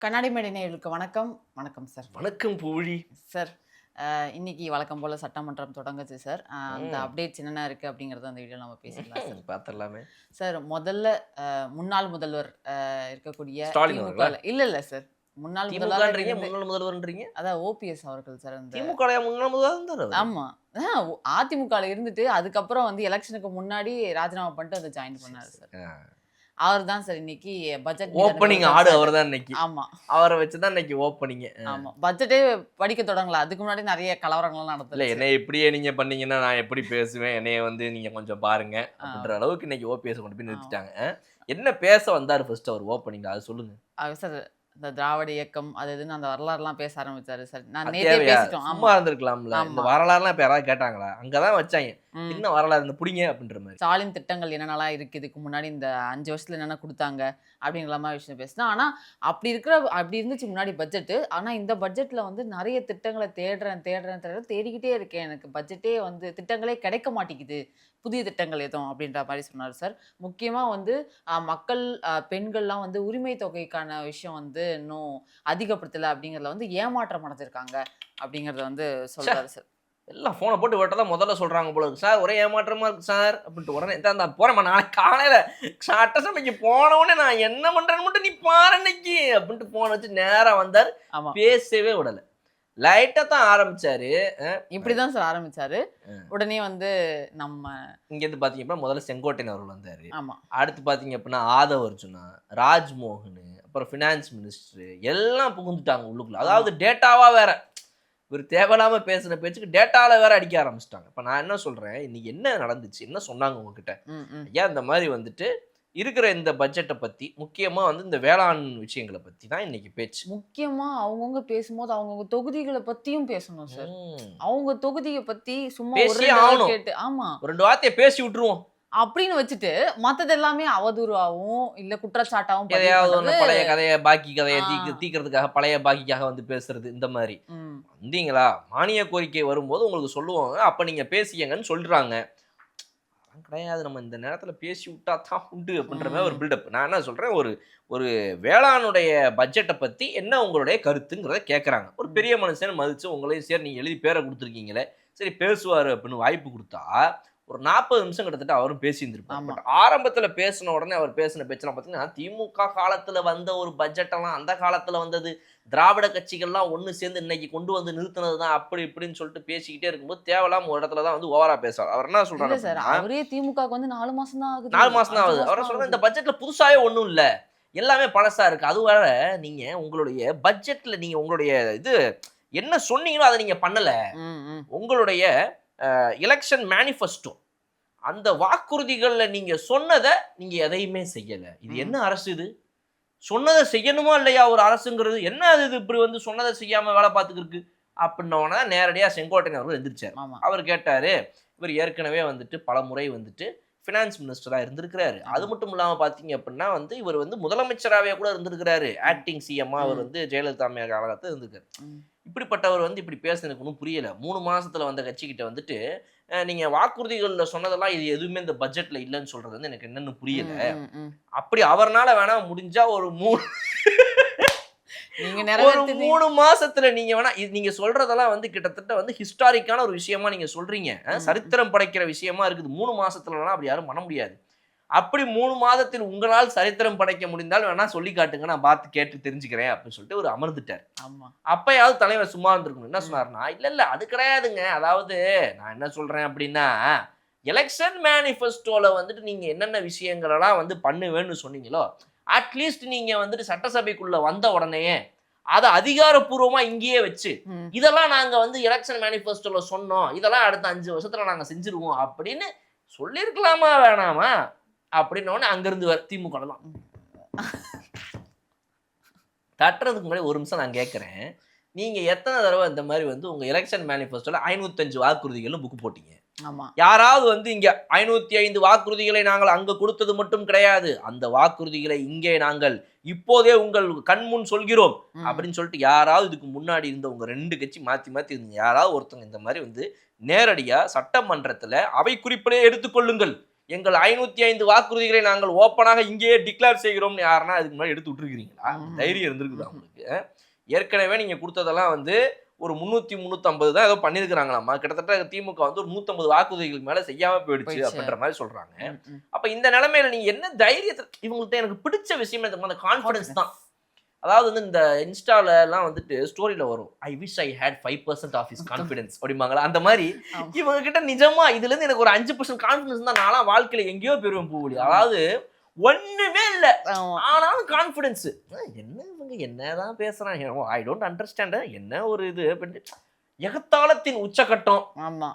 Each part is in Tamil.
கண்ணாடி மேடை நேயர்களுக்கு வணக்கம். வணக்கம் சார். வணக்கம் பூழி. சார், இன்னைக்கு வழக்கம் போல சட்டமன்றம் தொடங்குச்சு சார். அந்த அப்டேட்ஸ் என்னென்ன இருக்கு அப்படிங்கிறத அந்த வீடியோல நம்ம பேசிடலாம் சார். பாத்திரலாமே. சார், முதல்ல முன்னாள் முதல்வர் இருக்கக்கூடிய ஸ்டாலின் திமுக அவர்களா? இல்ல சார். முன்னாள் திமுகன்றீங்க, முதல்வர் முன்னாள் முதல்வர்ன்றீங்க. அதான் ஓபிஎஸ் அவர்கள் சார். அந்த திமுக முன்னாள் முதல்வர் இருந்தாரு அவரு. ஆமா. அதிமுகல இருந்துட்டு அதுக்கப்புறம் வந்து எலெக்ஷனுக்கு முன்னாடி ராஜினாமா பண்ணிட்டு வந்து ஜாயின் பண்ணாரு சார். அவர் தான் சார் இன்னைக்கு பட்ஜெட் ஓப்பனிங் ஆடு அவர்தான் இன்னைக்கு. ஆமா. அவரை வச்சுதான் இன்னைக்கு ஓப்பனிங். ஆமா. பட்ஜெட்டே படிக்க தொடங்கல. அதுக்கு முன்னாடி நிறைய கலவரங்கள்லாம் இல்ல, நடந்துச்சு. என்னை இப்படியே நீங்க பண்ணீங்கன்னா நான் எப்படி பேசுவேன், என்னைய வந்து நீங்க கொஞ்சம் பாருங்க அப்படின்ற அளவுக்கு இன்னைக்கு ஓபிஎஸ் கொண்டு போய் நிறுத்திட்டாங்க. என்ன பேச வந்தாரு ஃபர்ஸ்ட் அவர் ஓப்பனிங்ல, அது சொல்லுங்க. சார், இந்த திராவிட இயக்கம் அது இதுன்னு அந்த வரலாறுலாம் பேச ஆரம்பிச்சாரு சார். நான் அது நேத்தே தேவையா? பேசிட்டோம். சும்மா ஆமா. இருந்திருக்கலாம்ல. இந்த ஆமா. வரலாறுலாம் இப்ப யாராவது கேட்டாங்களா? அங்கதான் வச்சாங்க. ம். என்ன வரலாறு இந்த புடிங்க அப்படின்ற மாதிரி. ஸ்டாலின் திட்டங்கள் என்னென்னலாம் இருக்கு, இதுக்கு முன்னாடி இந்த 5 வருஷத்துல என்னென்ன குடுத்தாங்க அப்படிங்கிற மாதிரி விஷயம் பேசினா. ஆனா அப்படி இருந்துச்சு முன்னாடி பட்ஜெட்டு. ஆனா இந்த பட்ஜெட்ல வந்து நிறைய திட்டங்கள தேடிக்கிட்டே இருக்கேன். எனக்கு பட்ஜெட்டே வந்து திட்டங்களே கிடைக்க மாட்டேங்குது. புதிய திட்டங்கள் எதுவும் அப்படின்ற மாதிரி சொன்னாரு சார். முக்கியமா வந்து மக்கள் பெண்கள்லாம் வந்து உரிமை தொகைக்கான விஷயம் வந்து இன்னும் அதிகப்படுத்தல அப்படிங்கிறதுல வந்து ஏமாற்றம் அடைஞ்சிருக்காங்க அப்படிங்கிறத வந்து சொல்றாரு சார். எல்லாம் ஃபோனை போட்டு விட்டதான் முதல்ல சொல்றாங்க போல இருக்கு. சார் ஒரே ஏமாற்றமா இருக்கு சார் அப்படின்ட்டு உடனே தான் போறேன் நாளைக்கு காலையில சட்டசபைக்கு போன உடனே நான் என்ன பண்றேன்னு மட்டும் நீ பாரு இன்னைக்கு அப்படின்ட்டு போன வச்சு நேரா வந்தார். ஆமா. பேசவே விடல. லைட்டா தான் ஆரம்பிச்சாரு. இப்படிதான் சார் ஆரம்பிச்சாரு. உடனே வந்து நம்ம இங்க இருந்து பாத்தீங்க அப்படின்னா முதல்ல செங்கோட்டையன் அவர்கள் வந்தாரு. ஆமா. அடுத்து பாத்தீங்க அப்படின்னா ஆதவ அர்ஜுனா, ராஜ்மோகன், அப்புறம் ஃபினான்ஸ் மினிஸ்டர் எல்லாம் புகுந்துட்டாங்க உள்ளுக்குள்ள. அதாவது டேட்டாவா வேற ஒரு தேவையில்லாம பேசுன பேச்சுக்கு டேட்டால வேற அடிக்க ஆரம்பிச்சிட்டாங்க. இப்ப நான் என்ன சொல்றேன், இன்னைக்கு என்ன நடந்துச்சு, என்ன சொன்னாங்க உங்ககிட்ட? ஐயா இந்த மாதிரி வந்துட்டு இருக்கிற இந்த பட்ஜெட்டை பத்தி முக்கியமா வந்து இந்த வேளாண் விஷயங்களை பத்தி தான் இன்னைக்கு பேச்சு. முக்கியமா அவங்கவுங்க பேசும்போது அவங்கவுங்க தொகுதிகளை பத்தியும் பேசணும் சார். அவங்க தொகுதியை பத்தி சும்மா ஒரு பேசியே ரெண்டு ஆகணும். கேட்டு ஆமா ஒரு 2 வார்த்தையை பேசி விட்டுருவோம். அப்படின்னு வச்சுட்டு மத்தது எல்லாமே அவதூறாவும் இல்ல குற்றச்சாட்டாவும் பதிவு எதையாவது ஒண்ணு பண்றது. பழைய கதையை பாக்கி கதையை ஆ. தீக்கிறதுக்காக பழைய பாக்கிக்காக வந்து பேசுறது இந்த மாதிரி. ம். வந்தீங்களா மானிய கோரிக்கை வரும்போது உங்களுக்கு சொல்லுவாங்க, அப்ப நீங்க பேசியங்கன்னு சொல்றாங்க. அதெல்லாம் கிடையாது, நம்ம இந்த நேரத்துல பேசி விட்டா தான் உண்டு அப்படின்ற மாதிரி ஒரு பில்டப். நான் என்ன சொல்றேன், ஒரு ஒரு வேளாணுடைய பட்ஜெட்டை பத்தி என்ன உங்களுடைய கருத்துங்கிறத கேட்கறாங்க. ஒரு பெரிய மனுஷன் மதிச்சு உங்களையும் சரி நீங்க எழுதி பேரை கொடுத்துருக்கீங்களே, சரி பேசுவாரு அப்படின்னு வாய்ப்பு கொடுத்தா ஒரு 40 நிமிஷம் கிட்டத்தட்ட அவரும் பேசியிருந்திருப்பார். ஆமா. பட் ஆரம்பத்துல பேசின உடனே அவர் பேசின பேச்செல்லாம் பார்த்தீங்கன்னா திமுக காலத்துல வந்த ஒரு பட்ஜெட் எல்லாம் அந்த காலத்துல வந்தது, திராவிட கட்சிகள்லாம் ஒண்ணு சேர்ந்து இன்னைக்கு கொண்டு வந்து நிறுத்தினது தான் அப்படி இப்படின்னு சொல்லிட்டு பேசிக்கிட்டே இருக்கும்போது தேவையில்லாம ஒரு இடத்துல தான் வந்து ஓவரா பேசுவார். அவர் என்ன இல்ல சொல்றாரு சார், அப்படின்னா, அவரே திமுகவுக்கு வந்து 4 மாசம் தான் ஆகுது. 4 மாசம் தான் 5 ஆகுது. மாசம் அவரை தான் சொல்ற ஆகுது. இந்த பட்ஜெட்ல புதுசாவே ஒண்ணும் இல்ல, எல்லாமே பழசா இருக்கு. அது வேற நீங்க உங்களுடைய பட்ஜெட்ல நீங்க உங்களுடைய இது என்ன சொன்னீங்களோ அதை நீங்க பண்ணல. ம், ம். உங்களுடைய எலெக்ஷன் மேனிஃபெஸ்டோ அந்த வாக்குறுதிகள்ல நீங்க சொன்னதை நீங்க எதையுமே செய்யல. இது என்ன அரசு இது? சொன்னதை செய்யணுமா இல்லையா ஒரு அரசுங்கிறது? என்ன அது இது இப்படி வந்து சொன்னதை செய்யாம வேலை பார்த்துக்கிருக்கு அப்படின்னோன்னா நேரடியா செங்கோட்டையன் அவர்கள் எந்திரிச்சார். ஆமா. அவர் கேட்டாரு, இவர் ஏற்கனவே வந்துட்டு பல முறை வந்துட்டு ஃபினான்ஸ் மினிஸ்டரா இருந்திருக்கிறாரு. அது மட்டும் இல்லாம பாத்தீங்க அப்படின்னா வந்து இவர் வந்து முதலமைச்சராகவே கூட இருந்திருக்கிறாரு. ஆக்டிங் சிஎம்மா அவர் வந்து ஜெயலலிதா அம்மையார் காலகட்டத்தில் இருந்திருக்காரு. இப்படிப்பட்டவர் வந்து இப்படி பேச எனக்கு ஒன்றும் புரியல. 3 மாசத்துல வந்த கட்சிக்கிட்ட வந்துட்டு நீங்க வாக்குறுதிகள்ல சொன்னதெல்லாம் இது எதுவுமே இந்த பட்ஜெட்ல இல்லைன்னு சொல்றது வந்து எனக்கு என்னன்னு புரியல. அப்படி அவர்னால வேணா முடிஞ்சா ஒரு 3 மாசத்துல நீங்க வேணா நீங்க சொல்றதெல்லாம் வந்து கிட்டத்தட்ட வந்து ஹிஸ்டாரிக்கான ஒரு விஷயமா நீங்க சொல்றீங்க. சரித்திரம் படைக்கிற விஷயமா இருக்குது. 3 மாசத்துல வேணா அப்படி யாரும் பண்ண முடியாது. அப்படி 3 மாதத்தில் உங்களால் சரித்திரம் படைக்க முடிந்தால் வேணா சொல்லி காட்டுங்க, நான் பார்த்து கேட்டு தெரிஞ்சுக்கிறேன் அப்படின்னு சொல்லிட்டு ஒரு அமர்ந்துட்டார். அப்பயாவது தலைவர் சும்மா இருந்திருக்கணும். என்ன சொன்னாருன்னா, இல்ல அது கிடையாதுங்க, அதாவது நான் என்ன சொல்றேன் அப்படின்னா எலெக்ஷன் மேனிஃபெஸ்டோல வந்துட்டு நீங்க என்னென்ன விஷயங்களெல்லாம் வந்து பண்ணுவேன்னு சொன்னீங்களோ அட்லீஸ்ட் நீங்க வந்துட்டு சட்டசபைக்குள்ள வந்த உடனேயே அதை அதிகாரப்பூர்வமா இங்கேயே வச்சு இதெல்லாம் நாங்க வந்து எலெக்ஷன் மேனிஃபெஸ்டோல சொன்னோம், இதெல்லாம் அடுத்த 5 வருஷத்துல நாங்க செஞ்சிருவோம் அப்படின்னு சொல்லிருக்கலாமா வேணாமா அப்படின்னு அங்கிருந்து திமுக தட்டுறதுக்கு முன்னாடி ஒரு நிமிஷம் நான் கேட்கிறேன், நீங்க எத்தனை தடவை இந்த மாதிரி வந்து உங்க எலெக்ஷன் மேனிஃபெஸ்டோல 505 வாக்குறுதிகளும் புக் போட்டீங்க? யாராவது வந்து இங்க 505 வாக்குறுதிகளை நாங்கள் அங்க கொடுத்தது மட்டும் கிடையாது, அந்த வாக்குறுதிகளை இங்கே நாங்கள் இப்போதே உங்கள் கண்முன் சொல்கிறோம் அப்படின்னு சொல்லிட்டு யாராவது இதுக்கு முன்னாடி இருந்த உங்க 2 கட்சி மாத்தி இருந்தீங்க யாராவது ஒருத்தங்க இந்த மாதிரி வந்து நேரடியா சட்டமன்றத்துல அவை குறிப்பிலே எடுத்துக்கொள்ளுங்கள், எங்கள் 505 வாக்குறுதிகளை நாங்கள் ஓப்பனாக இங்கேயே டிக்ளேர் செய்கிறோம்னு யாருன்னா அதுக்கு முன்னாடி எடுத்து விட்டுருக்கீங்களா? தைரியம் இருந்திருக்குதா உங்களுக்கு? ஏற்கனவே நீங்க கொடுத்ததெல்லாம் வந்து ஒரு 300 350 தான் ஏதோ பண்ணிருக்காங்களாமா. கிட்டத்தட்ட திமுக வந்து ஒரு 150 வாக்குறுதிகளுக்கு மேல செய்யாம போயிடுச்சு அப்படின்ற மாதிரி சொல்றாங்க. அப்ப இந்த நிலைமையில நீங்க என்ன தைரியத்தை இவங்கள்ட்ட எனக்கு பிடிச்ச விஷயம் அந்த கான்ஃபிடன்ஸ் தான். அதாவது வந்து இந்த இன்ஸ்டால எல்லாம் வந்துட்டு ஸ்டோரியில வரும் I wish I had 5% of his confidence அப்படிம்பாங்களா அந்த மாதிரி இவங்க கிட்ட நிஜமா இதுல இருந்து எனக்கு ஒரு 5% கான்ஃபிடன்ஸ் தான் நான்லாம் வாழ்க்கையில எங்கேயோ பெறுவேன் பூவொலி. அதாவது ஒண்ணுமே இல்ல ஆனாலும் கான்ஃபிடன்ஸ் என்ன இவங்க என்னதான் பேசுறாங்க ஐ டோன்ட் அண்டர்ஸ்டாண்ட் என்ன ஒரு இது அப்படின்னு எகத்தாளத்தின் உச்சகட்டம்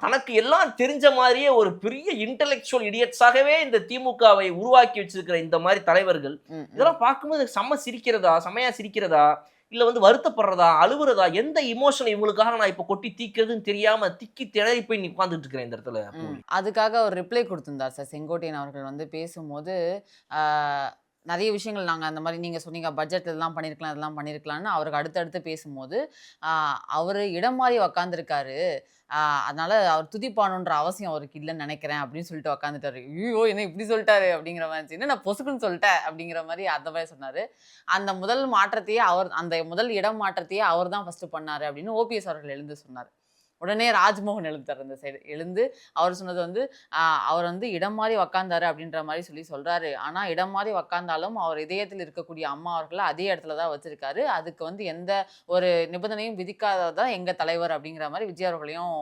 தனக்கு எல்லாம் தெரிஞ்ச மாதிரியே ஒரு பெரிய இன்டெலெக்சுவல் இடியட்ஸாகவே இந்த திமுகவை உருவாக்கி வச்சிருக்கிற இந்த மாதிரி தலைவர்கள் இதெல்லாம் பார்க்கும்போது செம்ம சிரிக்கிறதா செம்மையா சிரிக்கிறதா இல்ல வந்து வருத்தப்படுறதா அழுவுறதா எந்த இமோஷன் இவங்களுக்காக நான் இப்ப கொட்டி தீக்கிறதுன்னு தெரியாம திக்கி திணறி போய் உட்கார்ந்துட்டு இருக்கிறேன் இந்த இடத்துல. அதுக்காக ஒரு ரிப்ளை கொடுத்திருந்தார் சார் செங்கோட்டையன் அவர்கள் வந்து பேசும்போது நிறைய விஷயங்கள் நாங்கள் அந்த மாதிரி நீங்கள் சொன்னீங்க பட்ஜெட் இதெல்லாம் பண்ணியிருக்கலாம் இதெல்லாம் பண்ணியிருக்கலாம்னு அவருக்கு அடுத்தடுத்து பேசும்போது அவர் இடம் மாறி உக்காந்துருக்காரு அதனால அவர் துதிப்பானுன்ற அவசியம் அவருக்கு இல்லைன்னு நினைக்கிறேன் அப்படின்னு சொல்லிட்டு உக்காந்துட்டாரு. ஐயோ என்ன இப்படி சொல்லிட்டாரு அப்படிங்கிற மாதிரி என்ன நான் பொசுக்குன்னு சொல்லிட்டேன் அப்படிங்கிற மாதிரி அந்த மாதிரி சொன்னார். அந்த முதல் மாற்றத்தையே அந்த முதல் இடம் மாற்றத்தையே அவர் தான் ஃபர்ஸ்ட் பண்ணாரு அப்படின்னு ஓபிஎஸ் அவர்கள் எழுந்து சொன்னார். உடனே ராஜ்மோகன் எழுந்தார் அந்த சைடு எழுந்து அவர் சொன்னது வந்து அவர் வந்து இடம் மாறி உக்காந்தாரு அப்படின்ற மாதிரி சொல்றாரு. ஆனா இடம் மாறி உக்காந்தாலும் அவர் இதயத்தில் இருக்கக்கூடிய அம்மா அவர்களை அதே இடத்துல தான் வச்சிருக்காரு. அதுக்கு வந்து எந்த ஒரு நிபந்தனையும் விதிக்காததான் எங்க தலைவர் அப்படிங்கிற மாதிரி விஜய் அவர்களையும்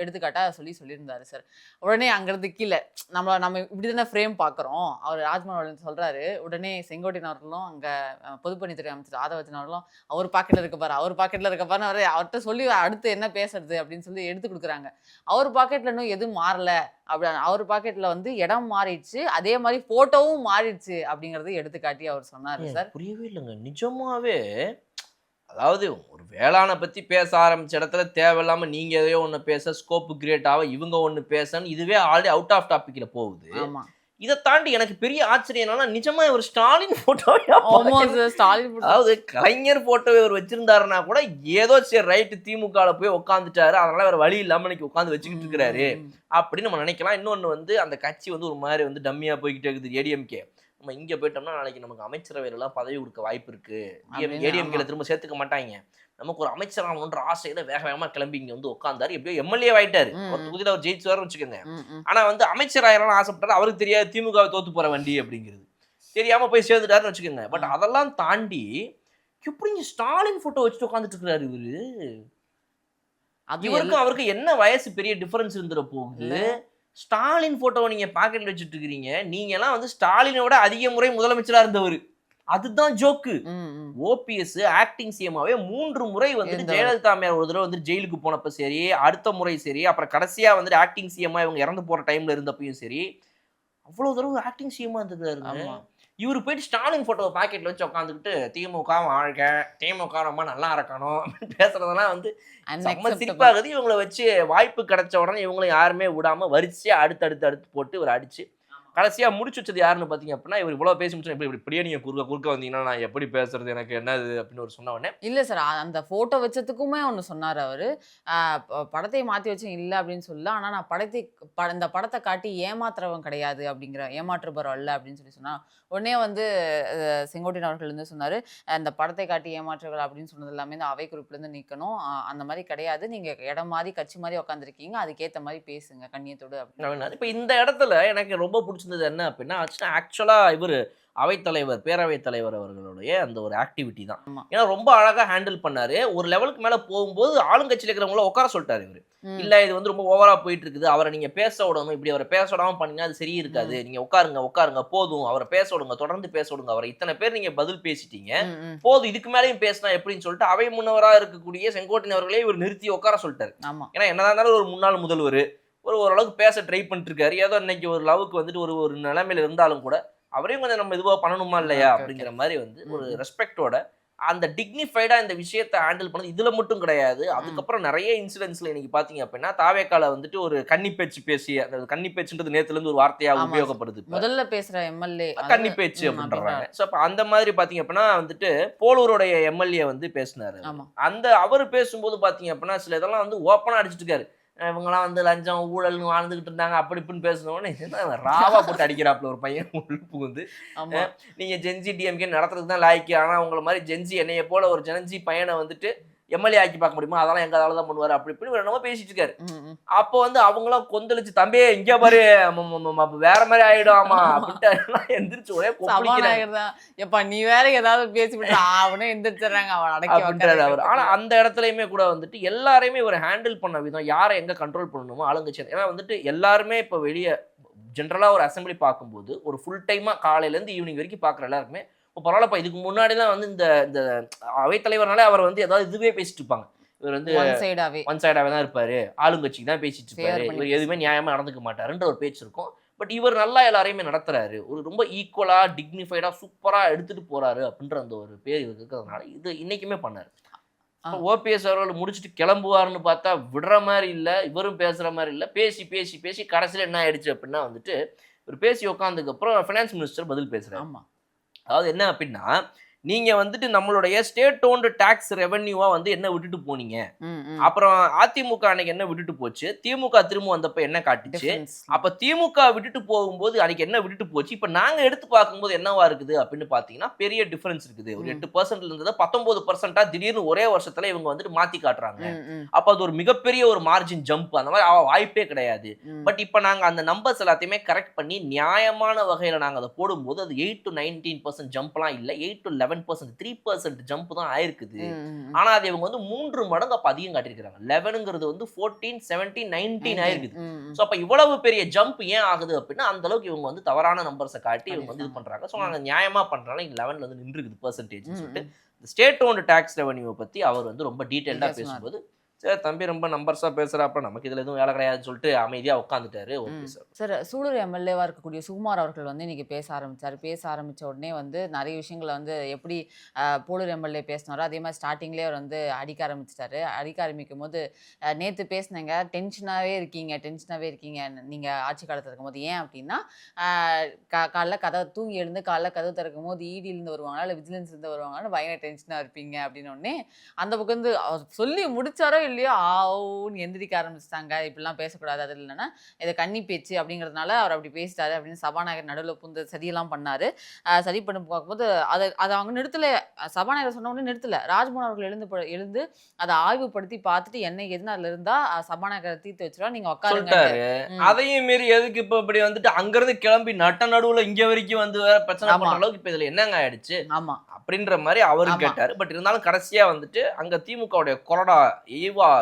எடுத்துக்காட்டா சொல்லியிருந்தாரு சார். உடனே அங்கிருந்து கீழே நம்ம இப்படிதானே ஃப்ரேம் பாக்குறோம். அவர் ராஜ்மோகன் சொல்றாரு. உடனே செங்கோட்டையன் அவர்களும் அங்க பொதுப்பணித்துறை அமைச்சர் ஆதவர்ஜன் அவர்களும் அவர் பாக்கெட்ல இருக்க பாரு அவர்கிட்ட சொல்லி அடுத்து என்ன பேசுறது அப்படின்னு சொல்லி எடுத்து கொடுக்குறாங்க. அவர் பாக்கெட்ல இன்னும் எதுவும் மாறல அப்படி அவர் பாக்கெட்ல வந்து இடம் மாறிடுச்சு அதே மாதிரி போட்டோவும் மாறிடுச்சு அப்படிங்கறது எடுத்துக்காட்டி அவர் சொன்னாரு சார். புரியவே இல்லைங்க நிஜமாவே. அதாவது ஒரு வேளாணை பத்தி பேச ஆரம்பிச்ச இடத்துல தேவையில்லாம நீங்க எதையோ ஒண்ணு பேச ஸ்கோப் கிரியேட் ஆக இவங்க ஒண்ணு பேசன்னு இதுவே ஆல்ரெடி அவுட் ஆஃப் டாபிக்ல போகுது. இதை தாண்டி எனக்கு பெரிய ஆச்சரியம் என்னன்னா நிஜமா ஒரு ஸ்டாலின் போட்டோவே அதாவது கலைஞர் போட்டோவை அவர் வச்சிருந்தாருன்னா கூட ஏதோ சரி ரைட்டு திமுகல போய் உட்காந்துட்டாரு அதனால வேற வழி இல்லாம இன்னைக்கு உட்காந்து வச்சுக்கிட்டு இருக்கிறாரு அப்படின்னு நம்ம நினைக்கலாம். இன்னொன்னு வந்து அந்த கட்சி வந்து ஒரு மாதிரி வந்து டம்மியா போய்கிட்டே இருக்குது ஏடிஎம்கே. நம்ம இங்க போயிட்டோம்னா நாளைக்கு நமக்கு அமைச்சரவையிலாம் பதவி கொடுக்க வாய்ப்பு இருக்கு. ஏடிஎம்கேல திரும்ப சேர்த்துக்க மாட்டாங்க. நமக்கு ஒரு அமைச்சர் ஆகணுன்ற ஆசையில வேக வேகமா கிளம்பி இங்க வந்து உட்கார்ந்தாரு. எப்படியோ எம்எல்ஏ ஆயிட்டாரு. ஒரு தொகுதியில அவர் ஜெயிச்சுவாருன்னு வச்சுக்கோங்க. ஆனா வந்து அமைச்சர் ஆயிரம் ஆசைப்பட்டாரு. அவருக்கு தெரியாது திமுக தோத்து போற வண்டி அப்படிங்கிறது தெரியாம போய் சேர்ந்துட்டாருன்னு வச்சுக்கோங்க. பட் அதெல்லாம் தாண்டி எப்படி ஸ்டாலின் போட்டோ வச்சுட்டு உட்காந்துட்டு இருக்கிறாரு இவரு. இவருக்கும் அவருக்கு என்ன வயசு பெரிய டிஃபரன்ஸ் இருந்துட போகுது. ஸ்டாலின் போட்டோவை நீங்க பாக்கெட்ல வச்சுட்டு இருக்கிறீங்க. நீங்க எல்லாம் வந்து ஸ்டாலினோட அதிக முறை முதலமைச்சரா இருந்தவர். அதுதான் ஜோக்கு. ஓபிஎஸ் ஆக்டிங் சிஎம்மாவே 3 முறை வந்து ஜெயலலிதா அம்மையார் ஒரு தடவை வந்து ஜெயிலுக்கு போனப்ப சரி அடுத்த முறை சரி அப்புறம் கடைசியா வந்து ஆக்டிங் சிஎம்மா இவங்க இறந்து போற டைம்ல இருந்தப்பையும் சரி அவ்வளவு தடவை ஆக்டிங் சிஎம்மா இருந்தது. இவரு போயிட்டு ஸ்டாலின் போட்டோவை பாக்கெட்ல வச்சு உட்காந்துக்கிட்டு திமுக வாழ்க திமுக ரொம்ப நல்லா இருக்கணும் அப்படின்னு பேசுறதெல்லாம் வந்து செம்ம சிரிப்பாகுது. இவங்களை வச்சு வாய்ப்பு கிடைச்ச உடனே இவங்களை யாருமே விடாம வரிசையா அடுத்து போட்டு இவர் அடிச்சு கடைசியா முடிச்சு வச்சது யாருன்னு பாத்தீங்க அப்படின்னா இவர் இவ்வளவு பேசி முடிச்சு இப்படியே நீங்க குறுக்க வந்தீங்கன்னா நான் எப்படி பேசுறது எனக்கு என்னது அப்படின்னு ஒரு சொன்ன உடனே இல்ல சார் அந்த போட்டோ வச்சதுக்குமே ஒண்ணு சொன்னாரு அவரு. படத்தை மாத்தி வச்சு இல்ல அப்படின்னு சொல்லல. ஆனா நான் இந்த படத்தை காட்டி ஏமாத்துறவன் கிடையாது அப்படிங்கிற ஏமாற்றுபவர் அல்ல அப்படின்னு சொன்னா உடனே வந்து செங்கோட்டையன் அவர்கள் வந்து சொன்னாரு இந்த படத்தை காட்டி ஏமாற்றுகள் அப்படின்னு சொன்னது எல்லாமே இந்த அவை குறிப்புல இருந்து நீக்கணும். அந்த மாதிரி கிடையாது. நீங்க இடம் மாதிரி கட்சி மாதிரி உட்காந்துருக்கீங்க அதுக்கேற்ற மாதிரி பேசுங்க கண்ணியத்தோடு அப்படின்னு. இப்ப இந்த இடத்துல எனக்கு ரொம்ப பிடிச்சிருந்தது என்ன அப்படின்னா ஆக்சுவலா இவரு அவைத்தலைவர் பேரவைத் தலைவர் அவர்களுடைய அந்த ஒரு ஆக்டிவிட்டி தான். ஏன்னா ரொம்ப அழகா ஹேண்டில் பண்ணாரு. ஒரு லெவலுக்கு மேல போகும்போது ஆளுங்கட்சியில இருக்கிறவங்கள உட்கார சொல்லிட்டாரு இவரு. இல்ல இது வந்து ரொம்ப ஓவரா போயிட்டு இருக்குது அவரை நீங்க பேச விடணும் இப்படி அவரை பேச விடாம பண்ணீங்கன்னா அது சரி இருக்காது. நீங்க உட்காருங்க போதும் அவரை பேச விடுங்க தொடர்ந்து பேச விடுங்க அவரை இத்தனை பேர் நீங்க பதில் பேசிட்டீங்க போதும் இதுக்கு மேலேயும் பேசினா எப்படின்னு சொல்லிட்டு அவை முன்னவரா இருக்கக்கூடிய செங்கோட்டையன் அவர்களே இவர் நிறுத்தி உட்கார சொல்லிட்டாரு. ஏன்னா என்னதான் இருந்தாலும் ஒரு முன்னாள் முதல்வர் ஓரளவுக்கு பேச ட்ரை பண்ணிட்டு இருக்காரு. ஏதோ இன்னைக்கு ஒரு லவுக்கு வந்துட்டு ஒரு நிலைமையில இருந்தாலும் கூட அவரையும் கொஞ்சம் நம்ம இதுவா பண்ணணுமா இல்லையா அப்படிங்கிற மாதிரி வந்து ஒரு ரெஸ்பெக்டோட அந்த டிக்னிஃபைடா இந்த விஷயத்தை ஹேண்டில் பண்ணது இதுல மட்டும் கிடையாது. அதுக்கப்புறம் நிறைய இன்சிடென்ட்ஸ்ல இன்னைக்கு பாத்தீங்க அப்படின்னா தாவேக்கால வந்துட்டு ஒரு கன்னி பேச்சு பேசி அந்த கன்னி பேச்சுன்றது நேத்துல இருந்து ஒரு வார்த்தையா உபயோகப்படுது. முதல்ல பேசுற எம்எல்ஏ கன்னி பேச்சு அப்படின்றாங்க. சோ அப்ப அந்த மாதிரி பாத்தீங்க அப்படின்னா வந்துட்டு போலூருடைய எம்எல்ஏ வந்து பேசினாரு. அந்த அவரு பேசும்போது பாத்தீங்க அப்படின்னா சில இதெல்லாம் வந்து ஓப்பனா அடிச்சுட்டு இருக்காரு. இவங்கெல்லாம் வந்து லஞ்சம் ஊழல்னு வாழ்ந்துகிட்டு இருந்தாங்க அப்படி இப்படின்னு பேசணும்னு ராவா போட்டு அடிக்கிறாப்புல ஒரு பையன் உழுப்பு வந்து ஆமா நீங்க ஜென்சி டிஎம்கே நடத்துறதுக்கு தான் லாய்க்கு ஆனா உங்களை மாதிரி ஜென்சி என்னைய போல ஒரு ஜென்சி பையனை வந்துட்டு எம்எல்ஏ ஆக்கி பார்க்க முடியுமா அதெல்லாம் எங்க தான் பண்ணுவாரு அப்படி இப்படி என்னமோ பேசிட்டு இருக்காரு. அப்போ வந்து அவங்களாம் கொந்தளிச்சு தம்பி இங்க பாரு வேற மாதிரி ஆயிடும் அப்படின்ட்டு எந்திரிச்சு ஒரே எப்ப நீ வேற ஏதாவது பேசிவிட்டு அவனே எந்திரிச்சிடறாங்க அவன் அப்படின்றாரு அவர். ஆனா அந்த இடத்துலயுமே கூட வந்துட்டு எல்லாரையுமே இவர் ஹேண்டில் பண்ண விதம் யாரை எங்க கண்ட்ரோல் பண்ணணுமோ ஆளுங்கட்சி. ஏன்னா வந்துட்டு எல்லாருமே இப்ப வெளியே ஜென்ரலா ஒரு அசம்பிளி பார்க்கும்போது ஒரு ஃபுல் டைமா காலையில இருந்து ஈவினிங் வரைக்கும் பாக்குற எல்லாருக்குமே இப்போ பரவாயில்லப்பா இதுக்கு முன்னாடி தான் வந்து இந்த இந்த அவைத்தலைவர்னாலே அவர் வந்து ஏதாவது இதுவே பேசிட்டு இருப்பாங்க. இவர் வந்து ஒன் சைடாவே தான் இருப்பாரு ஆளுங்கட்சிக்கு தான் பேசிட்டு இருப்பாரு இவர் எதுவுமே நியாயமா நடந்துக்க மாட்டாருன்ற ஒரு பேச்சு இருக்கும். பட் இவர் நல்லா எல்லாரையுமே நடத்துறாரு ஒரு ரொம்ப ஈக்குவலா டிக்னிஃபைடா சூப்பரா எடுத்துட்டு போறாரு அப்படின்ற அந்த ஒரு பேர் இவர் இருக்கிறதுனால இது இன்னைக்குமே பண்ணாரு. ஓபிஎஸ் அவர்கள் முடிச்சுட்டு கிளம்புவாருன்னு பார்த்தா விடுற மாதிரி இல்லை இவரும் பேசுற மாதிரி இல்லை பேசி பேசி பேசி கடைசியில் என்ன ஆயிடுச்சு அப்படின்னா வந்துட்டு இவர் பேசி உட்காந்துக்கு அப்புறம் ஃபினான்ஸ் மினிஸ்டர் பதில் பேசுறாரு. அதாவது என்ன அப்படின்னா நீங்க வந்துட்டு நம்மளுடைய ஸ்டேட் ஓன்டு டாக்ஸ் ரெவென்யூவா வந்து என்ன விட்டுட்டு போனீங்க அப்புறம் அதிமுக அன்னைக்கு என்ன விட்டுட்டு போச்சு திமுக திரும்ப வந்தப்ப என்ன காட்டுச்சு அப்ப திமுக விட்டுட்டு போகும்போது அன்னைக்கு என்ன விட்டுட்டு போச்சு இப்ப நாங்க எடுத்து பார்க்கும்போது என்னவா இருக்குது அப்படின்னு பாத்தீங்கன்னா பெரிய டிஃபரன்ஸ் இருக்குது. ஒரு 8% இருந்தது 19% திடீர்னு ஒரே வருஷத்துல இவங்க வந்துட்டு மாத்தி காட்டுறாங்க. அப்ப அது ஒரு மிகப்பெரிய ஒரு மார்ஜின் ஜம்ப் அந்த மாதிரி வாய்ப்பே கிடையாது. பட் இப்ப நாங்க அந்த நம்பர்ஸ் எல்லாத்தையுமே கரெக்ட் பண்ணி நியாயமான வகையில நாங்க அதை போடும்போது அது 8 to 19% ஜம்ப்லாம் இல்ல 8 to 11% 3% ஜம்ப் தான் ஆயிருக்குது. ஆனா அது இவங்க வந்து 3 மடங்கு அப்ப அதிகம் காட்டியிருக்காங்க. 11ங்கிறது வந்து 14 17 19 ஆயிருக்குது. சோ அப்ப இவ்வளவு பெரிய ஜம்ப் ஏன் ஆகுது அப்படின்னா அந்த அளவுக்கு இவங்க வந்து தவறான நம்பர்ஸை காட்டி இவங்க வந்து இது பண்றாங்க. சோ நாங்க நியாயமா பண்றாங்க 11ல வந்து நின்றுக்குது பெர்சன்டேஜ் சொல்லிட்டு ஸ்டேட் ஓன்டு டாக்ஸ் ரெவென்யூ பத்தி அவர் வந்து ரொம்ப டீடைல்டா பேசும்போது சரி தம்பி ரொம்ப நம்பர்ஸா பேசுறாப்ப நமக்கு இதுல எதுவும் வேலை கிடையாதுன்னு சொல்லிட்டு அமைதியா உட்காந்துட்டாரு. ஓகே சார் சூலூர் எம்எல்ஏவா இருக்கக்கூடிய சுகுமார் அவர்கள் வந்து இன்னைக்கு பேச ஆரம்பிச்ச உடனே வந்து நிறைய விஷயங்களை வந்து எப்படி போலூர் எம்எல்ஏ பேசினாரோ அதே மாதிரி ஸ்டார்டிங்லேயே அவர் வந்து அடிக்க ஆரம்பிக்கும் போது நேற்று பேசினேங்க டென்ஷனாகவே இருக்கீங்க நீங்கள் ஆட்சி காலத்தில் இருக்கும் போது ஏன் அப்படின்னா காலைல தூங்கி எழுந்து காலைல கதவு திறக்கும் போது இடியிலேருந்து வருவாங்களா இல்லை விஜிலன்ஸ்லேருந்து வருவாங்கன்னு பயங்கர டென்ஷனாக இருப்பீங்க அப்படின்னு உடனே அந்த பக்கம் வந்து அவர் சொல்லி முடிச்சாரோ இல்லையோ ஆவுன்னு எந்திரிக்க ஆரம்பிச்சிட்டாங்க இப்படிலாம் பேசக்கூடாது அது இல்லைன்னா இதை கன்னி பேச்சு அப்படிங்கிறதுனால அவர் அப்படி பேசிட்டாரு அப்படின்னு சபாநாயகர் நடுவில் புந்து சரியெல்லாம் பண்ணாரு. சரி பண்ணி பார்க்கும்போது அதை அவங்க நிறுத்தலை. சபாநாயகர் சொன்ன உடனே நிறுத்தலை. ராஜ்மோகன் அவர்கள் எழுந்து அதை ஆய்வுபடுத்தி பார்த்துட்டு என்ன எதுன்னு அதுல இருந்தா சபாநாயகரை தீர்த்து வச்சிருவா நீங்க உட்காருங்க. அதையும் மீறி எதுக்கு இப்ப இப்படி வந்துட்டு அங்கிருந்து கிளம்பி நட்ட நடுவுல இங்க வரைக்கும் வந்து பிரச்சனை பண்ற அளவுக்கு இப்ப இதுல என்னங்க ஆயிடுச்சு அப்படின்ற மாதிரி அவரு கேட்டாரு. பட் இருந்தாலும் கடைசியா வந்துட்டு அங்க திமுகவுடைய கொறடா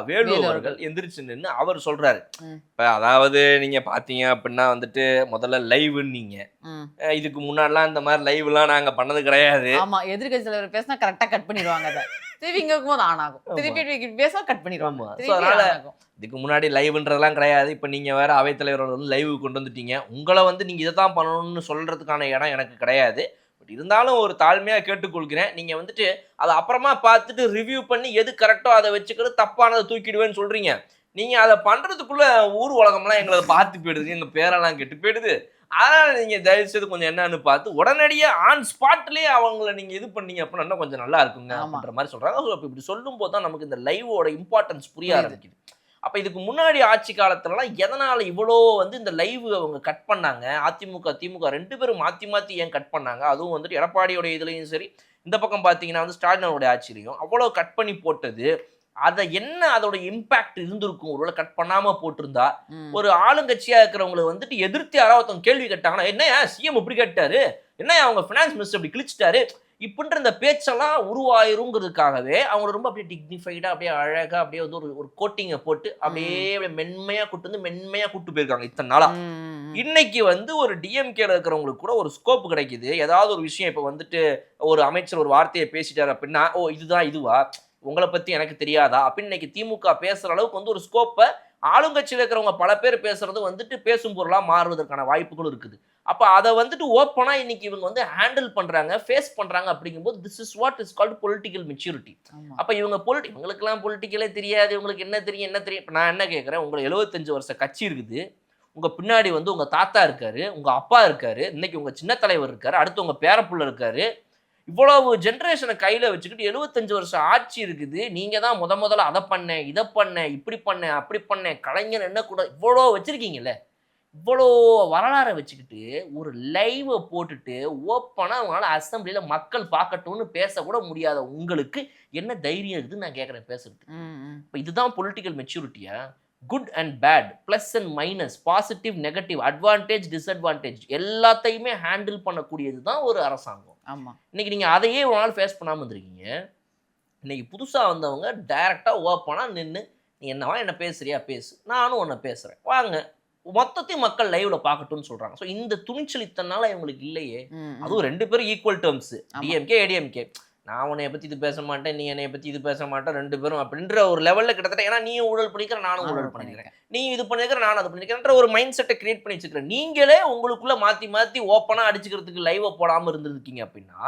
வேலு அவர்கள் எந்திரிச்சு நின்று அவர் சொல்றாரு இப்ப அதாவது நீங்க பாத்தீங்க அப்படின்னா வந்துட்டு முதல்ல லைவ்னீங்க இதுக்கு முன்னாடிலாம் இந்த மாதிரி லைவ் எல்லாம் நாங்க பண்ணது கிடையாது. ஆமா எதிர்கட்சி தலைவர் பேசினா கரெக்டா கட் பண்ணிடுவாங்க அதை திருப்பி இங்க இருக்கும்போது ஆன் ஆகும் திருப்பி பேச கட் பண்ணிடுவாங்க. அதனால இதுக்கு முன்னாடி லைவ்ன்றதெல்லாம் கிடையாது. இப்ப நீங்க வேற அவைத்தலைவர்கள் வந்து லைவ் கொண்டு வந்துட்டீங்க. உங்களை வந்து நீங்க இதைத்தான் பண்ணணும்னு சொல்றதுக்கான இடம் எனக்கு கிடையாது. இருந்தாலும் ஒரு தாழ்மையா கேட்டுக்கொள்கிறேன் நீங்க வந்துட்டு அதை அப்புறமா பார்த்துட்டு ரிவ்யூ பண்ணி எது கரெக்டோ அதை வச்சுக்கிறது தப்பானதை தூக்கிடுவேன்னு சொல்றீங்க. நீங்க அதை பண்றதுக்குள்ள ஊர் உலகம்லாம் எங்களை பார்த்து போயிடுது எங்க பேரெல்லாம் கெட்டு போயிடுது. அதனால நீங்க தயவுசெய்து கொஞ்சம் என்னன்னு பார்த்து உடனடியே ஆன் ஸ்பாட்லயே அவங்கள நீங்க இது பண்ணீங்க அப்படின்னா கொஞ்சம் நல்லா இருக்குங்க அப்படின்ற மாதிரி சொல்றாங்க. இப்படி சொல்லும் போது தான் நமக்கு இந்த லைவோட இம்பார்ட்டன்ஸ் புரிய ஆரம்பிக்குது. அப்ப இதுக்கு முன்னாடி ஆட்சி காலத்துலலாம் எதனால இவ்வளோ வந்து இந்த லைவ் அவங்க கட் பண்ணாங்க அதிமுக திமுக 2 பேரும் மாத்தி ஏன் கட் பண்ணாங்க அதுவும் வந்துட்டு எடப்பாடியோட இதுலயும் சரி இந்த பக்கம் பாத்தீங்கன்னா வந்து ஸ்டாலினோட ஆட்சியிலையும் அவ்வளோ கட் பண்ணி போட்டது அதை என்ன அதோட இம்பாக்ட் இருந்திருக்கும் ஒருவேளை கட் பண்ணாம போட்டிருந்தா ஒரு ஆளுங்கட்சியா இருக்கிறவங்களை வந்துட்டு எதிர்த்து யாராவது கேள்வி கேட்டாங்கன்னா என்ன சிஎம் இப்படி கேட்டாரு என்ன அவங்க பினான்ஸ் மினிஸ்டர் இப்படி கிழிச்சிட்டாரு இப்படின்ற இந்த பேச்செல்லாம் உருவாயிருங்கிறதுக்காகவே அவங்க ரொம்ப அப்படியே டிக்னிஃபைடா அப்படியே அழகா அப்படியே வந்து ஒரு கோட்டிங்கை போட்டு அப்படியே மென்மையா கூட்டு போயிருக்காங்க இத்தனை நாளா. இன்னைக்கு வந்து ஒரு டிஎம்கேல இருக்கிறவங்களுக்கு கூட ஒரு ஸ்கோப் கிடைக்குது. ஏதாவது ஒரு விஷயம் இப்ப வந்துட்டு ஒரு அமைச்சர் ஒரு வார்த்தையை பேசிட்டாரு அப்படின்னா ஓ இதுதான் இதுவா உங்களை பத்தி எனக்கு தெரியாதா அப்படின்னு இன்னைக்கு திமுக பேசுற அளவுக்கு வந்து ஒரு ஸ்கோப்பை ஆளுங்கட்சியில் இருக்கிறவங்க பல பேர் பேசுறது வந்துட்டு பேசும் பொருளா மாறுவதற்கான வாய்ப்புகளும் இருக்குது. அப்ப அதை வந்துட்டு ஓப்பனா இன்னைக்கு இவங்க வந்து ஹேண்டில் பண்றாங்க ஃபேஸ் பண்றாங்க அப்படிங்கும்போது this is what is called political maturity. அப்ப இவங்க இவங்களுக்கெல்லாம் பொலிட்டிக்கலே தெரியாது இவங்களுக்கு என்ன தெரியும் இப்ப நான் என்ன கேட்கறேன் உங்களுக்கு 75 வருஷ கட்சி இருக்குது உங்க பின்னாடி வந்து உங்க தாத்தா இருக்காரு உங்க அப்பா இருக்காரு இன்னைக்கு உங்க சின்ன தலைவர் இருக்காரு அடுத்து உங்க பேரப்புள்ள இருக்காரு இவ்வளவு ஜென்ரேஷனை கையில வச்சுக்கிட்டு 75 வருஷம் ஆட்சி இருக்குது. நீங்க தான் முதல்ல அதை பண்ணேன், இதை பண்ணேன், இப்படி பண்ணேன், அப்படி பண்ணேன், கலைஞர் என்ன கூட இவ்வளோ வச்சிருக்கீங்கல்ல. இவ்வளோ வரலாறை வச்சுக்கிட்டு ஒரு லைவை போட்டுட்டு ஓப்பனா அவங்களால அசம்பிளியில மக்கள் பார்க்கட்டும்னு பேசக்கூட முடியாத உங்களுக்கு என்ன தைரியம் இருக்குதுன்னு நான் கேட்குறேன் பேசுறதுக்கு. இப்போ இதுதான் பொலிட்டிக்கல் மெச்சூரிட்டியா? Good and bad, plus and minus, positive negative, advantage disadvantage எல்லாத்தையுமே ஹேண்டில் பண்ணக்கூடியது தான் ஒரு அரசாங்கம். ஆமா. இன்னைக்கு நீங்கள் அதையே ஒரு நாள் ஃபேஸ் பண்ணாமல் இருந்திருக்கீங்க. இன்னைக்கு புதுசாக வந்தவங்க டைரெக்டாக ஓப்பனாக நின்று நீ என்னவா என்ன பேசுறியா பேசு, நானும் உன்னை பேசுகிறேன் வாங்க, மொத்தத்தையும் மக்கள் லைவ்ல பார்க்கட்டும்னு சொல்றாங்க. ஸோ இந்த துணிச்சல் இத்தனால இவங்களுக்கு இல்லையே. அதுவும் 2 பேரும் ஈக்குவல் டேர்ம்ஸ், டிஎம்கே ஏடிஎம்கே. நான் உன்னைய பற்றி இது பேச மாட்டேன், நீ என்னைய பற்றி இது பேச மாட்டேன், 2 பேரும் அப்படின்ற ஒரு லெவலில் கிட்டத்தட்ட, ஏன்னா நீயும் ஊழல் பண்ணிக்கிற நானும் ஊழல் பண்ணிக்கிறேன், நீ இது பண்ணிக்கிற நானும் அது பண்ணிக்கிறேன்ற ஒரு மைண்ட் செட்டை கிரியேட் பண்ணி வச்சுக்கிறேன். நீங்களே உங்களுக்குள்ள மாற்றி மாற்றி ஓப்பனாக அடிச்சுக்கிறதுக்கு லைவை போடாமல் இருந்திருக்கீங்க அப்படின்னா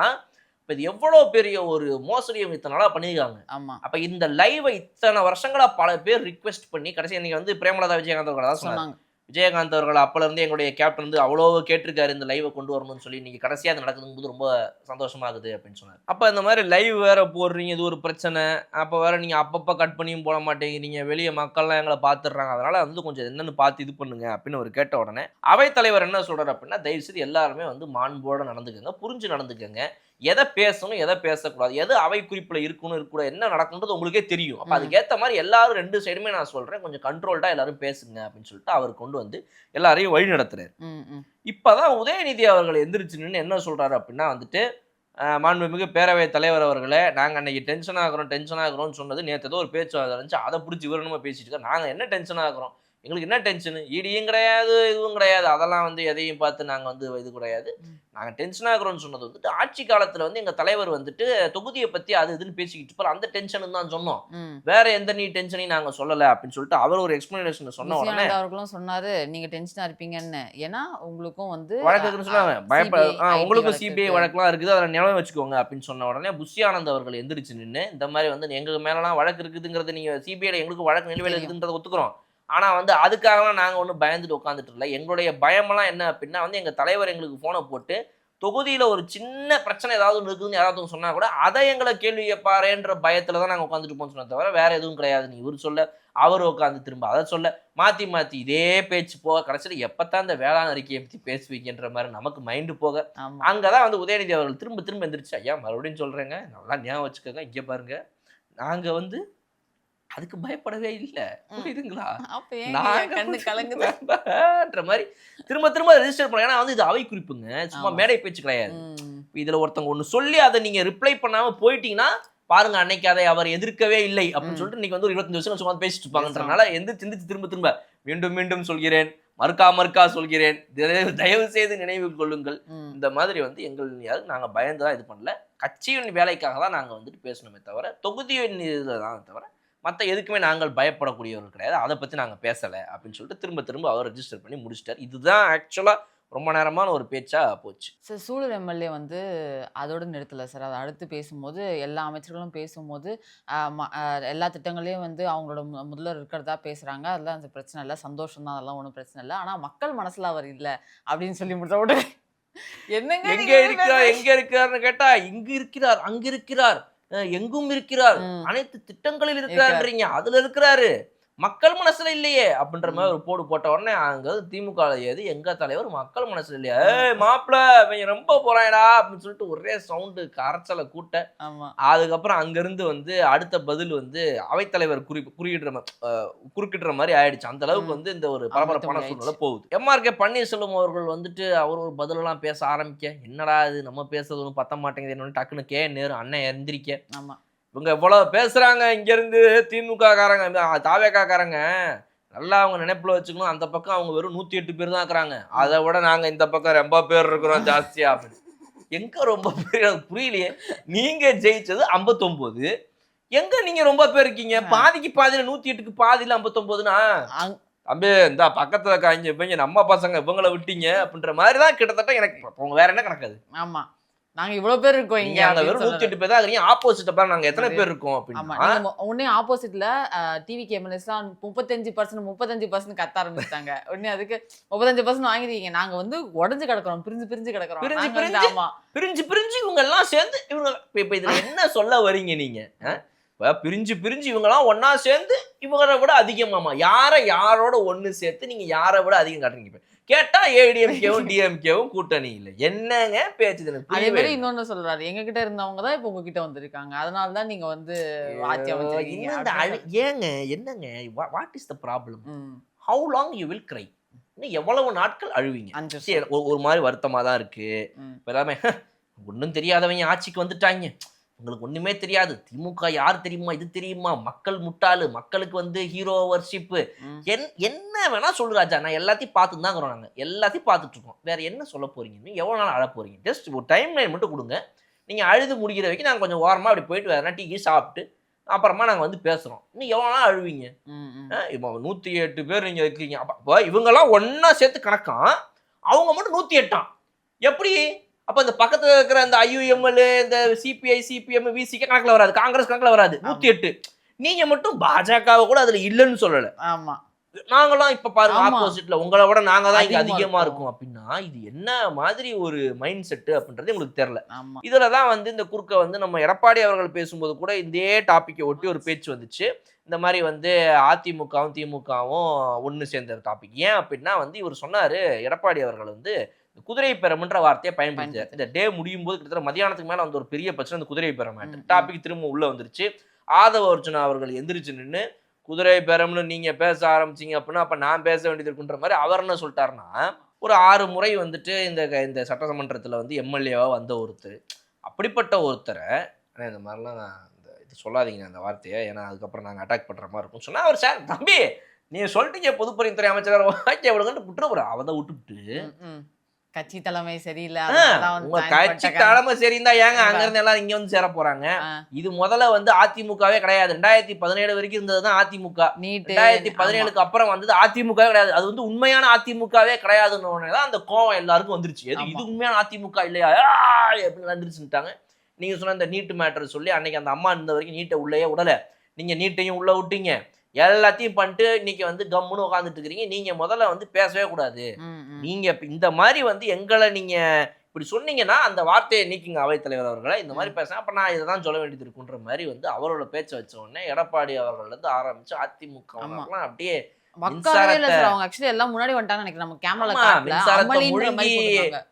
இப்போ இது எவ்வளோ பெரிய ஒரு மோசடியை இத்தனை நாளாக பண்ணியிருக்காங்க. அப்போ இந்த லைவை இத்தனை வருஷங்களாக பல பேர் ரிக்வெஸ்ட் பண்ணி கடைசி இன்னைக்கு வந்து பிரேமலதா விஜயகாந்த் அவர்கள் தான் சொன்னாங்க. விஜயகாந்த் அவர்கள் அப்போலேருந்து எங்களுடைய கேப்டன் வந்து அவ்வளோ கேட்டிருக்காரு இந்த லைவை கொண்டு வரணும்னு சொல்லி, இன்னைக்கு கடைசியாக அது நடக்குதும்போது ரொம்ப சந்தோஷமாகுது அப்படின்னு சொன்னார். அப்போ இந்த மாதிரி லைவ் வேற போடுறீங்க, இது ஒரு பிரச்சனை. அப்போ வேற நீங்கள் அப்பப்போ கட் பண்ணியும் போட மாட்டேங்கிறீங்க, வெளியே மக்கள்லாம் எங்களை பார்த்துடுறாங்க, அதனால வந்து கொஞ்சம் என்னென்னு பார்த்து இது பண்ணுங்க அப்படின்னு ஒரு கேட்ட உடனே அவைத்தலைவர் என்ன சொல்றாரு அப்படின்னா, தயவுசெய்து எல்லாருமே வந்து மாண்போடு நடந்துக்கங்க, புரிஞ்சு நடந்துக்கங்க, எதை பேசணும் எதை பேசக்கூடாது, எது அவை குறிப்பில் இருக்கணும் இருக்கக்கூடாது, என்ன நடக்குன்றது உங்களுக்கே தெரியும். அப்போ அதுக்கேற்ற மாதிரி எல்லாரும் 2 சைடுமே நான் சொல்கிறேன் கொஞ்சம் கண்ட்ரோல்டாக எல்லாரும் பேசுங்க அப்படின்னு சொல்லிட்டு அவர் கொண்டு வந்து எல்லாரையும் வழி நடத்துறாரு. இப்போதான் உதயநிதி அவர்கள் எந்திரிச்சு நின்று என்ன சொல்கிறாரு அப்படின்னா வந்துட்டு, மாண்புமிகு பேரவைத் தலைவர் அவர்களே, நாங்கள் அன்னைக்கு டென்ஷன் ஆகுறோம்னு சொன்னது நேற்று ஏதோ ஒரு பேச்சு இருந்துச்சு, அதை பிடிச்சி விவரமாக பேசிட்டு இருக்கோம். நாங்கள் என்ன டென்ஷன் ஆகுறோம், எங்களுக்கு என்ன டென்ஷனு, இடியும் கிடையாது இதுவும் கிடையாது, அதெல்லாம் வந்து எதையும் பார்த்து நாங்கள் வந்து இது கிடையாது. நாங்கள் டென்ஷன் ஆகுறோம்னு சொன்னது வந்துட்டு ஆட்சி காலத்தில் வந்து எங்கள் தலைவர் வந்துட்டு தொகுதியை பற்றி அது இதுன்னு பேசிக்கிட்டு இருப்பார், அந்த டென்ஷன் தான் சொன்னோம், வேற எந்த நீ டென்ஷனையும் நாங்கள் சொல்லலை அப்படின்னு சொல்லிட்டு அவர் ஒரு எக்ஸ்பிளனேஷன் சொன்ன உடனே அவர்களும் சொன்னாரு நீங்கள் டென்ஷனாக இருப்பீங்கன்னு, ஏன்னா உங்களுக்கும் வந்து வழக்குன்னு சொன்னாங்க, உங்களுக்கும் சிபிஐ வழக்குலாம் இருக்குது, அதில் நிலவை வச்சுக்கோங்க அப்படின்னு சொன்ன உடனே புஷி ஆனந்த் அவர்கள் எந்திரிச்சு நின்று இந்த மாதிரி வந்து எங்களுக்கு மேலலாம் வழக்கு இருக்குதுங்கிறது, நீங்கள் சிபிஐல எங்களுக்கு வழக்கு நிலுவையில் இருக்குதுன்றதை ஒத்துக்கிறோம், ஆனால் வந்து அதுக்காகலாம் நாங்கள் ஒன்றும் பயந்துட்டு உட்காந்துட்டு இல்லை, எங்களுடைய பயமெல்லாம் என்ன அப்படின்னா வந்து எங்கள் தலைவர் எங்களுக்கு ஃபோனை போட்டு தொகுதியில் ஒரு சின்ன பிரச்சனை ஏதாவது ஒன்று இருக்குதுன்னு யாராவது சொன்னால் கூட அதை எங்களை கேள்வி கேட்பாரேன்ற பயத்தில் தான் நாங்கள் உட்காந்துட்டு போன்னு சொன்ன தவிர வேறு எதுவும் கிடையாது. நீ இவர் சொல்ல அவர் உட்காந்து திரும்ப அதை சொல்ல மாற்றி இதே பேச்சு போக கடைசியில் எப்போத்தான் இந்த வேளாண் அறிக்கையை பற்றி பேசுவீங்கன்ற மாதிரி நமக்கு மைண்டு போக அங்கே தான் வந்து உதயநிதி அவர்கள் திரும்ப எந்திரிச்சு, ஐயா மறுபடியும் சொல்கிறேங்க, நல்லா ஞாபகம் வச்சுக்கோங்க, இங்கே பாருங்க நாங்கள் வந்து அதுக்கு பயப்படவே இல்லை, புரியுதுங்களா, கலங்குன்ற மாதிரி திரும்ப ரெஜிஸ்டர் பண்ண. ஏன்னா வந்து இது அவை குறிப்புங்க, சும்மா மேடை பேச்சு கிடையாது. இதுல ஒருத்தவங்க ஒண்ணு சொல்லி அதை நீங்க ரிப்ளை பண்ணாம போயிட்டீங்கன்னா பாருங்க, அன்னைக்கு அதை அவர் எதிர்க்கவே இல்லை அப்படின்னு சொல்லிட்டு இன்னைக்கு வந்து ஒரு 25 வருஷம் சும்மா பேசிட்டு இருப்பாங்கன்றனால சிந்திச்சு திரும்ப மீண்டும் சொல்கிறேன், மறுக்கா சொல்கிறேன், தயவு செய்து நினைவு கொள்ளுங்கள். இந்த மாதிரி வந்து எங்கள் நாங்கள் பயந்துதான் இது பண்ணல, கட்சியின் வேலைக்காக தான் நாங்கள் வந்துட்டு பேசணுமே தவிர தொகுதியின் இதில் தான் தவிர மற்ற எதுக்குமே நாங்கள் பயப்படக்கூடியவர்கள் கிடையாது, அதை பற்றி நாங்கள் பேசலை அப்படின்னு சொல்லிட்டு திரும்ப அவர் ரெஜிஸ்டர் பண்ணி முடிச்சிட்டார். இதுதான் ஆக்சுவலாக ரொம்ப நேரமான ஒரு பேச்சாக போச்சு. சார் சூலூர் எம்எல்ஏ வந்து அதோடு நிறுத்தலை சார், அதை அடுத்து பேசும்போது எல்லா அமைச்சர்களும் பேசும்போது எல்லா திட்டங்களையும் வந்து அவங்களோட முதல்வர் இருக்கிறதா பேசுகிறாங்க, அதெல்லாம் அந்த பிரச்சனை இல்லை, சந்தோஷம் தான், அதெல்லாம் ஒன்றும் பிரச்சனை இல்லை, ஆனால் மக்கள் மனசில் அவர் இல்லை அப்படின்னு சொல்லி முடிச்ச உடனே என்னங்க எங்கே இருக்கிறார்னு கேட்டால் இங்கு இருக்கிறார், அங்கு இருக்கிறார், எங்கும் இருக்கிறார், அனைத்து திட்டங்களில் இருக்கிறாருன்றீங்க, அதுல இருக்கிறாரு, மக்கள் மனசுல இல்லையே அப்படின்ற மாதிரி ஒரு போடு போட்ட உடனே அங்க திமுக ஏது எங்க தலைவர் மக்கள் மனசுல இல்லையா, மாப்பிள்ள இவங்க ரொம்ப போறாயடா அப்படின்னு சொல்லிட்டு ஒரே சவுண்டு கரைச்சலை கூட்ட. அதுக்கப்புறம் அங்க இருந்து வந்து அடுத்த பதில் வந்து அவைத்தலைவர் குறுக்கிடுற மாதிரி ஆயிடுச்சு. அந்த அளவுக்கு வந்து இந்த ஒரு பரபரப்பான சூழ்நிலை போகுது. எம்ஆர்கே பன்னீர்செல்வம் அவர்கள் வந்துட்டு அவர் ஒரு பதிலெல்லாம் பேச ஆரம்பிக்க, என்னடா இது நம்ம பேசுறது ஒன்றும் பத்த மாட்டேங்குது, என்னன்னு டக்குன்னு கே நேரு அண்ணன் எந்திரிக்க, இவங்க எவ்வளவு பேசுறாங்க இங்க இருந்து திமுக காரங்க தாவேகா காரங்க, நல்லா அவங்க நினைப்புல வச்சுக்கணும், அந்த பக்கம் அவங்க வெறும் 108 பேர் தான் இருக்கிறாங்க, அதை விட நாங்க இந்த பக்கம் ரொம்ப பேர் இருக்கிறோம் ஜாஸ்தியா அப்படின்னு. எங்க ரொம்ப பேர் எனக்கு புரியலையே, நீங்க ஜெயிச்சது 59, எங்க நீங்க ரொம்ப பேர் இருக்கீங்க, பாதிக்கு பாதியில 108க்கு பாதியில 59னா தம்பி இந்த பக்கத்துல காய்ஞ்ச இவங்க நம்ம பசங்க இவங்களை விட்டீங்க அப்படின்ற மாதிரிதான் கிட்டத்தட்ட எனக்கு. வேற என்ன கணக்காது? ஆமா, நாங்க இவ்வளவு பேர் இருக்கோம் நீங்க இங்க அங்க அப்படின்னு வெறும் சொல்றாரு. 108 பேர் தான் இருக்கீங்க. ஆப்போசிட்ட பாரு நாங்க எத்தனை பேர் இருக்கோம் ஆமா. அப்படின்னா, நீங்க உடனே ஆப்போசிட்ல டிவிகே எம்எல்ஏஸ்லாம் 35% கத்த ஆரம்பிச்சுட்டாங்க. உடனே அதுக்கு 35% வாங்கிருக்கீங்க. நாங்க வந்து உடைஞ்சு கிடக்குறோம். பிரிஞ்சு கிடக்குறோம். பிரிஞ்சு நாங்க வந்து பிரிஞ்சு ஆமா. பிரிஞ்சு இவங்க எல்லாம் சேர்ந்து இவங்க இப்ப இதுல என்ன சொல்ல வரீங்க நீங்க? இப்ப பிரிஞ்சு இவங்கலாம் ஒண்ணா சேர்ந்து இவங்கள விட அதிகமாமா. யாரோட ஒண்ணு சேர்த்து நீங்க யார விட அதிகம் காட்டுறீங்க இப்ப. கேட்டா ஏடிஎம்கேவும் டிஎம்கேவும் கூட்டணி இல்ல. என்னங்க பேச்சு இது எனக்கு அதே புரியவே மாதிரி இல்ல. இன்னொன்னு சொல்றாரு. எங்க கிட்ட இருந்தவங்க தான் இப்ப உங்ககிட்ட வந்திருக்காங்க. அதனால தான் நீங்க வந்து ஆட்சி அமைச்சிருக்கீங்க. இன்னும் இந்த அப்படின்னு ஏங்க என்னங்க what is the problem? Hmm. How long you will cry? இன்னும் எவ்வளவு நாட்கள் அழுவீங்க? 5 சரி, வருஷம். ஒரு மாதிரி வருத்தமா தான் இருக்கு. ம். இப்ப எல்லாமே ஒண்ணும் தெரியாதவங்க ஆட்சிக்கு வந்துட்டாங்க. உங்களுக்கு ஒண்ணுமே தெரியாது. திமுக யார் தெரியுமா? இது தெரியுமா? மக்கள் முட்டாளு. மக்களுக்கு வந்து ஹீரோ வர்ஷிப். ம். என்ன வேணா சொல்லு ராஜா. நான் எல்லாத்தையும் பார்த்துட்டு தான் இருக்கிறோம் நாங்க. எல்லாத்தையும் பார்த்துட்டு இருக்கோம். வேற என்ன சொல்ல போறீங்க? நீங்க எவ்வளவு நாள் அழப் போறீங்க? ஜஸ்ட் ஒரு டைம் லைன் மட்டும் குடுங்க. நீங்க அழுது முடிக்கிற வரைக்கும் நாங்க கொஞ்சம் ஓரமா அப்படி போயிட்டு வேற டீ சாப்பிட்டு அப்புறமா நாங்க வந்து பேசுறோம். இன்னும் எவ்வளவு நாள் அழுவீங்க? ம். ம். இப்போ 108 பேர் நீங்க இருக்கீங்க. அப்ப இவங்கலாம் ஒண்ணா சேர்த்து கணக்காம். அவங்க மட்டும் 108 எப்படி? அப்ப இந்த பக்கத்துல இருக்கிற அந்த ஐயுஎம்எல், இந்த சிபிஐ, சிபிஎம், விசிக கணக்குல வராது. காங்கிரஸ் கணக்குல வராது. 108. நீங்க மட்டும் பாஜகவை கூட அதுல இல்லன்னு சொல்லல. ஆமா. நாங்கலாம் இப்ப பாருங்க ஆமா. ஆப்போசிட்ல உங்கள விட நாங்க தான் இங்க அதிகமா அதிகமா இருக்கும். இருக்கும் அப்படின்னா, இது என்ன மாதிரி ஒரு மைண்ட் செட் அப்படின்றது உங்களுக்கு தெரியல. ஆமா. இதுல தான் வந்து இந்த குறுக்க வந்து நம்ம எடப்பாடி அவர்கள் பேசும்போது கூட இதே டாபிக்கை ஒட்டி ஒரு பேச்சு வந்துச்சு. இந்த மாதிரி வந்து அதிமுகவும் திமுகவும் ஒண்ணு சேர்ந்த டாபிக். ஏன் அப்படின்னா வந்து இவர் சொன்னாரு, எடப்பாடி அவர்கள் வந்து குதிரை பேரம்ன்ற வார்த்தையை பயன்படுத்தினார். இந்த டே முடியும் போது கிட்டத்தட்ட மதியானத்துக்கு மேல வந்து ஒரு பெரிய பிரச்சனை இந்த குதிரை பேரம் மேட்டர். டாபிக் திரும்ப உள்ள வந்துருச்சு. ஆதவ அர்ஜுனா அவர்கள் எந்திரிச்சு நின்னு குதிரை பேரம்னு நீங்க பேச ஆரம்பிச்சீங்க அப்படின்னா அப்ப நான் பேச வேண்டியது இருக்குன்ற மாதிரி அவர் என்ன சொல்லிட்டாருன்னா, ஒரு 6 முறை வந்துட்டு இந்த சட்டமன்றத்துல வந்து எம்எல்ஏவா வந்த ஒருத்தர். அப்படிப்பட்ட ஒருத்தரை இந்த மாதிரிலாம் இது சொல்லாதீங்க அந்த வார்த்தையை, ஏன்னா அதுக்கப்புறம் நாங்கள் அட்டாக் பண்ற மாதிரி இருக்கும் சொன்னா அவர் சார் தம்பி நீங்க சொல்லிட்டீங்க பொதுப்பணித்துறை அமைச்சர் ஓகே விடுங்கன்னு விட்டுற அவதை விட்டுவிட்டு கட்சி தலைமை சரியில்லை. உங்க கட்சி தலைமை சரிந்தா ஏங்க அங்க இருந்து எல்லாம் இங்க வந்து சேர போறாங்க? இது முதல்ல வந்து அதிமுகவே கிடையாது. 2017 வரைக்கும் இருந்ததுதான் அதிமுக. 2017க்கு அப்புறம் வந்தது அதிமுகவே கிடையாது. அது வந்து உண்மையான அதிமுகவே கிடையாதுன்னு தான் அந்த கோவம் எல்லாருக்கும் வந்துருச்சு. இது உண்மையான அதிமுக இல்லையா அப்படின்னு வந்துருச்சுட்டாங்க. நீங்க சொன்ன இந்த நீட்டு மேட்டர் சொல்லி அன்னைக்கு அந்த அம்மா இருந்த வரைக்கும் நீட்டை உள்ளேயே விடல. நீங்க நீட்டையும் உள்ள விட்டீங்க. எல்லாத்தையும் பண்ணிட்டு இன்னைக்கு வந்து கம்முன்னு உட்காந்துட்டு இருக்கிறீங்க. நீங்க முதல்ல வந்து பேசவே கூடாது. நீங்க இந்த மாதிரி வந்து எங்களை நீங்க இப்படி சொன்னீங்கன்னா அந்த வார்த்தையை நீக்குங்க அவைத்தலைவர் அவர்களை. இந்த மாதிரி பேசுறேன் அப்ப நான் இதை தான் சொல்ல வேண்டியது இருக்குன்ற மாதிரி வந்து அவரோட பேச்சை வச்ச உடனே எடப்பாடி அவர்கள் இருந்து ஆரம்பிச்சு அதிமுக அப்படியே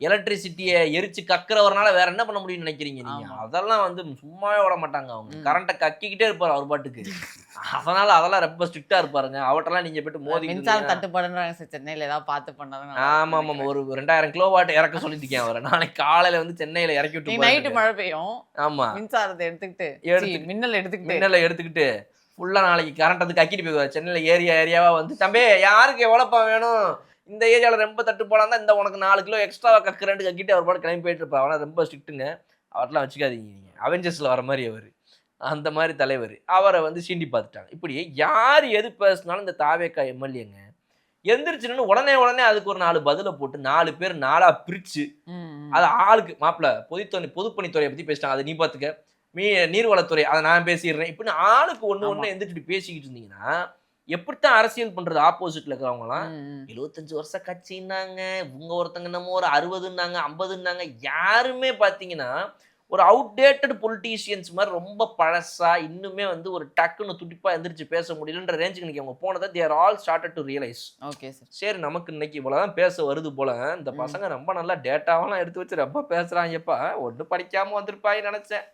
எலக்ட்ரிசிட்டியை எரிச்சு கக்குறவர்னால வேற என்ன பண்ண முடியும்னு நினைக்கிறீங்க நீங்க? அதெல்லாம் வந்து சும்மாவே விட மாட்டாங்க. அவங்க கரண்ட்டை கக்கிக்கிட்டே இருப்பாரு அவர் பாட்டுக்கு. அதனால அதெல்லாம் ரொம்ப ஸ்ட்ரிக்டா இருப்பாருங்க. அவட்டெல்லாம் நீங்க போயிட்டு மோதி மின்சாரம் தட்டுப்பாடுன்றாங்க சென்னையில ஏதாவது பார்த்து பண்ணாங்க. ஆமா ஆமா ஒரு 2000 கிலோவாட் இறக்க சொல்லிருக்கேன் அவரை. நாளைக்கு காலையில வந்து சென்னையில இறக்கி விட்டு நைட்டு மழை பெய்யும். ஆமா மின்சாரத்தை எடுத்துக்கிட்டு மின்னலை எடுத்துக்கிட்டு ஃபுல்லா நாளைக்கு கரண்ட் வந்து கக்கிட்டு போயிடுவார். சென்னையில ஏரியாவா வந்து தம்பி யாருக்கு எவ்வளோப்பா வேணும், இந்த ஏரியாவில் ரொம்ப தட்டுப்பாடாக தான் இந்த உனக்கு 4 கிலோ எக்ஸ்ட்ராவாக கக்குறேன்ட்டு கக்கிட்டு அவர் பாட்டு கிளம்பி போயிட்டு இருப்பார். ஆனால் ரொம்ப ஸ்ட்ரிக்ட்டுங்க. அவர்லாம் வச்சுக்காதீங்க நீங்கள். அவெஞ்சர்ஸில் வர மாதிரி அவர் அந்த மாதிரி தலைவர். அவரை வந்து சீண்டி பார்த்துட்டாங்க. இப்படி யார் எது பேசினாலும் இந்த தாவேக்கா எம்எல்ஏங்க எந்திரிச்சுன்னு உடனே அதுக்கு ஒரு 4 பதிலை போட்டு 4 பேர் 4ஆ பிரிச்சு அது ஆளுக்கு மாப்பிள்ள பொதுப்பணித்துறையை பற்றி பேசிட்டாங்க. அதை நீ பார்த்துக்க. நீர்வளத்துறை அதை நான் பேசிடுறேன். இப்படின்னு ஆளுக்கு ஒண்ணு எந்திரிச்சு பேசிக்கிட்டு இருந்தீங்கன்னா எப்படித்தான் அரசியல் பண்றது? ஆப்போசிட்ல இருக்கிறவங்கலாம் 75 வருஷ கட்சின்னாங்க, இவங்க ஒருத்தங்க நம்ம ஒரு 60ன்னாங்க 50ன்னாங்க. யாருமே பாத்தீங்கன்னா ஒரு அவுடேட்டட் பொலிட்டீஷியன்ஸ் மாதிரி ரொம்ப பழசா இன்னுமே வந்து ஒரு டக்குன்னு துடிப்பா எந்திரிச்சு பேச முடியலன்ற ரேஞ்சுக்கு இன்னைக்கு அவங்க போனதை they are all started to realize. Okay sir. சரி நமக்கு இன்னைக்கு இவ்வளவுதான் பேச வருது போல. இந்த பசங்க ரொம்ப நல்லா டேட்டாவெல்லாம் எடுத்து வச்சு ரொம்ப பேசுறாங்கப்பா. ஒன்றும் படிக்காம வந்திருப்பாங்க நினைச்சேன்,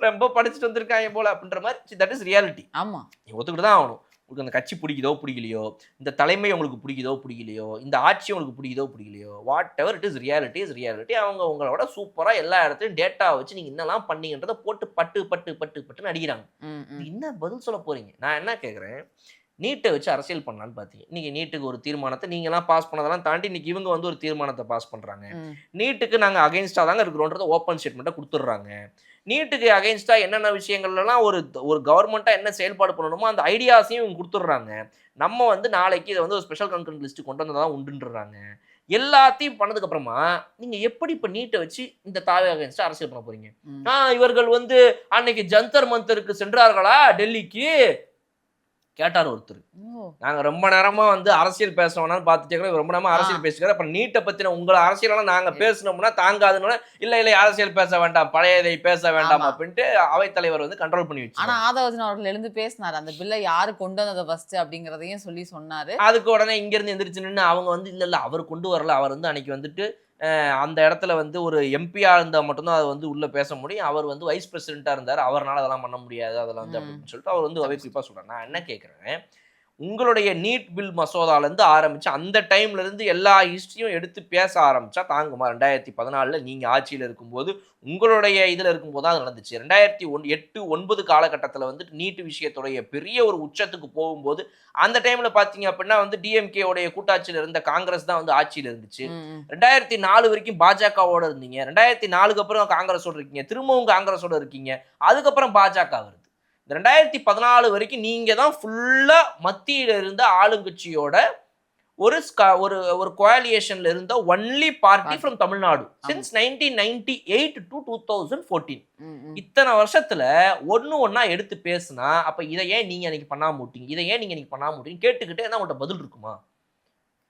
ரொம்ப படிச்சுட்டு வந்திருக்காங்க போல அப்படின்ற மாதிரி. That is reality. ஆமா, நீ ஒத்துக்கிட்டு தான் ஆகணும். உங்களுக்கு அந்த கட்சி பிடிக்குதோ பிடிக்கலையோ, இந்த தலைமை உங்களுக்கு பிடிக்குதோ பிடிக்கலையோ, இந்த ஆட்சி உங்களுக்கு பிடிக்குதோ பிடிக்கலையோ, whatever it is reality. அவங்க உங்களோட சூப்பரா எல்லா இடத்துலையும் டேட்டா வச்சு நீங்க என்னெல்லாம் பண்ணீங்கன்றதை போட்டு பட்டுன்னு அடிக்கிறாங்க. என்ன பதில் சொல்ல போறீங்க? நான் என்ன கேட்குறேன், நீட்டை வச்சு அரசியல் பண்ணலான்னு பார்த்தீங்க. இன்னைக்கு நீட்டுக்கு ஒரு தீர்மானத்தை நீங்களாம் பாஸ் பண்ணதெல்லாம் தாண்டி இன்னைக்கு இவங்க வந்து ஒரு தீர்மானத்தை பாஸ் பண்றாங்க. நீட்டுக்கு நாங்கள் அகைன்ஸ்டாக தாங்க இருக்கிறோன்றத ஓப்பன் ஸ்டேட்மெண்ட்டை கொடுத்துட்றாங்க. நீட்டுக்கு அகைன்ஸ்டாக என்னென்ன விஷயங்கள்லாம் ஒரு கவர்மெண்ட்டாக என்ன செயல்பாடு பண்ணணுமோ அந்த ஐடியாஸையும் இவங்க கொடுத்துட்றாங்க. நம்ம வந்து நாளைக்கு இதை வந்து ஒரு ஸ்பெஷல் கன்கரண்ட் லிஸ்ட்டு கொண்டு வந்ததான் உண்டுன்றாங்க. எல்லாத்தையும் பண்ணதுக்கு அப்புறமா நீங்க எப்படி இப்ப நீட்டை வச்சு இந்த தாவே அகைன்ஸ்ட் அரசியல் பண்ண போறீங்க? ம். இவர்கள் வந்து அன்னைக்கு ஜந்தர் மந்தருக்கு சென்றார்களா டெல்லிக்கு கேட்டார் ஒருத்தர். ஓ! நாங்க ரொம்ப நேரமா வந்து அரசியல் பேசணும்னு பார்த்துட்டே ரொம்ப நேரமா அரசியல் பேசிக்கிறார். அப்ப நீட்டை பத்தின உங்கள அரசியலாம் நாங்க பேசணும்னா தாங்காதுன்னு இல்ல அரசியல் பேச வேண்டாம், பழையதை பேச வேண்டாம் ஆமா. அப்படின்ட்டு அவைத்தலைவர் வந்து கண்ட்ரோல் பண்ணி வச்சு. ஆனா ஆதவர்ஜுன் அவர்கள் எழுந்து பேசினாரு. அந்த பில்லை யாரு கொண்டு வந்தத ஃபர்ஸ்ட் அப்படிங்கிறதையும் சொல்லி சொன்னாரு. அதுக்கு உடனே இங்க இருந்து எந்திரிச்சு நின்னு அவங்க வந்து இல்ல அவர் கொண்டு வரல. அவர் வந்து அன்னைக்கு வந்துட்டு அந்த இடத்துல வந்து ஒரு எம்பியா இருந்தா மட்டும்தான் அது வந்து உள்ள பேச முடியும். அவர் வந்து வைஸ் பிரசிடென்ட்டா இருந்தாரு. அவர்னால அதெல்லாம் பண்ண முடியாது. அதெல்லாம் வந்து அப்படின்னு சொல்லிட்டு அவர் வந்து அவை குறிப்பா சொல்றாரு. நான் என்ன கேட்கிறேன், உங்களுடைய நீட் பில் மசோதால இருந்து ஆரம்பிச்சு அந்த டைம்ல இருந்து எல்லா ஹிஸ்டரியும் எடுத்து பேச ஆரம்பிச்சா தாங்குமா? 2014ல நீங்க ஆட்சியில இருக்கும்போது உங்களுடைய இதுல இருக்கும்போது தான் அது நடந்துச்சு. 2008, 9 காலகட்டத்துல வந்து நீட் விஷயத்துடைய பெரிய ஒரு உச்சத்துக்கு போகும்போது அந்த டைம்ல பாத்தீங்க அப்படின்னா வந்து டிஎம்கே உடைய கூட்டாட்சியில இருந்த காங்கிரஸ் தான் வந்து ஆட்சியில இருந்துச்சு. 2004 வரைக்கும் பாஜகவோட இருந்தீங்க. 2004க்கு அப்புறம் காங்கிரஸோட இருக்கீங்க. திரும்பவும் காங்கிரஸோட இருக்கீங்க. அதுக்கப்புறம் பாஜக வருது. இந்த 2014 வரைக்கும் நீங்க தான் ஃபுல்லா மத்தியில இருந்த ஆளுங்கட்சியோட ஒரு ஒரு கோலியேஷன்ல இருந்த only party from Tamil Nadu since 1998 to 2014. இத்தனை வருஷத்துல ஒன்னா எடுத்து பேசுனா அப்ப இதை ஏன் நீங்க அன்னைக்கு பண்ணாம விட்டீங்க, இதை ஏன் நீங்க அன்னைக்கு பண்ணாம விட்டீங்க கேட்டுக்கிட்டே தான் உங்கள்ட்ட பதில் இருக்குமா?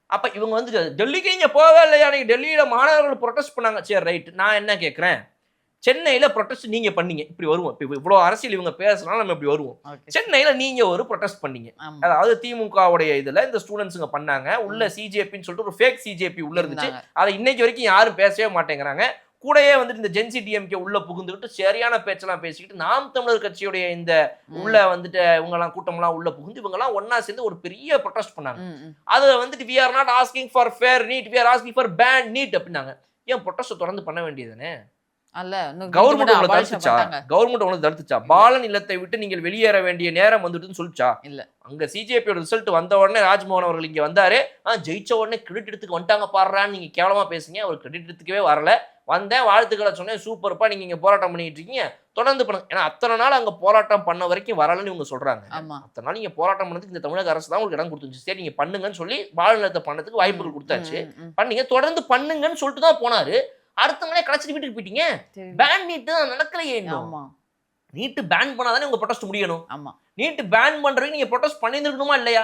அப்ப இவங்க வந்து டெல்லிக்கு இங்க போகவே இல்லையா, நீங்க டெல்லியில மாணவர்கள் ப்ரொடெஸ்ட் பண்ணாங்க. சரி ரைட், நான் என்ன கேட்கிறேன், சென்னையில ப்ரொடெஸ்ட் நீங்க பண்ணீங்க. இப்படி வருவோம், இப்ப இவ்வளவு அரசியல் இவங்க பேசலாம், நம்ம இப்படி வருவோம். சென்னையில நீங்க ஒரு ப்ரொடெஸ்ட் பண்ணீங்க. அதாவது திமுகவுடைய இதுல இந்த ஸ்டூடெண்ட்ஸுங்க பண்ணாங்க. உள்ள சிஜேபின்னு சொல்லிட்டு ஒரு ஃபேக் சிஜேபி உள்ள இருந்துச்சு. அதை இன்னைக்கு வரைக்கும் யாரும் பேசவே மாட்டேங்கிறாங்க. கூடயே வந்துட்டு இந்த ஜென்சி டிஎம்கே உள்ள புகுந்துக்கிட்டு சரியான பேச்செல்லாம் பேசிக்கிட்டு நாம் தமிழர் கட்சியுடைய இந்த உள்ள வந்துட்டு இவங்க எல்லாம் கூட்டம்லாம் உள்ள புகுந்து இவங்க எல்லாம் ஒன்னா சேர்ந்து ஒரு பெரிய ப்ரொடெஸ்ட் பண்ணாங்க. அதுல வந்துட்டு we are not asking for fair NEET, we are asking for banned NEET அப்படின்னாங்க. ஏன் ப்ரொடெஸ்ட் தொடர்ந்து பண்ண வேண்டியதுதானே? கவர்மெண்ட் உங்களை தடுத்துச்சா? கவர்மெண்ட் உங்களை தடுத்துச்சா? பாலன் இல்லத்தை விட்டு நீங்கள் வெளியேற வேண்டிய நேரம் வந்துட்டுன்னு சொல்லிச்சா? இல்ல. அங்க சிஜேபியோட ரிசல்ட் வந்த உடனே ராஜ்மோகன் அவர்கள் இங்க வந்தாரு. ஜெயிச்ச உடனே கிரெடிட் எடுத்துக்கு வந்துட்டாங்க பாடுறான்னு நீங்க கேவலமா பேசுங்க. அவர் கிரெடிட் எடுத்துக்கவே வரல. வந்தேன், வாழ்த்துக்களை சொன்னேன், சூப்பர்ப்பா, நீங்க இங்க போராட்டம் பண்ணிட்டு இருக்கீங்க, தொடர்ந்து பண்ணுங்க. ஏன்னா அத்தனை நாள் அங்க போராட்டம் பண்ண வரைக்கும் வரலன்னு இவங்க சொல்றாங்க. அத்தனை நாள் நீங்க போராட்டம் பண்ணதுக்கு இந்த தமிழக அரசு தான் உங்களுக்கு இடம் கொடுத்துச்சு. சரி நீங்க பண்ணுங்கன்னு சொல்லி பாலன் இல்லத்தை பண்ணதுக்கு வாய்ப்புகள் கொடுத்தாச்சு. பண்ணீங்க, தொடர்ந்து பண்ணுங்கன்னு சொல்லிட்டு தான் போனாரு. அடுத்த நாளே கடைசி வீட்டுக்கு போயிட்டீங்க. பேன் நீட் தான் நடக்கலையே. நீட் பேன் பண்ணாதானே உங்க ப்ரொடெஸ்ட் முடியணும். நீட் பேன் பண்றவங்க நீங்க ப்ரொடெஸ்ட் பண்ணியிருக்கணுமா இல்லையா?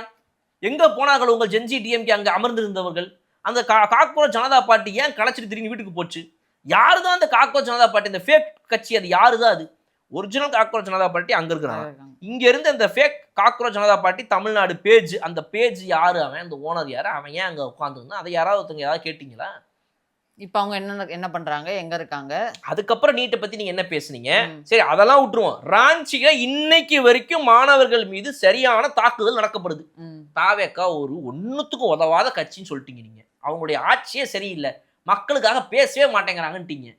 எங்க போனார்கள் உங்கள் ஜென்சி டிஎம்கே அங்க அமர்ந்திருந்தவர்கள்? அந்த காக்ரோச் ஜனதா பார்ட்டி ஏன் கலைச்சிட்டு திரும்பி வீட்டுக்கு போச்சு? யாருதான் அந்த காக்ரோச் ஜனதா பார்ட்டி, இந்த ஃபேக் கட்சி? அது யாருதான்? அது ஒரிஜினல் காக்ரோச் ஜனதா பார்ட்டி அங்க இருக்கிறாங்க. இங்க இருந்து அந்த fake cockroach Janata party Tamil Nadu page, அந்த பேஜ் யாரு, அவன் அந்த ஓனர் யாரு, அவன் ஏன் அங்க உட்காந்துருந்தான், அதை யாராவது ஏதாவது கேட்டீங்களா? இப்ப அவங்க என்ன பண்றாங்க, எங்க இருக்காங்க? அதுக்கப்புறம் நீட்டை பத்தி நீங்க என்ன பேசுனீங்க? சரி அதெல்லாம் விட்டுருவோம். ராஞ்சியில இன்னைக்கு வரைக்கும் மாணவர்கள் மீது சரியான தாக்குதல் நடக்கப்படுது. தாவேக்கா ஒரு ஒண்ணுத்துக்கும் உதவாத கட்சின்னு சொல்லிட்டீங்க. நீங்க அவங்களுடைய ஆட்சியே சரியில்லை, மக்களுக்காக பேசவே மாட்டேங்கிறாங்கன்ட்டீங்க.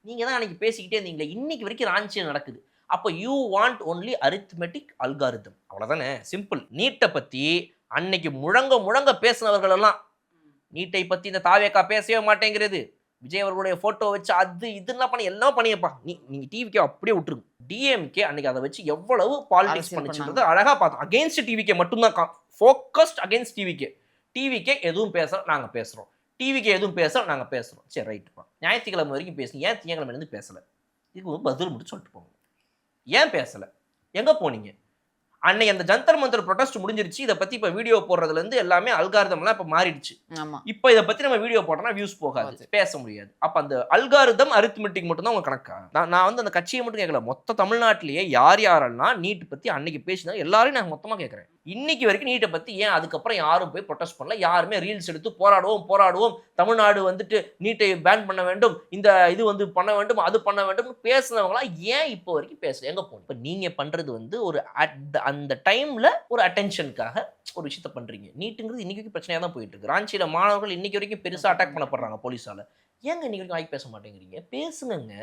நீங்க தான் அன்னைக்கு பேசிக்கிட்டே இருந்தீங்களே, இன்னைக்கு வரைக்கும் ராஞ்சியில் நடக்குது. அப்போ you want only arithmetic algorithm, அவ்வளவுதானே, சிம்பிள். நீட்டை பத்தி அன்னைக்கு முழங்க பேசினவர்கள் எல்லாம் நீட்டை பத்தி இந்த தாவேக்கா பேசவே மாட்டேங்கிறது, விஜய் அவர்களுடைய போட்டோ வச்சு அது இதெல்லாம் பண்ணி எல்லாம் பண்ணியப்பா. நீங்க டிவிக்கே அப்படியே விட்டுருங்க. டிஎம்கே அன்னைக்கு அதை வச்சு எவ்வளவு பாலிடிக்ஸ் பண்ணிச்சுன்றது அழகா பார்த்தோம். அகெயின்ஸ்ட் டிவிக்கே மட்டும்தான் ஃபோக்கஸ்ட், அகெயின்ஸ்ட் டிவிக்கே. டிவிக்கே எதுவும் பேசுறோம் நாங்க பேசுறோம், டிவிக்கே எதுவும் பேசுறோம் நாங்க பேசுறோம். சரி ரைட்டுப்பா, ஞாயிற்றுக்கிழமை வரைக்கும் பேசுங்க, ஏன் திங்கக்கிழமை இருந்து பேசல? இதுக்கு பதில் மட்டும் சொல்லிட்டு போங்க. ஏன் பேசல? எங்க போனீங்க? அன்னைக்கு அந்த ஜந்தர் மந்தர் ப்ரொடெஸ்ட் முடிஞ்சிருச்சு. இதை பத்தி இப்ப வீடியோ போடுறதுல இருந்து எல்லாமே அல்காரிதம்லாம் இப்ப மாறிடுச்சு. இப்ப இதை பத்தி நம்ம வீடியோ போட்டோம்னா வியூஸ் போகாது, பேச முடியாது. அப்ப அந்த அல்காரிதம் அரித்மெட்டிக் மட்டும் தான் உங்க கணக்கா? நான் வந்து அந்த கட்சியை மட்டும் கேட்கல, மொத்த தமிழ்நாட்டிலேயே யார் யாரெல்லாம் நீட் பத்தி அன்னைக்கு பேசினா எல்லாரையும் நான் மொத்தமா கேட்கறேன். இன்னைக்கு வரைக்கும் நீட்டை பத்தி ஏன் அதுக்கப்புறம் யாரும் போய் ப்ரொடெஸ்ட் பண்ணல? யாருமே ரீல்ஸ் எடுத்து போராடுவோம், தமிழ்நாடு வந்துட்டு நீட்டை பேன் பண்ண வேண்டும், இந்த இது வந்து பண்ண வேண்டும், அது பண்ண வேண்டும் பேசுனவங்களா ஏன் இப்போ வரைக்கும் பேசல? எங்க போகணும்? இப்போ நீங்க பண்றது வந்து ஒரு அந்த டைம்ல ஒரு அட்டென்ஷனுக்காக ஒரு விஷயத்த பண்றீங்க. நீட்டுங்கிறது இன்னைக்கு வரைக்கும் பிரச்சனையா தான் போயிட்டு இருக்கு. ராஞ்சியில மாணவர்கள் இன்னைக்கு வரைக்கும் பெருசா அட்டாக் பண்ணப்படுறாங்க போலீஸால. ஏங்க இன்னைக்கு வரைக்கும் ஆகி பேச மாட்டேங்கிறீங்க? பேசுங்க.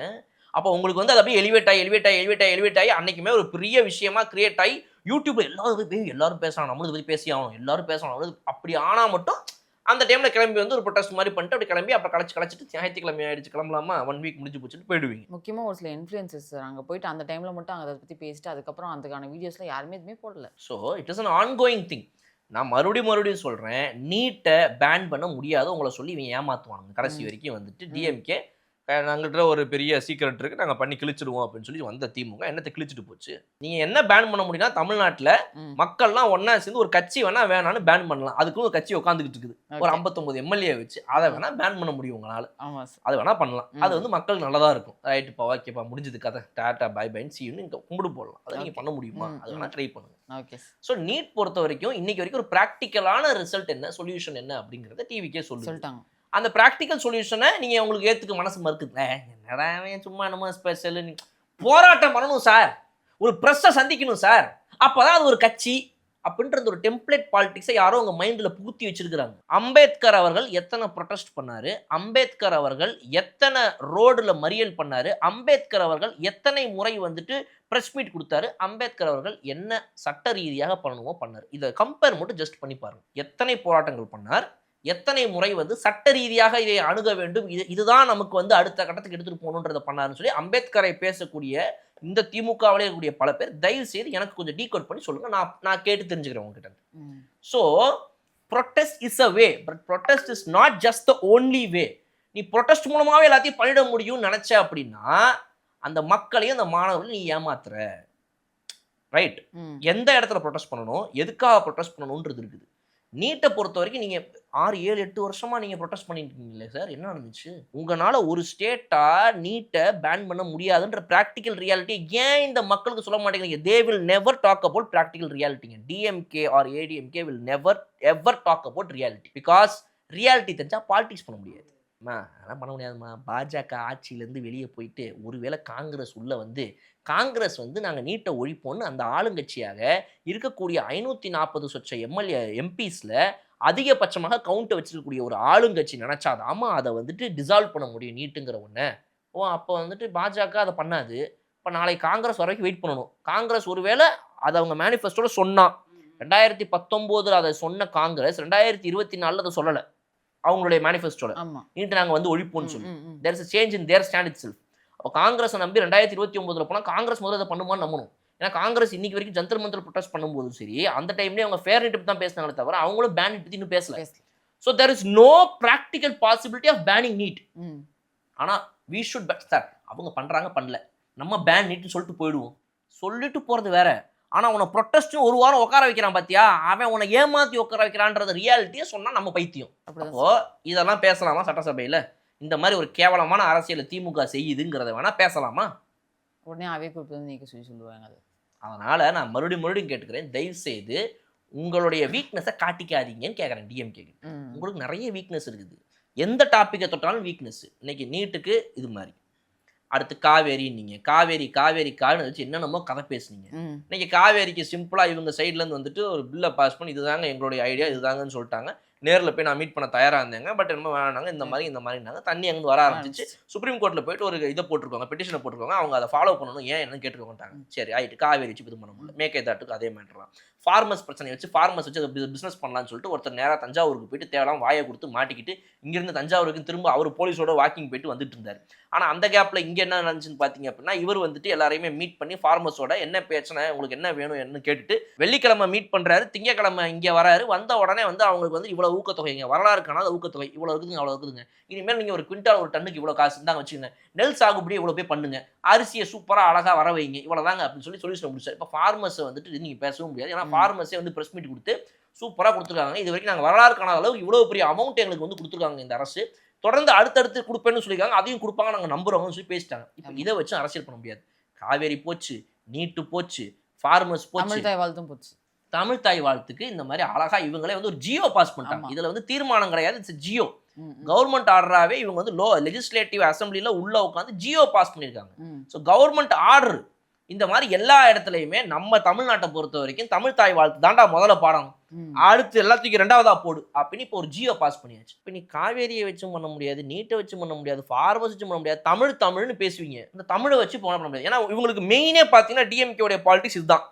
அப்போ உங்களுக்கு வந்து அது அப்படியே எலிவேட் ஆகி அன்னைக்குமே ஒரு பெரிய விஷயமா கிரியேட் ஆகி யூடியூப்ல எல்லாரும் பேசலாம், நம்மளுக்கு பத்தி பேசி ஆகணும், எல்லாரும் பேசணும், அப்படி ஆனா மட்டும் அந்த டைம்ல கிளம்பி வந்து ஒரு ப்ரொடெஸ்ட் மாதிரி பண்ணிட்டு அப்படி கிளம்பி அப்புறம் கலைச்சிட்டு ஞாயிற்றுக்கிழமை ஆயிடுச்சு கிளம்பலாமா, 1 வீக் முடிஞ்சு போச்சுட்டு போயிடுவீங்க. முக்கியமா ஒரு சில இன்ஃப்ளூயன்சர்ஸ் அங்க போயிட்டு அந்த டைம்ல மட்டும் அதை பத்தி பேசிட்டு அதுக்கப்புறம் அதுக்கான வீடியோஸ்ல யாருமே எதுவுமே போடல. So it is an ongoing thing. நான் மறுபடியும் சொல்றேன், நீட்டை பேன் பண்ண முடியாது உங்களை சொல்லி இவங்க ஏமாத்துவானுங்க கடைசி வரைக்கும் வந்துட்டு. டிஎம்கே நாங்கள்கிட்ட ஒரு பெரிய சீக்ரெட் இருக்கு, நாங்கள் பண்ணி கிழிச்சிடுவோம் அப்படின்னு சொல்லி வந்த திமுக என்னத்தை கிழிச்சிட்டு போச்சு. நீங்க என்ன பேன் பண்ண முடியும்னா, தமிழ்நாட்டில் மக்கள்லாம் ஒன்னா சேர்ந்து ஒரு கட்சி வேணா வேணான்னு பேன் பண்ணலாம். அதுக்குள்ள ஒரு கட்சி உட்காந்துக்கிட்டு இருக்குது ஒரு 59 எம்எல்ஏ வச்சு, அதை வேணா பேன் பண்ண முடியும் உங்களால. அது வேணா பண்ணலாம். அது வந்து மக்களுக்கு நல்லதா இருக்கும். ரைட்டுப்பா, ஓகேப்பா, முடிஞ்சது கதை, டாட்டா பை பைன்னு சீன்னு இங்கே கும்பிடு போடலாம். அதை நீங்க பண்ண முடியுமா? அது வேணா ட்ரை பண்ணுங்க. ஸோ நீட் பொறுத்த வரைக்கும் இன்னைக்கு வரைக்கும் ஒரு ப்ராக்டிக்கலான ரிசல்ட் என்ன, சொல்யூஷன் என்ன அப்படிங்கிறத டிவிக்கே சொல்லிட்டாங்க. அந்த ப்ராக்டிக்கல் சொல்யூஷனை நீங்க உங்களுக்கு ஏத்துக்க மனசு மறுக்குதுல, என்னடா சும்மா என்னமோ ஸ்பெஷல், போராட்டம் பண்ணணும் சார், ஒரு பிரஸ்ஸை சந்திக்கணும் சார், அப்பதான் அது ஒரு கட்சி அப்படின்றது ஒரு டெம்ப்ளேட் பாலிடிக்ஸை யாரோ உங்க மைண்ட்ல புகுத்தி வச்சிருக்கிறாங்க. அம்பேத்கர் அவர்கள் எத்தனை ப்ரொடெஸ்ட் பண்ணாரு, அம்பேத்கர் அவர்கள் எத்தனை ரோடுல மறியல் பண்ணாரு, அம்பேத்கர் அவர்கள் எத்தனை முறை வந்துட்டு பிரஸ் மீட் கொடுத்தாரு, அம்பேத்கர் அவர்கள் என்ன சட்ட ரீதியாக பண்ணணுமோ பண்ணாரு. இதை கம்பேர் மட்டும் ஜஸ்ட் பண்ணி பாருங்க. எத்தனை போராட்டங்கள் பண்ணார், எத்தனை முறை வந்து சட்ட ரீதியாக இதை அணுக வேண்டும், இதுதான் நமக்கு வந்து அடுத்த கட்டத்துக்கு எடுத்துட்டு போகணுன்றதை பண்ணாருன்னு சொல்லி அம்பேத்கரை பேசக்கூடிய இந்த திமுகவிலே இருக்கக்கூடிய பல பேர் தயவு செய்து எனக்கு கொஞ்சம் டீகோட் பண்ணி சொல்லுங்க, நான் கேட்டு தெரிஞ்சுக்கிறேன் உங்ககிட்ட. So protest is a way, but protest is not just the only way. நீ ப்ரொட்டஸ்ட் மூலமாவே எல்லாத்தையும் பண்ணிட முடியும்னு நினைச்ச அப்படின்னா அந்த மக்களையும் அந்த மாணவர்களையும் நீ ஏமாத்துற. ரைட்? எந்த இடத்துல ப்ரொட்டஸ்ட் பண்ணணும், எதுக்காக ப்ரொட்டஸ்ட் பண்ணணும்ன்றது இருக்குது. நீட்டை பொறுத்த வரைக்கும் நீங்க 6, 7, 8 வருஷமா நீங்க ப்ரொட்டஸ்ட் பண்ணிட்டு இருக்கீங்களே சார், என்ன நடந்துச்சு? உங்களால ஒரு ஸ்டேட்டா நீட்டை பேன் பண்ண முடியாதுன்ற பிராக்டிக்கல் ரியாலிட்டி ஏன் இந்த மக்களுக்கு சொல்ல மாட்டேங்கிறீங்க? They will never talk about practical ரியாலிட்டிங்க. DMK or ADMK will never ever talk about reality. Because reality தெரிஞ்சா பாலிடிக்ஸ் பண்ண முடியாது. அதெல்லாம் பண்ண முடியாதுமா. பாஜக ஆட்சியிலேருந்து வெளியே போயிட்டு ஒருவேளை காங்கிரஸ் உள்ள வந்து காங்கிரஸ் வந்து நாங்கள் நீட்டை ஒழிப்போன்னு அந்த ஆளுங்கட்சியாக இருக்கக்கூடிய 540 சொச்ச எம்பிஸில் அதிகபட்சமாக கவுண்ட்டை வச்சிருக்கக்கூடிய ஒரு ஆளுங்கட்சி நினைச்சாதாமா அதை வந்துட்டு டிசால்வ் பண்ண முடியும் நீட்டுங்கிற ஒன்று. அப்போ வந்துட்டு பாஜக அதை பண்ணாது. இப்போ நாளைக்கு காங்கிரஸ் வரைக்கும் வெயிட் பண்ணணும். காங்கிரஸ் ஒருவேளை அதை அவங்க மேனிஃபெஸ்டோட சொன்னா 2019 அதை சொன்ன காங்கிரஸ் 2024 அதை சொல்லலை அவங்களுடைய மேனிஃபெஸ்டோல. நீட்டு நாங்கள் வந்து ஒழிப்போம்னு சொல்லி there is a change in their stand itself. அப்போ காங்கிரஸ் நம்பி 2029 போனால் காங்கிரஸ் முதல்ல அதை பண்ணுமான்னு நம்பணும். ஏன்னா காங்கிரஸ் இன்னைக்கு வரைக்கும் ஜந்தர் மந்தர் ப்ரொட்டஸ்ட் பண்ணும்போது சரி அந்த டைம்லேயே அவங்க ஃபேர் நீட் தான் பேசினாங்களே தவிர அவங்களும் பேன் நீட் பற்றி இன்னும் பேசல. So there is no practical possibility of banning NEET. ஆனால் வி ஷுட் சார் அவங்க பண்ணுறாங்க பண்ணல, நம்ம பேன் நீட்னு சொல்லிட்டு போயிடுவோம். சொல்லிட்டு போகிறது வேற, ஆனால் உன்னை ப்ரொட்டஸ்ட்டும் ஒரு வாரம் உட்கார வைக்கிறான் பார்த்தியா, அவன் உன்னை ஏமாற்றி உட்கார வைக்கிறான்றது ரியாலிட்டியை சொன்னால் நம்ம பைத்தியம். அப்போ இதெல்லாம் பேசலாமா சட்டசபையில்? இந்த மாதிரி ஒரு கேவலமான அரசியலை திமுக செய்யுதுங்கிறத வேணா பேசலாமா? உடனே அவை கூப்பிட்டு நீக்க சொல்லுவாங்க. அது அதனால நான் மறுபடியும் கேட்டுக்கிறேன், தயவு செய்து உங்களுடைய வீக்னஸை காட்டிக்காதீங்கன்னு கேட்குறேன். டிஎம்கே உங்களுக்கு நிறைய வீக்னஸ் இருக்குது, எந்த டாப்பிக்கை தொட்டாலும் வீக்னஸ். இன்னைக்கு நீட்டுக்கு இது மாதிரி, அடுத்து காவேரி, நீங்க காவேரி காவேரின்னு வச்சு என்னென்னமோ கதை பேசுனீங்க. இன்னைக்கு காவேரிக்கு சிம்பிளா இவங்க சைட்ல இருந்து வந்துட்டு ஒரு பில்லை பாஸ் பண்ணி இதுதாங்க எங்களுடைய ஐடியா இதுதாங்கன்னு சொல்லிட்டாங்க. நேரில் போய் நான் மீட் பண்ண தயாராக இருந்தேங்க, பட் என்ன வேணாங்க இந்த மாதிரினாங்க. தண்ணி அங்கே வர ஆரம்பிச்சு சுப்ரீம் கோர்ட்டில் போயிட்டு ஒரு இதை போட்டிருக்காங்க, பெட்டிஷனை போட்டிருக்காங்க. அவங்க அதை ஃபாலோ பண்ணணும், ஏன் என்னன்னு கேட்டுருக்காங்க. சரி ஆயிட்டு காவேரி வச்சு இது பண்ண முடியல, மேற்கேதாட்டுக்கு அதே மேட்டர். ஃபார்மர்ஸ் பிரச்சனை வச்சு ஃபார்மர்ஸ் வச்சு அதை பிஸ்னஸ் பண்ணலான்னு சொல்லிட்டு ஒருத்தர் நேராக தஞ்சாவூருக்கு போயிட்டு தேவலாம் வாயை கொடுத்து மாட்டிக்கிட்டு இங்கிருந்து தஞ்சாவூருக்கு திரும்ப அவர் போலீஸோட வாக்கிங் போயிட்டு வந்துட்டு இருந்தார். ஆனால் அந்த கேப்பில் இங்கே என்ன நடந்துச்சுன்னு பார்த்தீங்க அப்படின்னா, இவர் வந்துட்டு எல்லாரையுமே மீட் பண்ணி ஃபார்மர்ஸோட என்ன பிரச்சனை, உங்களுக்கு என்ன வேணும் என்ன கேட்டுட்டு வெள்ளிக்கிழமை மீட் பண்ணுறாரு, திங்கக்கிழமை இங்கே வராரு. வந்த உடனே வந்து அவங்களுக்கு வந்து இவ்வளோ ஊக்கத்தொகைங்க, வரலாறு காணாத ஊக்கத்தொகை இவ்வளோ இருக்குதுங்க, அவ்வளோ இருக்குதுங்க. இனிமேல் நீங்கள் ஒரு குவிண்டால் ஒரு டன்னுக்கு இவ்வளோ காசு இருந்தாங்க வச்சுக்கோங்க, நெல் சாகுபடி இவ்வளோ போய் பண்ணுங்க, அரிசியை சூப்பராக அழகாக வர வைங்க, இவ்வளோதாங்க அப்படின்னு சொல்லி சொல்யூஷன் முடிச்சார். இப்போ ஃபார்மர்ஸை வந்துட்டு நீங்கள் பேசவும் முடியாது, ஏன்னா ஃபார்மர்ஸே வந்து ப்ரெஸ் மீட் கொடுத்து சூப்பராக கொடுத்துருக்காங்க. இது வரைக்கும் நாங்கள் வரலாறு காணாத அளவு இவ்வளோ பெரிய அமௌண்ட் எங்களுக்கு வந்து கொடுத்துருக்காங்க இந்த அரசு, தொடர்ந்து அடுத்தடுத்து கொடுப்பேன்னு சொல்லியிருக்காங்க, அதையும் கொடுப்பாங்க நாங்கள் நம்புறோம்னு சொல்லி பேசிட்டாங்க. இப்போ இதை வச்சு அரசியல் பண்ண முடியாது. காவேரி போச்சு, நீட்டு போச்சு, ஃபார்மர்ஸ் போச்சு, தமிழ் தாய் வாழ்த்துக்கு இந்த மாதிரி அழகா இவங்களே வந்து ஒரு ஜியோ பாஸ் பண்ணிட்டாங்க. இதுல வந்து தீர்மானம் கிடையாது, இட்ஸ் ஜியோ. கவர்மெண்ட் ஆர்டராகவே இவங்க வந்து லெஜிஸ்லேட்டிவ் அசம்பிளில உள்ள உட்காந்து ஜியோ பாஸ் பண்ணியிருக்காங்க. ஸோ கவர்மெண்ட் ஆர்டர் இந்த மாதிரி எல்லா இடத்துலையுமே நம்ம தமிழ்நாட்டை பொறுத்த வரைக்கும் தமிழ் தாய் வாழ்த்து தாண்டா முதல்ல பாடம், அடுத்து எல்லாத்துக்கும் ரெண்டாவதா போடு அப்படின்னு இப்போ ஒரு ஜியோ பாஸ் பண்ணியாச்சு. இப்போ நீ காவேரியை வச்சும் பண்ண முடியாது, நீட்டை வச்சு பண்ண முடியாது, ஃபார்மர்ஸ் வச்சு பண்ண முடியாது, தமிழ்னு பேசுவீங்க, இந்த தமிழை வச்சு பண்ண முடியாது. ஏன்னா இவங்களுக்கு மெயினே பார்த்தீங்கன்னா டிஎம்கேடைய பாலிடிக்ஸ் இதுதான்.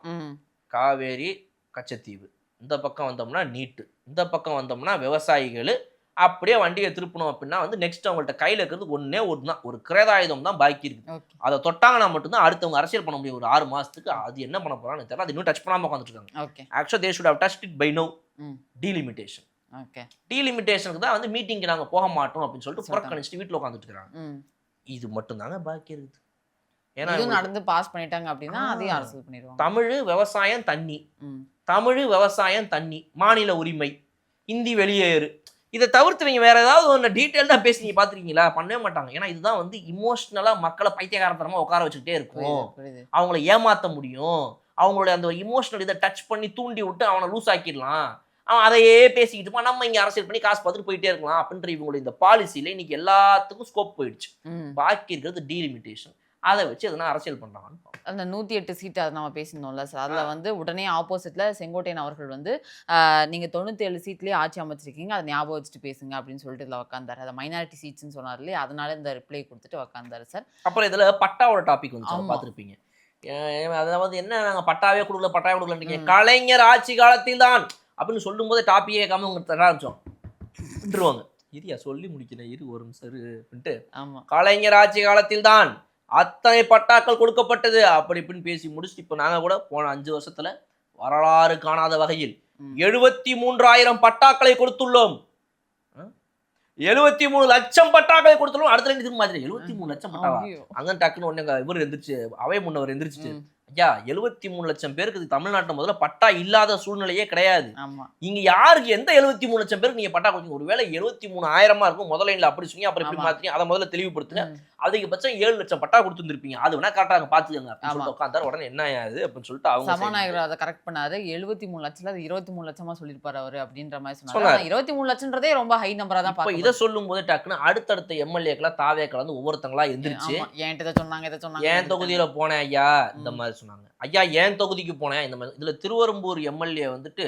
காவேரி கச்சத்தீவு, இந்த பக்கம் வந்தோம்னா நீட்டு, இந்த பக்கம் வந்தோம்னா விவசாயிகள், அப்படியே வண்டியை திருப்பணும் அப்படின்னா வந்து நெக்ஸ்ட் அவங்கள்ட்ட கையில் இருக்கிறது ஒன்றே ஒன்று தான், ஒரு கிரேதாயுதம் தான் பாக்கி இருக்குது. ஓகே. அதை தொட்டாங்கன்னா மட்டும்தான் அடுத்தவங்க அரசியல் பண்ண முடியும் ஒரு 6 மாதத்துக்கு. அது என்ன பண்ண போகிறான்னு தெரியல. அது இன்னும் டச் பண்ணாமல் உட்காந்துருக்காங்க. ஓகே. ஆக்சுவலாக they should have touched it by now. Hmm. Delimitation. Okay. டீலிமிட்டேஷனுக்கு தான் வந்து மீட்டிங்க்கு நாங்கள் போக மாட்டோம் அப்படின்னு சொல்லிட்டு சொல்லிட்டாங்க. புறக்கணிச்சிட்டு வீட்டில் உட்காந்துட்டு இருக்காங்க. ம். இது மட்டும்தாங்க பாக்கி இருக்குது. ஏன்னா இதுவும் நடந்து பாஸ் பண்ணிட்டாங்க அப்படின்னா அதையும் ஆ. அரசியல் பண்ணிடுவாங்க. தமிழ், விவசாயம், தண்ணி. ம். தமிழ், விவசாயம், தண்ணி, மாநில உரிமை, இந்தி வெளியேறு. இதை தவிர்த்து நீங்க வேற ஏதாவது ஒன்று டீட்டெயில்டா பேசி நீங்க பாத்துருக்கீங்களா? பண்ணவே மாட்டாங்க. ஏன்னா இதுதான் வந்து இமோஷனலா மக்களை பைத்தியகாரத்தனமா உட்கார வச்சுக்கிட்டே இருக்கும். புரியுது, புரியுது. அவங்கள ஏமாத்த முடியும். அவங்களுடைய அந்த இமோஷனல் இதை டச் பண்ணி தூண்டி விட்டு அவனை லூஸ் ஆக்கிடலாம். அவன் அதையே பேசிக்கிட்டு இருப்பான். நம்ம இங்க அரசியல் பண்ணி காசு பார்த்துட்டு போயிட்டே இருக்கலாம் அப்படின்ற இவங்களுடைய இந்த பாலிசியில இன்னைக்கு எல்லாத்துக்கும் ஸ்கோப் போயிடுச்சு. ம். பாக்கி இருக்கிறது டீலிமிட்டேஷன். அதை வச்சு எதனா அரசியல் பண்றாங்கன்னு பார்ப்போம். அந்த 108 சீட் அதை நம்ம பேசியிருந்தோம்ல சார், அதில் வந்து உடனே ஆப்போசிட்ல செங்கோட்டையன் அவர்கள் வந்து நீங்க 97 சீட்லேயே ஆட்சி அமைச்சிருக்கீங்க, அதை ஞாபகம் வச்சுட்டு பேசுங்க அப்படின்னு சொல்லிட்டு இதில் உட்காந்தாரு. அதை மைனாரிட்டி சீட்ஸ்ன்னு சொன்னார் இல்லையா, அதனால இந்த ரிப்ளை கொடுத்துட்டு உட்காந்தாரு சார். அப்புறம் இதுல பட்டாவோட டாபிக் வந்து ஆமா. பார்த்துருப்பீங்க. அதாவது என்ன நாங்க பட்டாவே கொடுக்கல பட்டாவே கொடுக்கலன்றீங்க. ம். கலைஞர் ஆட்சி காலத்தில் தான் அப்படின்னு சொல்லும் போது டாபிக் கேட்காம உங்க தர ஆரம்பிச்சோம் விட்டுருவாங்க. இரியா சொல்லி முடிக்கிறேன் இரு ஒரு நிமிஷம் அப்படின்ட்டு. ஆமா. கலைஞர் ஆட்சி காலத்தில் தான் அத்தனை பட்டாக்கள் கொடுக்கப்பட்டது அப்படி இப்படின்னு பேசி முடிச்சுட்டு இப்போ நாங்க கூட போன 5 வருஷத்துல வரலாறு காணாத வகையில் ம். 73,000 பட்டாக்களை கொடுத்துள்ளோம். 73 லட்சம் பட்டாக்களை கொடுத்துள்ளோம். அடுத்த ரெண்டு திரும்ப மாதிரி 73 லட்சம் பட்டாவா? ஐயோ. அங்க டக்குன்னு உடனே இவர் எந்திரிச்சு அவை முன்னவர் எந்திரிச்சிட்டு, ம். ஐயா 73 லட்சம் பேருக்கு தமிழ்நாட்டுல முதல்ல பட்டா இல்லாத சூழ்நிலையே கிடையாது. ஆமா. இங்க யாருக்கு எந்த 73 லட்சம் பேருக்கு நீங்க பட்டா கொடுத்தீங்க? ஒருவேளை 73,000 இருக்கும் முதல் லைன்ல அப்படி சொன்னீங்க, அப்புறம் இப்படி ஆமா. மாத்தீங்க. அதை முதல்ல தெளிவுபடுத்துங்க. ம். அதிகபட்சம் 7 லட்சம் பட்டா கொடுத்துருப்பீங்க. அது வேணா கரெக்டாக பாத்துக்கோங்க அப்படின்னு ஆமா. சொல்லிட்டு உட்காந்தாரு. உடனே என்ன ஆயாது அப்படின்னு சொல்லிட்டு அவங்க சபாநாயகர் அதை கரெக்ட் பண்ணாரு. 73 லட்சத்துல அது 23 லட்சமா சொல்லியிருப்பாரு அவரு அப்படின்ற மாதிரி சொன்னாரு. சொன்னாரு. ஆனா 23 லட்சம்ன்றதே ரொம்ப ஹை நம்பரா தான் இப்ப பார்க்கப்படுது. இதை சொல்லும் போது டக்குன்னு அடுத்தடுத்த எம்எல்ஏக்கெல்லாம் தாவேக்கள் வந்து ஒவ்வொருத்தங்களா எந்திரிச்சு ஆமா. என்கிட்ட இதை சொன்னாங்க, இதை சொன்னாங்க, என் இதை தொகுதியில போனேன் ஐயா இந்த ம். மாதிரி சொன்னாங்க. ஐயா என் தொகுதிக்கு போனேன் இந்த மாதிரி. இதுல திருவெரும்பூர் எம்எல்ஏ வந்துட்டு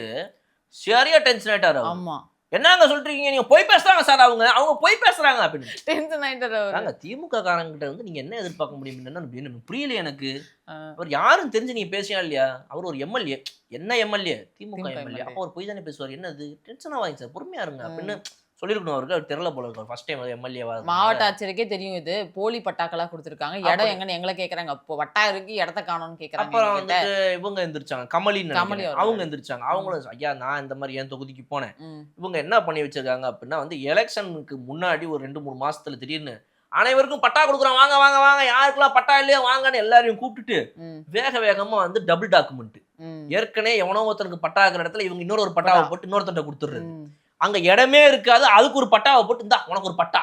சரியா டென்ஷன் ஆயிட்டாரு. அவர் ஆமா. என்னங்க சொல்றீங்க? நீங்க போய் பேசுறாங்க சார், அவங்க போய் பேசுறாங்க அப்படின்னு. டென்ஷன் ஆயிட்டாரு அவரு. நாங்க திமுக காரங்கிட்ட வந்து நீங்க என்ன எதிர்பார்க்க முடியும் அப்படின்னு புரியல எனக்கு. ஆ. அவர் யாரும் தெரிஞ்சு நீங்க பேசியா இல்லையா? அவர் ஒரு எம்எல்ஏ. என்ன MLA? DMK DMK MLA. MLA. அப்போ அவர் போய் தானே பேசுவார். என்னது டென்ஷன் ஆவாங்க சார், பொறுமையா இருங்க அப்படின்னு சொல்லிருக்கணும். அவருக்கு அவர் தெரியல போல இருக்கு. ஃபர்ஸ்ட் டைம் எம்எல்ஏவா மாவட்ட ஆட்சியருக்கே தெரியும் இது போலி பட்டாக்களா கொடுத்திருக்காங்க. இடம் எங்கன்னு எங்களை கேக்குறாங்க. அப்போ வட்டா இருக்கு, இடத்த காணோம்னு கேக்குறாங்க அப்புறம் எங்ககிட்ட. வந்துட்டு இவங்க எந்திரிச்சாங்க, கமலி அவர்கள். அவங்க எந்திரிச்சாங்க. அவங்களும் ஐயா நான் இந்த மாதிரி என் தொகுதிக்கு போனேன். ம். இவங்க என்ன பண்ணி வச்சிருக்காங்க அப்படின்னா வந்து எலெக்ஷனுக்கு முன்னாடி ஒரு 2-3 மாசத்துல திடீர்னு அனைவருக்கும் பட்டா கொடுக்குறோம், வாங்க வாங்க வாங்க, யாருக்கெல்லாம் பட்டா இல்லையோ வாங்கன்னு எல்லாரையும் கூப்பிட்டுட்டு ம். வேக வேகமா வந்து டபுள் டாக்குமெண்ட். ம். ஏற்கனவே எவனோ ஒருத்தனுக்கு பட்டா இருக்கிற இடத்துல இவங்க இன்னொரு பட்டாவை போட்டு இன்னொருத்தன்ட்ட கொடுத்துடுறது. ம். அங்க இடமே இருக்காது, அதுக்கு ஒரு பட்டாவை போட்டு இந்தா உனக்கு ஒரு பட்டா.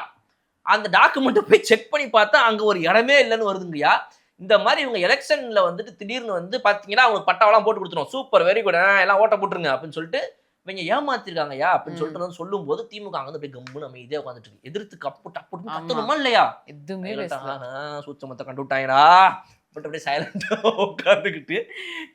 அந்த டாக்குமெண்ட்டை போய் செக் பண்ணி பார்த்தா அங்க ஒரு இடமே இல்லைன்னு வருதுங்கய்யா. இந்த மாதிரி இவங்க எலெக்ஷன்ல வந்துட்டு திடீர்னு வந்து பாத்தீங்கன்னா அவங்க பட்டாவெல்லாம் போட்டு கொடுத்துரும். சூப்பர், வெரி குட், எல்லாம் ஓட்ட போட்டுருங்க அப்படின்னு சொல்லிட்டு இவங்க ஏமாத்திருக்காங்கய்யா அப்படின்னு சொல்லிட்டு வந்து சொல்லும் போது திமுக அங்க வந்து அப்படியே கம்முன்னு அமைதியா உட்காந்துட்டு இருக்கு. எதிர்த்து கப்பு டப்பு கத்தணுமா இல்லையா? எதுவுமே பேசல. சூச்சமத்தை கண்டு விட்டாங்கடா பட் அப்படியே சைலண்டா உட்காந்துக்கிட்டு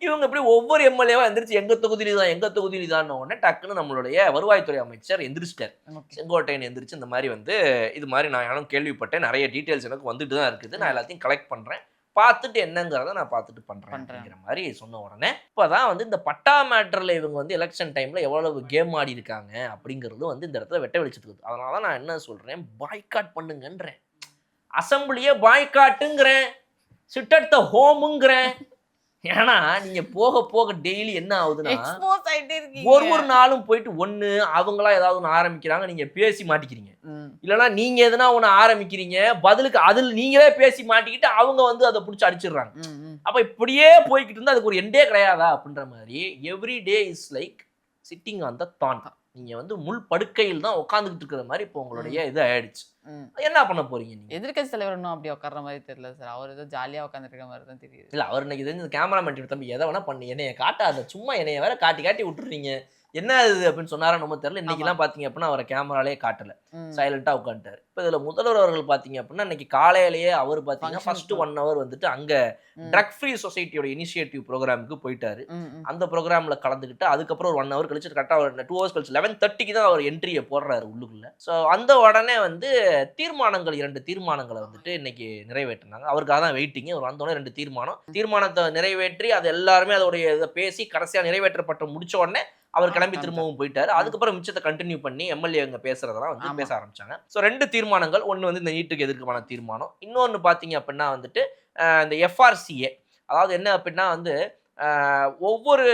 இவங்க அப்படியே ஒவ்வொரு எம்எல்ஏவா எந்திரிச்சு எங்க தொகுதியில தான் உடனே டக்குன்னு நம்மளுடைய வருவாய்த்துறை அமைச்சர் எந்திரிச்சிட்டார். Okay. செங்கோட்டையன் எந்திரிச்சு இந்த மாதிரி வந்து இது மாதிரி நான் யாரும் கேள்விப்பட்டேன், நிறைய டீட்டெயில்ஸ் எனக்கு வந்துட்டு தான் இருக்குது, நான் எல்லாத்தையும் கலெக்ட் பண்றேன், பார்த்துட்டு என்னங்கிறத நான் பார்த்துட்டு பண்றேன் அப்படிங்கிற மாதிரி சொன்ன உடனே இப்போதான் வந்து இந்த பட்டா மேட்டர்ல இவங்க வந்து எலெக்ஷன் டைம்ல எவ்வளவு கேம் ஆடி இருக்காங்க அப்படிங்கிறது வந்து இந்த இடத்துல வெட்ட வெளிச்சத்துக்கு. அதனால தான் நான் என்ன சொல்றேன், பாய்காட் பண்ணுங்கன்றேன், அசம்பிளியே பாய்காட்டுங்கிறேன், சிட் அட் த ஹோமுங்கிறேன். ஏன்னா நீங்க போக போக டெய்லி என்ன ஆகுதுன்னா எக்ஸ்போஸ் ஆயிட்டே இருக்கீங்க. ஒரு நாளும் போயிட்டு ஒண்ணு அவங்களா ஏதாவது ஒன்று ஆரம்பிக்கிறாங்க, நீங்க பேசி மாட்டிக்கிறீங்க. ம். இல்லைன்னா நீங்க எதனா ஒன்று ஆரம்பிக்கிறீங்க, பதிலுக்கு அதில் நீங்களே பேசி மாட்டிக்கிட்டு அவங்க வந்து அதை பிடிச்சி அடிச்சிடுறாங்க. ம். ம். அப்ப இப்படியே போய்கிட்டு இருந்தா அதுக்கு ஒரு எண்டே கிடையாதா அப்படின்ற மாதிரி every day is like sitting on the தான். நீங்க வந்து முள் படுக்கையில் தான் உட்காந்துக்கிட்டு இருக்கிற மாதிரி இப்போ உங்களுடைய இது ஆயிடுச்சு. ம். என்ன பண்ண போறீங்க நீங்க? எதிர்க்கட்சி தலைவர் இன்னும் அப்படி உட்கார்ற மாதிரி தெரியல சார். அவர் ஏதோ ஜாலியா உட்கார்ந்துட்டு இருக்க மாதிரி தான் தெரியுது. இல்ல அவர் இன்னைக்கு தெரிஞ்ச கேமராமேன் தம்பி எதை வேணா பண்ணி என்னைய காட்டாத, சும்மா என்னைய வேற காட்டி காட்டி விட்டுறீங்க, என்ன இது அப்படின்னு சொன்னாரா நம்ம தெரியல. இன்னைக்கெல்லாம் பாத்தீங்க அப்படின்னா அவரை கேமராலே காட்டல, ம். சைலண்டா உட்காந்துட்டாரு. இப்போ இதுல முதல்வர் அவர்கள் பாத்தீங்க அப்படின்னா இன்னைக்கு காலையிலேயே அவர் பாத்தீங்கன்னா Function ஃபர்ஸ்ட் 1 hour வந்துட்டு அங்க ம். ட்ரக் ஃப்ரீ சொசைட்டியோட இனிஷியேட்டிவ் ப்ரோக்ராமுக்கு போயிட்டாரு. ம். ம். அந்த ப்ரோக்ராம்ல கலந்துக்கிட்டு அதுக்கப்புறம் ஒரு 1 hour கழிச்சு கரெக்டாக ஒரு 2 hours கழிச்சு 11:30க்கு தான் அவர் என்ட்ரியை போடுறாரு உள்ளுக்குள்ள. ஸோ அந்த உடனே வந்து தீர்மானங்கள் 2 தீர்மானங்களை வந்துட்டு இன்னைக்கு நிறைவேற்றினாங்க. அவருக்காக தான் வெயிட்டிங். அவர் வந்தோடனே 2 தீர்மானத்தை நிறைவேற்றி அது எல்லாருமே அதோடைய இதை பேசி கடைசியாக நிறைவேற்றப்பட்ட முடிச்ச உடனே அவர் கிளம்பி திரும்பவும் போயிட்டாரு. அதுக்கப்புறம் மிச்சத்தை கண்டினியூ பண்ணி எம்எல்ஏ அங்க பேசுறதெல்லாம் வந்து பேச ஆரம்பிச்சாங்க. ஸோ 2 தீர்மானங்கள். ஒன்னு வந்து இந்த நீட்டுக்கு எதிர்ப்பான தீர்மானம். இன்னொன்னு பாத்தீங்க அப்படின்னா வந்துட்டு இந்த எஃப்ஆர்சிஏ. அதாவது என்ன அப்படின்னா வந்து ஒவ்வொரு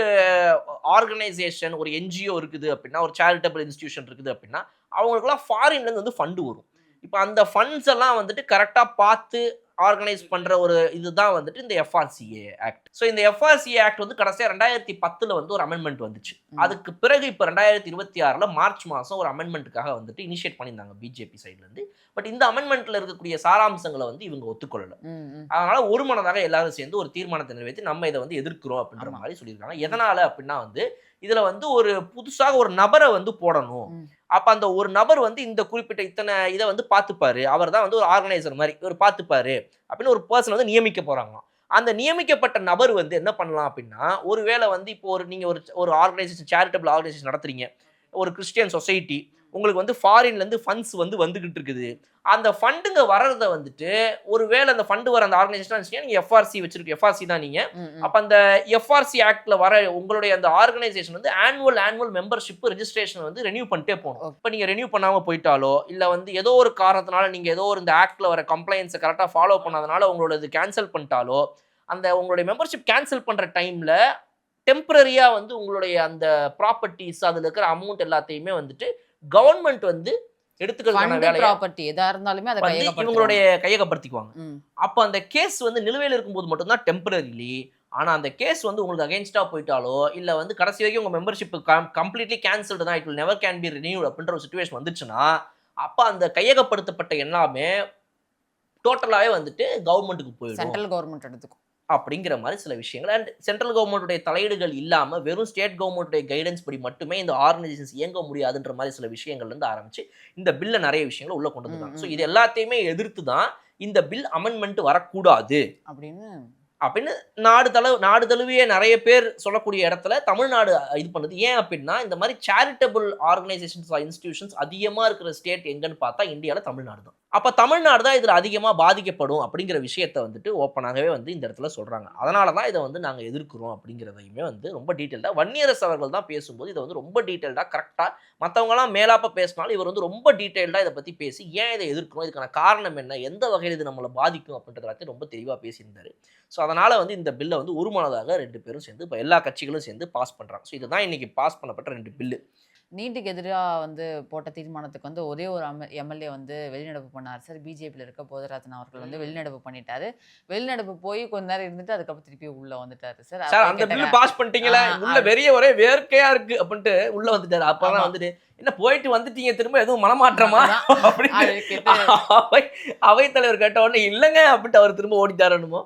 ஆர்கனைசேஷன் ஒரு என்ஜிஓ இருக்குது அப்படின்னா, ஒரு சேரிட்டபிள் இன்ஸ்டிடியூஷன் இருக்குது அப்படின்னா, அவங்களுக்குலாம் ஃபாரின்ல இருந்து வந்து ஃபண்ட் வரும். இப்போ அந்த ஃபண்ட்ஸ் எல்லாம் வந்துட்டு கரெக்டா பார்த்து ஆர்கனைஸ் பண்ற ஒரு இதுதான் வந்துட்டு இந்த எஃப்ஆர்சிஏ ஆக்ட். ஸோ இந்த எஃப்ஆர்சிஏ ஆக்ட் வந்து கடைசியா 2010ல வந்து ஒரு அமெண்ட்மெண்ட் வந்துச்சு. அதுக்கு பிறகு இப்போ 2026ல மார்ச் மாசம் ஒரு அமெண்ட்மெண்ட்டுக்காக வந்துட்டு இனிஷியேட் பண்ணியிருந்தாங்க பிஜேபி சைட்ல இருந்து. பட் இந்த அமெண்ட்மெண்ட்ல இருக்கக்கூடிய சாராம்சங்களை வந்து இவங்க ஒத்துக்கொள்ளல. அதனால ஒரு மனதாக எல்லாரும் சேர்ந்து ஒரு தீர்மானத்தை நிறைவேற்றி நம்ம இதை வந்து எதிர்க்கிறோம் அப்படின்ற மாதிரி சொல்லியிருக்காங்க. எதனால அப்படின்னா வந்து இதுல வந்து ஒரு புதுசாக ஒரு நபரை வந்து போடணும். அப்ப அந்த ஒரு நபர் வந்து இந்த குறிப்பிட்ட இத்தனை இதை வந்து பார்த்துப்பாரு. அவர் தான் வந்து ஒரு ஆர்கனைசர் மாதிரி இவர் பார்த்துப்பாரு அப்படின்னு ஒரு பர்சன் வந்து நியமிக்க போறாங்களாம். அந்த நியமிக்கப்பட்ட நபர் வந்து என்ன பண்ணலாம் அப்படின்னா, ஒருவேளை வந்து இப்போ நீங்க ஒரு ஆர்கனைசேஷன், சேரிட்டபிள் ஆர்கனைசேஷன் நடத்துறீங்க, ஒரு கிறிஸ்டியன் சொசைட்டி, உங்களுக்கு வந்து ஃபாரின்ல இருந்து ஃபண்ட்ஸ் வந்து வந்துகிட்டு இருக்குது. அந்த ஃபண்டுங்க வர்றத வந்துட்டு ஒருவேளை அந்த ஃபண்டு வர அந்த ஆர்கனைசேஷன் நீங்க எஃப்ஆர்சி வச்சிருக்க, எஃப்ஆர்சி தான் நீங்க. அப்ப அந்த எஃப்ஆர்சி ஆக்ட்ல வர உங்களுடைய அந்த ஆர்கனைசேஷன் வந்து ஆனுவல் மெம்பர்ஷிப் ரெஜிஸ்ட்ரேஷன் வந்து ரெனியூ பண்ணிட்டே போகணும். இப்ப நீங்க ரெனியூ பண்ணாம போயிட்டாலோ, இல்ல வந்து ஏதோ ஒரு காரணத்தினால நீங்க ஏதோ ஒரு இந்த ஆக்ட்ல வர கம்ப்ளைண்ட்ஸை கரெக்டா ஃபாலோ பண்ணாதனால உங்களோட இது கேன்சல் பண்ணிட்டாலோ, அந்த உங்களுடைய மெம்பர்ஷிப் கேன்சல் பண்ற டைம்ல டெம்பரரியா வந்து உங்களுடைய அந்த ப்ராப்பர்ட்டிஸ், அதுல இருக்கிற அமௌண்ட் எல்லாத்தையுமே வந்துட்டு கவர்மெண்ட் வந்து எடுத்துக்கிறதுக்கான வேலையை ப்ராப்பர்ட்டி எதா இருந்தாலுமே அதை இவங்களுடைய கையகப்படுத்திக்குவாங்க. அப்ப அந்த கேஸ் வந்து நிலுவையில் இருக்கும்போது மட்டும்தான் டெம்பரரிலி. ஆனா அந்த கேஸ் வந்து உங்களுக்கு அகைன்ஸ்டா போயிட்டாலோ, இல்ல வந்து கடைசி வரைக்கும் உங்க மெம்பர்ஷிப் கம்ப்ளீட்லி கேன்சல்டு தான், it will never can be renewed அப்படின்ற ஒரு சிச்சுவேஷன் வந்துச்சுன்னா, அப்ப அந்த கையகப்படுத்தப்பட்ட எல்லாமே டோட்டலாவே வந்துட்டு கவர்மெண்ட்டுக்கு போயிடும். சென்ட்ரல் கவர்மெண்ட் எடுத்துக்கும் அப்படிங்கிற மாதிரி சில விஷயங்கள். அண்ட் சென்ட்ரல் கவர்மெண்ட்டுடைய தலையீடுகள் இல்லாம வெறும் ஸ்டேட் கவர்மெண்ட்டுடைய கைடன்ஸ் படி மட்டுமே இந்த ஆர்கனைசேஷன்ஸ் இயங்க முடியாதுன்ற மாதிரி சில விஷயங்கள்ல இருந்து ஆரம்பிச்சு இந்த பில்ல நிறைய விஷயங்களை உள்ள கொண்டு வந்தாங்க. ஸோ இது எல்லாத்தையுமே எதிர்த்து தான் இந்த பில் அமெண்ட்மெண்ட் வரக்கூடாது அப்படின்னு நாடு தழுவிய நிறைய பேர் சொல்லக்கூடிய இடத்துல தமிழ்நாடு இது பண்ணுது. ஏன் அப்படின்னா இந்த மாதிரி சேரிட்டபிள் ஆர்கனைசேஷன்ஸ் இன்ஸ்டிடியூஷன்ஸ் அதிகமா இருக்கிற ஸ்டேட் எங்கன்னு பார்த்தா இந்தியாவில் தமிழ்நாடு தான். அப்ப தமிழ்நாடு தான் இதுல அதிகமா பாதிக்கப்படும் அப்படிங்கிற விஷயத்த வந்துட்டு ஓப்பனாகவே வந்து இந்த இடத்துல சொல்றாங்க. அதனாலதான் இதை வந்து நாங்க எதிர்க்கிறோம் அப்படிங்கிறதையுமே வந்து ரொம்ப டீட்டெயில்டா வன்னியரசு அவர்கள் தான் பேசும்போது இதை வந்து ரொம்ப டீட்டெயில்டா கரெக்டா, மற்றவங்க எல்லாம் மேலாப்ப பேசினாலும் இவர் வந்து ரொம்ப டீட்டெயில்டா இதை பத்தி பேசி ஏன் இதை எதிர்க்கிறோம், இதுக்கான காரணம் என்ன, எந்த வகையில் இது நம்மளை பாதிக்கும் அப்படின்றத எல்லாத்தையும் ரொம்ப தெளிவா பேசியிருந்தாரு. ஸோ அதனால வந்து இந்த பில்லை வந்து ஒருமனதாக 2 பேரும் சேர்ந்து இப்போ எல்லா கட்சிகளும் சேர்ந்து பாஸ் பண்றாங்க. ஸோ இதுதான் இன்னைக்கு பாஸ் பண்ணப்பட்ட 2 பில்லு. நீட்டுக்கு எதிராக வந்து போட்ட தீர்மானத்துக்கு வந்து ஒரே ஒரு எம்எல்ஏ வந்து வெளிநடப்பு பண்ணார் சார். பிஜேபியில் இருக்க போதராஜன் அவர்கள் வந்து வெளிநடப்பு பண்ணிட்டாரு. வெளிநடப்பு போய் கொஞ்ச நேரம் இருந்துட்டு அதுக்கப்புறம் திருப்பி உள்ள வந்துட்டாரு சார். சார் அந்த பில் பாஸ் பண்ணிட்டீங்களா, உள்ள வெறிய ஒரே வேர்க்கையா இருக்கு அப்படின்ட்டு உள்ள வந்துட்டாரு. அப்பதான் வந்துட்டு என்ன போயிட்டு வந்துட்டீங்க, திரும்ப எதுவும் மனமாற்றமா அப்படின்னு அவைத்தலைவர் கேட்ட உடனே இல்லைங்க அப்படின்ட்டு அவர் திரும்ப ஓடிட்டாரணுமோ.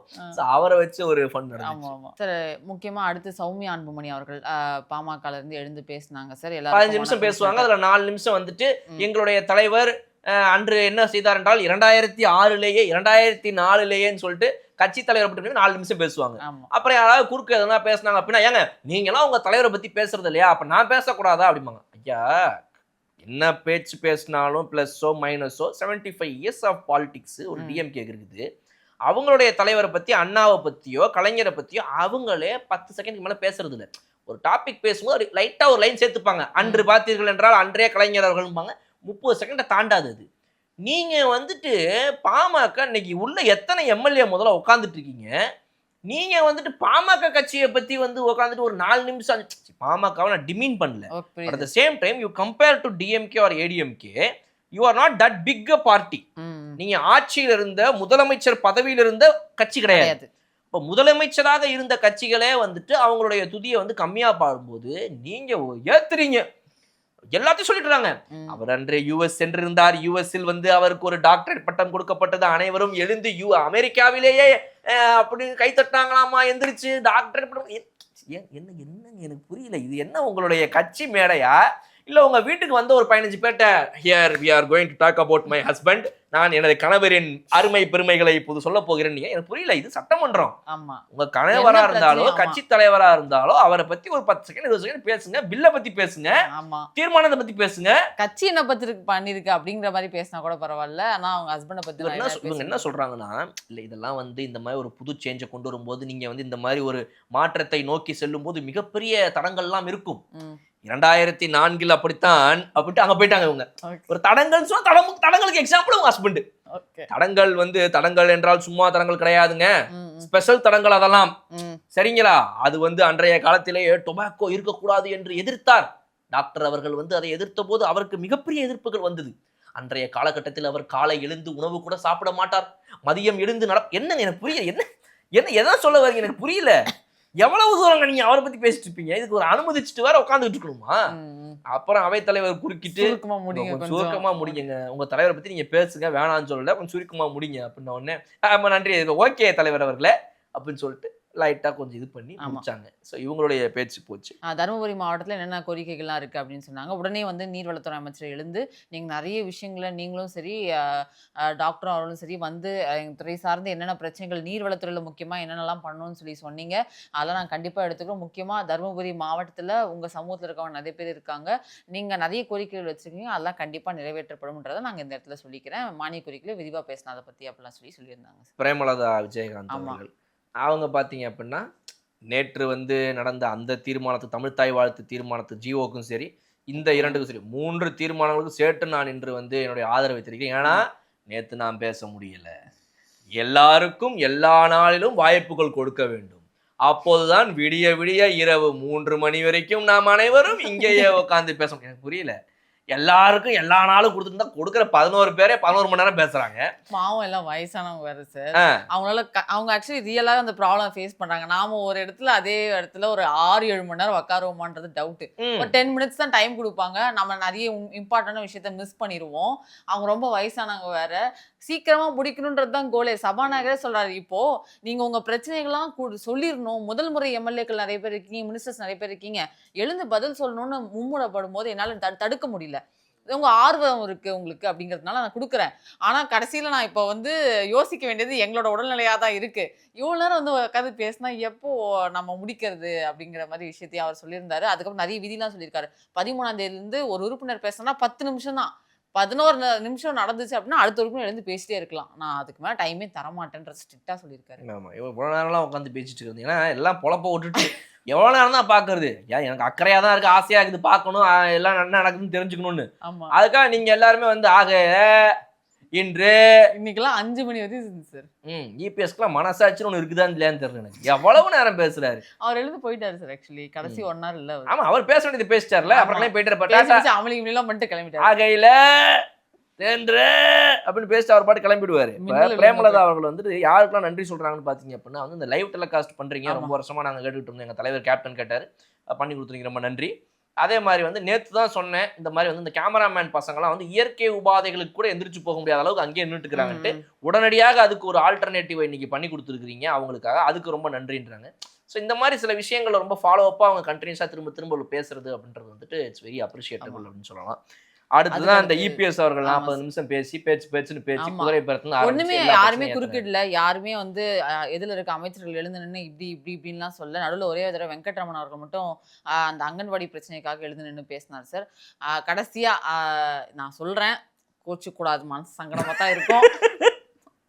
அவரை வச்சு ஒரு ஃபன் நடந்துச்சு சார். முக்கியமா அடுத்து சௌமியா அன்புமணி அவர்கள் பாமக இருந்து எழுந்து பேசினாங்க சார். 15 நிமிஷம் பேசுவாங்க. அதுல 4 நிமிஷம் வந்துட்டு எங்களுடைய தலைவர் அன்று என்ன செய்தார் என்றால் 2006லேயே 2004லேயேன்னு சொல்லிட்டு கட்சி தலைவரை பற்றி 4 நிமிஷம் பேசுவாங்க. அப்புறம் யாராவது குறுக்கு எதனா பேசினாங்க அப்படின்னா, ஏங்க நீங்களாம் உங்க தலைவரை பத்தி பேசுறது இல்லையா, அப்ப நான் பேசக்கூடாதா அப்படிம்பாங்க. ஐயா என்ன பேச்சு பேசினாலும் பிளஸோ மைனஸோ 75 இயர்ஸ் ஆஃப் பாலிடிக்ஸ் ஒரு டிஎம்கே இருக்குது. அவங்களுடைய தலைவரை பத்தி, அண்ணாவை பத்தியோ கலைஞரை பத்தியோ அவங்களே 10 செகண்ட் மேல பேசுறது இல்லை. ஒரு டாபிக் பேசும்போது லைட்டா ஒரு லைன் சேர்த்துப்பாங்க. அன்று பார்த்தீர்கள் என்றால் அன்றே கலைஞர் அவர்கள்பாங்க. 30 செகண்டை தாண்டாது அது. நீங்க வந்துட்டு பாமக இன்னைக்கு உள்ள எத்தனை எம்எல்ஏ முதல்ல உட்காந்துட்டு இருக்கீங்க, நீங்க வந்துட்டு பாமக கட்சியை பத்தி வந்து உட்காந்துட்டு ஒரு 4 நிமிஷம் பாமகவை நான் டிமீன் பண்ணல. At the same time you compare to DMK or ADMK, you are not that big a party. நீங்க ஆட்சியில் இருந்த முதலமைச்சர் பதவியில் இருந்த கட்சி கிடையாது. இப்போ முதலமைச்சராக இருந்த கட்சிகளே வந்துட்டு அவங்களுடைய துதியை வந்து கம்மியா பாடும்போது நீங்க ஏத்துறீங்க. எல்லாத்தையும் சொல்லிட்டுறாங்க. அவர் அன்று யுஎஸ் சென்றிருந்தார். யுஎஸ்ஸில் வந்து அவருக்கு ஒரு டாக்டரேட் பட்டம் கொடுக்கப்பட்டது. அனைவரும் எழுந்து அமெரிக்காவிலேயே அப்படி கைத்தட்டாங்களாமா, எந்திரிச்சு டாக்டரேட் பட்டம். என்ன எனக்கு புரியல. இது என்ன உங்களுடைய கட்சி மேடையா, இல்ல உங்க வீட்டுக்கு வந்து ஒரு 15 பேர்ட்ட here we are going to talk about my husband, நான் எனது கணவரின் அருமை பெருமைகளை இப்போது சொல்ல போகிறேன். எனக்கு புரியல. இது சட்டமன்றம். உங்க கணவரா இருந்தாலோ கட்சி தலைவரா இருந்தாலோ அவரை பத்தி ஒரு 10 செகண்ட் 20 செகண்ட் பேசுங்க. பில்ல பத்தி பேசுங்க, தீர்மானத்தை பத்தி பேசுங்க. கட்சி என்ன பத்தி பண்ணிருக்கு அப்படிங்கிற மாதிரி பேசினா கூட பரவாயில்ல. ஆனா அவங்க ஹஸ்பண்ட பத்தி என்ன சொல்றாங்கன்னா, இல்ல இதெல்லாம் வந்து இந்த மாதிரி ஒரு புது சேஞ்சை கொண்டு வரும்போது நீங்க வந்து இந்த மாதிரி ஒரு மாற்றத்தை நோக்கி செல்லும் போது மிகப்பெரிய தடங்கள்லாம் இருக்கும். 2004 அப்படித்தான் அப்படின்ட்டு அங்க போயிட்டாங்க இவங்க. ஒரு தடங்கல் சொன்னா தடங்களுக்கு எக்ஸாம்பிள் உங்க ஹஸ்பண்ட். தடங்கள் வந்து தடங்கள் என்றால் சும்மா தடங்கள் கிடையாதுங்க, ஸ்பெஷல் தடங்கள் அதெல்லாம். சரிங்களா? அது வந்து அன்றைய காலத்திலேயே டொபாக்கோ இருக்கக்கூடாது என்று எதிர்த்தார் டாக்டர் அவர்கள். வந்து அதை எதிர்த்த போது அவருக்கு மிகப்பெரிய எதிர்ப்புகள் வந்தது. அன்றைய காலகட்டத்தில் அவர் காலை எழுந்து உணவு கூட சாப்பிட மாட்டார், மதியம் எழுந்து என்னங்க எனக்கு புரியல, என்ன என்ன எதை சொல்ல வரீங்க எனக்கு புரியல. எவ்வளவு தூரங்க நீங்க அவரை பத்தி பேசிட்டு இருப்பீங்க? இதுக்கு ஒரு அனுமதிச்சுட்டு வேற உட்காந்துட்டு இருக்கணுமா? அப்புறம் அவைத்தலைவர் குறுக்கிட்டு சுருக்கமா முடிங்க, உங்க தலைவரை பத்தி நீங்க பேசுங்க, வேணாம்னு சொல்லல, கொஞ்சம் சுருக்கமா முடிங்க அப்படின்ன உடனே ஆமா நன்றி ஓகே தலைவர் அவர்களே அப்படின்னு சொல்லிட்டு லைட்டா கொஞ்சம் இது பண்ணி முடிச்சாங்க. ஸோ இவங்களுடைய பேச்சு போச்சு. தருமபுரி மாவட்டத்தில் என்னென்ன கோரிக்கைகள்லாம் இருக்குது அப்படின்னு சொன்னாங்க. உடனே வந்து நீர்வளத்துறை அமைச்சர் எழுந்து நீங்கள் நிறைய விஷயங்களை நீங்களும் சரி டாக்டரும் அவர்களும் சரி வந்து எங்கள் துறை சார்ந்து என்னென்ன பிரச்சனைகள் நீர்வளத்துறையில் முக்கியமாக என்னென்னலாம் பண்ணணும்னு சொல்லி சொன்னீங்க. அதெல்லாம் நான் கண்டிப்பாக எடுத்துக்கிறோம். முக்கியமாக தருமபுரி மாவட்டத்தில் உங்கள் சமூகத்தில் இருக்கவங்க நிறைய பேர் இருக்காங்க, நீங்கள் நிறைய கோரிக்கைகள் வச்சுருக்கீங்க, அதெல்லாம் கண்டிப்பாக நிறைவேற்றப்படும்ன்றதை நாங்கள் இந்த இடத்துல சொல்லிக்கிறேன். மானிய கோரிக்கைகளை விரிவாக பேசினா அதை பற்றி அப்படிலாம் சொல்லியிருந்தாங்க. பிரேமலதா விஜயகாந்த் அவர்கள் அவங்க பார்த்தீங்க அப்படின்னா நேற்று வந்து நடந்த அந்த தீர்மானத்துக்கு, தமிழ்த்தாய் வாழ்த்து தீர்மானத்து ஜிஓக்கும் சரி, இந்த 2க்கும் சரி, 3 தீர்மானங்களுக்கும் சேர்த்து நான் இன்று வந்து என்னுடைய ஆதரவை தெரிவிக்கிறேன். ஏன்னா நேற்று நான் பேச முடியல. எல்லாருக்கும் எல்லா நாளிலும் வாய்ப்புகள் கொடுக்க வேண்டும். அப்போதுதான் விடிய விடிய இரவு 3 மணி வரைக்கும் நாம் அனைவரும் இங்கேயே உட்காந்து பேச முடியும். எனக்கு புரியல. எல்லாருக்கும் எல்லா நாளும் கொடுத்துருந்தா கொடுக்குற 11 பேரே 11 மணி நேரம் பேசுறாங்க. பாவம் எல்லாம் வயசானவங்க வேற சார். அவங்களால அவங்க ஆக்சுவலி ரியலாக அந்த ப்ராப்ளம் ஃபேஸ் பண்றாங்க. நாம ஒரு இடத்துல அதே இடத்துல ஒரு 6-7 மணி நேரம் உட்காருவோமான்றது டவுட். ஒரு 10 மினிட்ஸ் தான் டைம் கொடுப்பாங்க. நம்ம நிறைய இம்பார்ட்டன்டான விஷயத்த மிஸ் பண்ணிடுவோம். அவங்க ரொம்ப வயசானவங்க வேற. சீக்கிரமா முடிக்கணுன்றது தான் கோலே. சபாநாயகரே சொல்றாரு, இப்போ நீங்க உங்க பிரச்சனைகள்லாம் சொல்லிடணும். முதல் முறை எம்எல்ஏக்கள் நிறைய பேர் இருக்கீங்க, மினிஸ்டர்ஸ் நிறைய பேர் இருக்கீங்க, எழுந்து பதில் சொல்லணும்னு மும்முரப்படும் போது என்னால தடுக்க முடியல. உங்க ஆர்வம் இருக்கு உங்களுக்கு அப்படிங்கிறதுனால நான் கொடுக்குறேன். ஆனா கடைசியில நான் இப்போ வந்து யோசிக்க வேண்டியது எங்களோட உடல்நிலையா தான் இருக்கு. இவ்வளவு நேரம் வந்து உட்காந்து பேசினா எப்போ நம்ம முடிக்கிறது அப்படிங்கிற மாதிரி விஷயத்தையும் அவர் சொல்லியிருந்தாரு. அதுக்கப்புறம் நிறைய விதிலாம் சொல்லியிருக்காரு. 13ஆம் தேதியிலிருந்து ஒரு உறுப்பினர் பேசினா 10 நிமிஷம் தான். 11 நிமிஷம் நடந்துச்சு அப்படின்னா அடுத்த உறுப்பினர் எழுந்து பேசிட்டே இருக்கலாம். நான் அதுக்கு மேல டைமே தரமாட்டேன்ற ஸ்ட்ரிக்டா சொல்லியிருக்காரு. ஆமா, இவ்வளவு நேரம்லாம் உட்காந்து பேசிட்டு இருந்தீங்கன்னா எல்லாம் பொழப்ப விட்டுட்டு எவ்வளவு நேரம் தான் பாக்குறது? எனக்கு அக்கறையா தான் இருக்கு, ஆசையா இருக்குது, பார்க்கணும், எல்லாம் என்ன நடக்குதுன்னு தெரிஞ்சுக்கணும்னு. அதுக்காக நீங்க எல்லாருமே வந்து ஆக இன்று இன்னைக்கெல்லாம் 5 மணி வரைக்கும் சார். இபிஎஸ்க்குலாம் மனசாட்சின்னு ஒன்று இருக்குதான்னு இல்லையான்னு தெரியல எனக்கு. எவ்வளவு நேரம் பேசுறாரு அவர் எழுந்து போயிட்டாரு சார். ஆக்சுவலி கடைசி 1 hour இல்ல. ஆமா, அவர் பேச வேண்டியது பேசிட்டார்ல, அப்புறம் போயிட்டு அமளிலாம் பண்ணிட்டு கிளம்பிட்டாரு. ஆகையில அப்படின்னு பேசிட்டு அவர் பாட்டு கிளம்பிடுவாரு. பிரேமலதா அவர்கள் வந்து யாருக்கெல்லாம் நன்றி சொல்றாங்கன்னு பாத்தீங்க அப்படின்னா வந்து இந்த லைவ் டெலிகாஸ்ட் பண்றீங்க, ரொம்ப வருஷமா நாங்க கேட்டுக்கிட்டு இருந்தோம், எங்க தலைவர் கேப்டன் கேட்டாரு, பண்ணி கொடுத்துருங்க, ரொம்ப நன்றி. அதே மாதிரி வந்து நேற்று தான் சொன்னேன், இந்த மாதிரி வந்து இந்த கேமராமேன் பசங்களாம் வந்து இயற்கை உபாதைகளுக்கு கூட எந்திரிச்சு போக முடியாத அளவுக்கு அங்கேயே நின்றுட்டுக்கிறாங்கன்ட்டு உடனடியாக அதுக்கு ஒரு ஆல்டர்னேட்டிவ் இன்னைக்கு பண்ணி கொடுத்துருக்கீங்க அவங்களுக்காக, அதுக்கு ரொம்ப நன்றின்றாங்க. ஸோ இந்த மாதிரி சில விஷயங்களை ரொம்ப ஃபாலோ அப்பாக அவங்க கண்டினியூஸாக திரும்ப திரும்ப பேசுறது அப்படின்றது வந்துட்டு இட்ஸ் வெரி அப்ரிஷியேட்டபிள் அப்படின்னு சொல்லலாம். அடுத்துதான் இந்த இபிஎஸ் அவர்கள் 40 நிமிஷம் பேசி பேச்சுன்னு பேசி குதிரை பரத்துன்னு ஒண்ணுமே யாருமே குறுக்கிடல. யாருமே வந்து எதுல இருக்க அமைச்சர்கள் எழுந்து நின்று இப்படின்லாம் சொல்ல. நடுவில் ஒரே தடவை வெங்கட்ரமன் அவர்கள் மட்டும் அந்த அங்கன்வாடி பிரச்சனைக்காக எழுந்து நின்று பேசினார் சார். கடைசியா நான் சொல்றேன், கோச்சிக்கூடாது, மனசு சங்கடமா தான் இருக்கும்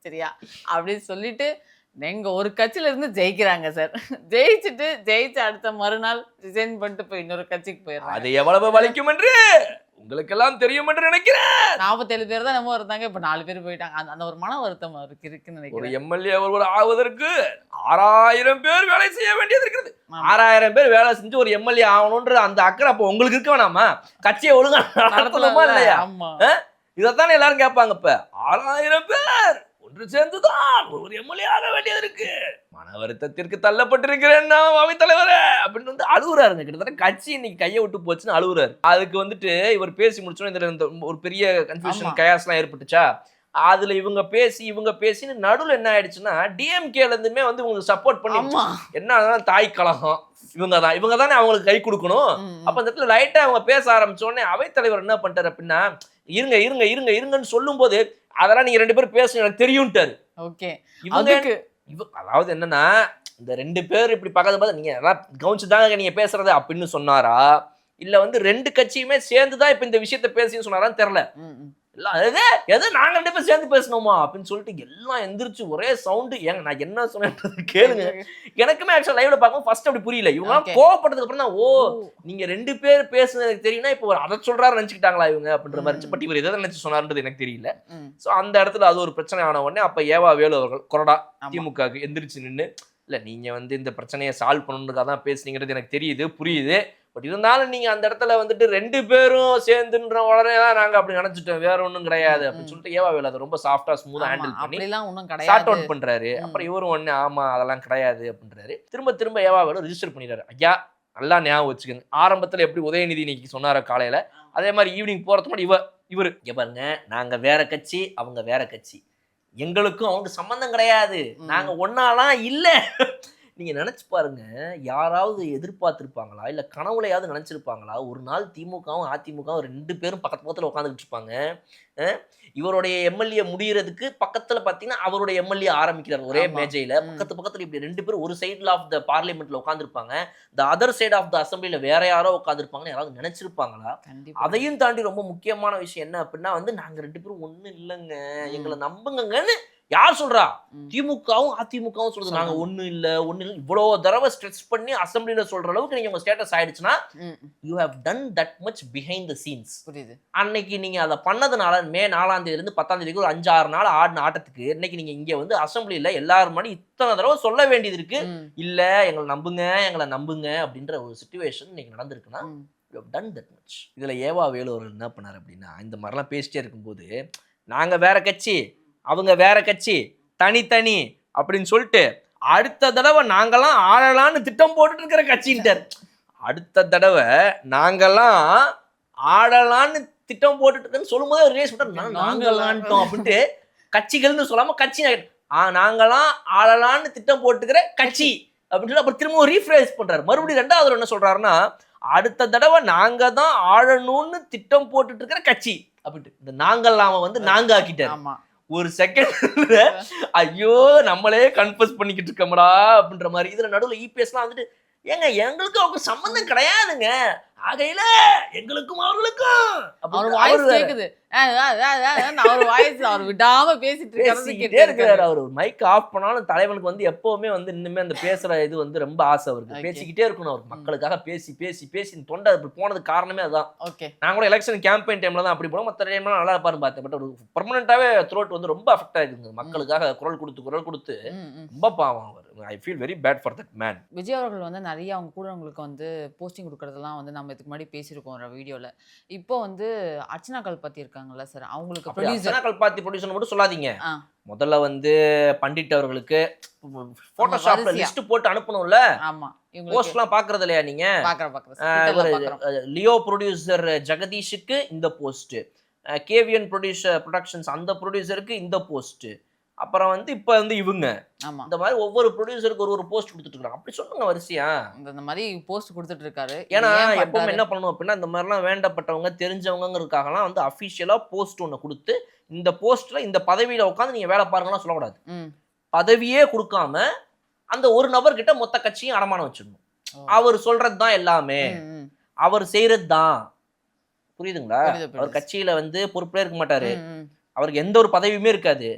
சரியா அப்படின்னு சொல்லிட்டு எங்க ஒரு கட்சியில இருந்து ஜெயிக்கிறாங்க சார். ஜெயிச்சு அடுத்த மறுநாள் ரிசைன் பண்ணிட்டு போய் இன்னொரு கட்சிக்கு போயிடுறாங்க. அது எவ்வளவு வலிக்கும் என்று உங்களுக்கு எல்லாம் தெரியும் என்று நினைக்கிறேன். 47 பேர் தான் நம்ம இருந்தாங்க, இப்ப 4 பேர் போயிட்டாங்க. அந்த ஒரு மன வருத்தம் இருக்குன்னு நினைக்கிறேன். ஒரு எம்எல்ஏ ஒருவர் ஆவதற்கு 6000 பேர் வேலை செய்ய வேண்டியது இருக்குது. 6000 பேர் வேலை செஞ்சு ஒரு எம்எல்ஏ ஆகணும்ன்ற அந்த அக்கறை அப்ப உங்களுக்கு இருக்க வேணாமா? கட்சியை ஒழுங்கா நடத்தலாமா இல்லையா? இதைத்தானே எல்லாரும் கேட்பாங்க. இப்ப 6000 பேர் ஒன்று சேர்ந்துதான் ஒரு எம்எல்ஏ ஆக வேண்டியது இருக்கு. மன வருத்தத்திற்கு தள்ளப்பட்டிருக்கிறேன் அவைத்தலைவரே அப்படின்னு வந்து அழுகுறாருங்க. கிட்டத்தட்ட கட்சி இன்னைக்கு கையை விட்டு போச்சுன்னு அழுகுறாரு. அதுக்கு வந்துட்டு இவர் பேசி முடிச்சோன்னு இதுல ஒரு பெரிய கன்ஃபியூஷன் கயாஸ்லாம் ஏற்பட்டுச்சா, அதுல இவங்க பேசின்னு நடுவில் என்ன ஆயிடுச்சுன்னா டிஎம்கேல இருந்துமே வந்து இவங்களுக்கு சப்போர்ட் பண்ணி என்ன தாய் கழகம் இவங்க தானே அவங்களுக்கு கை கொடுக்கணும். அப்ப அந்த இடத்துல லைட்டா அவங்க பேச ஆரம்பிச்சோடனே அவைத்தலைவர் என்ன பண்ணிட்டாரு அப்படின்னா இருங்கன்னு சொல்லும் போது அதெல்லாம் நீங்க 2 பேரும் பேசணும் எனக்கு தெரியும்ட்டாரு. அதாவது என்னன்னா இந்த 2 பேர் இப்படி பக்கத்து நீங்க கவனிச்சுதாங்க நீங்க பேசுறது அப்படின்னு சொன்னாரா, இல்ல வந்து 2 கட்சியுமே சேர்ந்துதான் இப்ப இந்த விஷயத்த பேசின்னு சொன்னாரான்னு தெரியல. எல்லாம் எது எது நாங்க 2 பேரும் சேர்ந்து பேசணுமா அப்படின்னு சொல்லிட்டு எல்லாம் எந்திரிச்சு ஒரே சவுண்டு. ஏங்க நான் என்ன சொன்னேன்றது கேளுங்க. எனக்குமே ஆக்சுவலா லைவ்ல பார்க்கும் ஃபர்ஸ்ட் அப்படி புரியல. இவங்க கோவப்பட்டதுக்கு அப்புறம் தான் நீங்க 2 பேர் பேசுனது எனக்கு தெரியும்னா இப்போ அதை சொல்றாரு நினைச்சுக்கிட்டாங்களா இவங்க அப்படின்ற மாதிரி. பட் இவர் எதை நினைச்சு சொன்னாருன்றது எனக்கு தெரியல. சோ அந்த இடத்துல அது ஒரு பிரச்சனை ஆன உடனே அப்ப ஏவா வேலு அவர்கள் கொறடா திமுகவுக்கு எந்திரிச்சு நின்று, இல்ல நீங்க இந்த பிரச்சனையை சால்வ் பண்ணணுன்றதுக்காக தான் பேசுனீங்கிறது எனக்கு தெரியுது, புரியுது. பட் இருந்தாலும் நீங்க அந்த இடத்துல வந்துட்டு 2 பேரும் சேர்ந்துன்ற உடனே தான் நாங்க அப்படி நினைச்சிட்டோம், வேற ஒண்ணும் கிடையாது அப்படின்னு சொல்லிட்டு ஏவா வேலு அதை ரொம்ப சாஃப்டா ஸ்மூதா ஹேண்டில் பண்ணி சார்ட் அவுட் பண்றாரு. அப்புறம் இவரும் ஒண்ணு ஆமா அதெல்லாம் கிடையாது அப்படின்றாரு. திரும்ப ஏவா வேலு ரிஜிஸ்டர் பண்ணிடுறாரு. ஐயா நல்லா ஞாபகம் வச்சுக்கோங்க, ஆரம்பத்துல எப்படி உதயநிதி இன்னைக்கு சொன்னார காலையில, அதே மாதிரி ஈவினிங் போறதுக்கு முன்னாடி இவரு இங்க பாருங்க, நாங்க வேற கட்சி அவங்க வேற கட்சி, எங்களுக்கும் அவங்க சம்பந்தம் கிடையாது, நாங்க ஒன்னாலாம் இல்ல. நீங்க நினைச்சு பாருங்க, யாராவது எதிர்பார்த்திருப்பாங்களா இல்ல கனவுலையாவது நினைச்சிருப்பாங்களா ஒரு நாள் திமுகவும் அதிமுகவும் 2 பேரும் பக்கத்துல உட்காந்துக்கிட்டு இருப்பாங்க. இவருடைய எம்எல்ஏ முடியறதுக்கு பக்கத்துல பாத்தீங்கன்னா அவருடைய எம்எல்ஏ ஆரம்பிக்கிறார் ஒரே மேஜையில. பக்கத்துல இப்படி 2 பேரும் ஒரு சைடுல ஆஃப் த பார்லிமெண்ட்ல உட்காந்துருப்பாங்க, the other side of the அசம்பிளில வேற யாரோ உட்காந்துருப்பாங்கன்னு யாராவது நினைச்சிருப்பாங்களா? அதையும் தாண்டி ரொம்ப முக்கியமான விஷயம் என்ன அப்படின்னா நாங்க 2 பேரும் ஒண்ணு இல்லைங்க, எங்களை நம்புங்கன்னு யார் சொல்றா? திமுகவும் அதிமுகவும் சொல்றது. நாங்க ஒண்ணு இல்ல இவ்வளவு தடவை ஸ்ட்ரெஸ் பண்ணி அசம்பிளில சொல்ற அளவுக்கு நீங்க உங்க ஸ்டேட்டஸ் ஆயிடுச்சுன்னா you have done that much behind the scenes. அன்னைக்கு நீங்க அதை பண்ணதுனால மே 4ஆம் தேதியில இருந்து 10ஆம் தேதிக்கு ஒரு 5-6 நாள் ஆடின ஆட்டத்துக்கு இன்னைக்கு நீங்க இங்க அசம்பிளில எல்லாரும் மணி இத்தனை தடவை சொல்ல வேண்டியது இருக்கு, இல்ல எங்களை நம்புங்க அப்படின்ற ஒரு சிச்சுவேஷன் இன்னைக்கு நடந்திருக்குன்னா you have done that much. இதுல ஏவா வேலு அவர்கள் என்ன பண்ணாரு அப்படின்னா, இந்த மாதிரிலாம் பேசிட்டே இருக்கும்போது நாங்க வேற கட்சி அவங்க வேற கட்சி தனித்தனி அப்படின்னு சொல்லிட்டு அடுத்த தடவை நாங்கெல்லாம் ஆளலான்னு திட்டம் போட்டுட்டு இருக்கிற கட்சின்ட்டார். அடுத்த தடவை நாங்கெல்லாம் ஆடலான்னு திட்டம் போட்டுட்டு இருக்கேன்னு சொல்லும் போது ரேஸ் விட்டார், நாங்களான்ட்டோம் அப்படின்ட்டு கட்சிகள்னு சொல்லாம கட்சி நாங்கெல்லாம் ஆளலான்னு திட்டம் போட்டுக்கிற கட்சி அப்படின்னு சொல்லி அப்புறம் திரும்ப ரீஃப்ரேஸ் பண்றாரு. மறுபடியும் 2வது என்ன சொல்றாருன்னா, அடுத்த தடவை நாங்க தான் ஆளணும்னு திட்டம் போட்டுட்டு இருக்கிற கட்சி அப்படின்ட்டு இந்த நாங்கெல்லாம் நாங்க ஆக்கிட்டாரு. ஒரு செகண்ட் ஐயோ நம்மளே கன்ஃபஸ் பண்ணிக்கிட்டு இருக்கோம்டா அப்படின்ற மாதிரி. இதுல நடுவில் இபிஎஸ்லாம் வந்துட்டு ஏங்க எங்களுக்கும் அவங்க சம்பந்தம் கிடையாதுங்க, ஆகையில எங்களுக்கும் அவர்களுக்கும் அவர் வாய்ஸ் கேக்குது, அவர் வாய்ஸ் அவர் விடாம பேசிட்டே இருக்காரு. அவர் மைக் ஆஃப் பண்ணாலும் தலைவனுக்கு எப்பவுமே இன்னுமே அந்த பேசுற இது ரொம்ப ஆசை அவருக்கு, பேசிக்கிட்டே இருக்கணும். அவருக்கு மக்களுக்காக பேசி பேசி பேசி தொண்டை அப்படி போனது காரணமே அதுதான். நான் கூட எலெக்ஷன் கேம்பெயின் டைம்ல தான் அப்படி போனோம், மற்ற டைம்லாம் நல்லா இருப்பாருன்னு பார்த்தேன். பட் ஒரு பெர்மனண்டாவே த்ரோட் ரொம்ப அஃபெக்ட் ஆயிருக்கு, மக்களுக்காக குரல் கொடுத்து ரொம்ப பாவம் அவர். I feel very bad for that man. Vijay அவர்கள் நிறைய அவங்க கூட உங்களுக்கு போஸ்டிங் கொடுக்கறதெல்லாம் நம்ம இதுக்கு முன்னாடி பேசியிருக்கோம் ஒரு வீடியோல. இப்போ அர்ச்சனா கல்பாத்தி இருக்காங்கல்ல சார், அவங்களுக்கு ப்ரொடியூசர் அர்ச்சனா கல்பாத்தி ப்ரொடியூசர் மட்டும் சொல்லாதீங்க. முதல்ல பண்டிட் அவர்களுக்கு போட்டோஷாப்ல லிஸ்ட் போட்டு அனுப்பணும்ல. ஆமா, போஸ்ட்லாம் பாக்குறது இல்லையா நீங்க? பாக்குறேன். லியோ ப்ரொடியூசர் ஜெகதீஷுக்கு இந்த போஸ்ட், கேவிஎன் ப்ரொடக்ஷன்ஸ் அந்த ப்ரொடியூசருக்கு இந்த போஸ்ட், அப்புறம் இப்ப இவங்க இந்த மாதிரி ஒவ்வொரு ப்ரொடியூசருக்கு ஒரு போஸ்ட் கொடுத்துட்டு இருக்காங்க. அப்படி சொல்லுங்க வரிசையா இந்த மாதிரி போஸ்ட் கொடுத்துட்டு இருக்காரு. ஏன்னா எப்பவுமே என்ன பண்ணணும் அப்படின்னா, இந்த மாதிரிலாம் வேண்டப்பட்டவங்க தெரிஞ்சவங்கிறதுக்காகலாம் அஃபிஷியலா போஸ்ட் ஒன்று கொடுத்து இந்த போஸ்ட்ல இந்த பதவியில உட்காந்து நீங்க வேலை பாருங்கலாம் சொல்லக்கூடாது. பதவியே கொடுக்காம அந்த ஒரு நபர்கிட்ட மொத்த கட்சியும் அடமானம் வச்சிடணும். அவர் சொல்றது தான் எல்லாமே, அவர் செய்யறது தான். புரியுதுங்களா? அவர் கட்சியில பொறுப்பே இருக்க மாட்டாரு, அவருக்கு எந்த ஒரு பதவியுமே இருக்காது.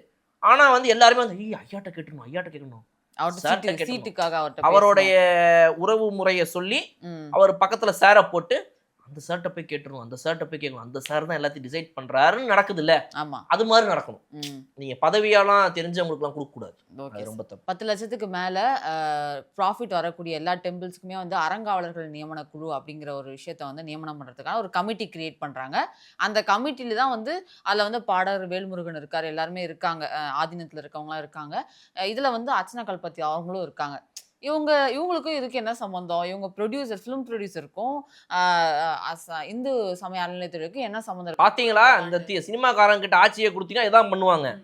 ஆனா எல்லாருமே ஐயாட்ட கேட்கணும் அவருடைய உறவு முறையை சொல்லி அவர் பக்கத்துல சேர போட்டு அந்த சார்ட்ட போய் கேட்டுருவோம், அந்த சார்ட்ட போய் கேட்கணும், அந்த சார் தான் எல்லாத்தையும் டிசைட் பண்றாருன்னு நடக்குது இல்ல? அது மாதிரி நடக்கணும். நீங்க பதவியாலாம் தெரிஞ்சவங்களுக்குலாம் கொடுக்க கூடாது. ரொம்ப தப்பு. 10 லட்சத்துக்கு மேல ப்ராஃபிட் வரக்கூடிய எல்லா டெம்பிள்ஸ்க்குமே அறங்காவலர்கள் நியமன குழு அப்படிங்கிற ஒரு விஷயத்த நியமனம் பண்றதுக்கான ஒரு கமிட்டி கிரியேட் பண்றாங்க. அந்த கமிட்டில தான் அதுல பாடகர் வேல்முருகன் இருக்காரு, எல்லாருமே இருக்காங்க, ஆதீனத்துல இருக்கவங்களாம் இருக்காங்க. இதுல அர்ச்சனா கல்பாத்தி அவங்களும் இருக்காங்க. இவங்களுக்கும் இதுக்கு என்ன சம்பந்தம்? இவங்க ப்ரொடியூசர், ஃபிலிம் ப்ரொடியூசருக்கும் இந்து சமய அறநிலையத்துறைக்கும் என்ன சம்பந்தம்? பாத்தீங்களா, இந்த சினிமாக்காரங்க கிட்ட ஆட்சியை கொடுத்தீங்கன்னா இதான் பண்ணுவாங்க.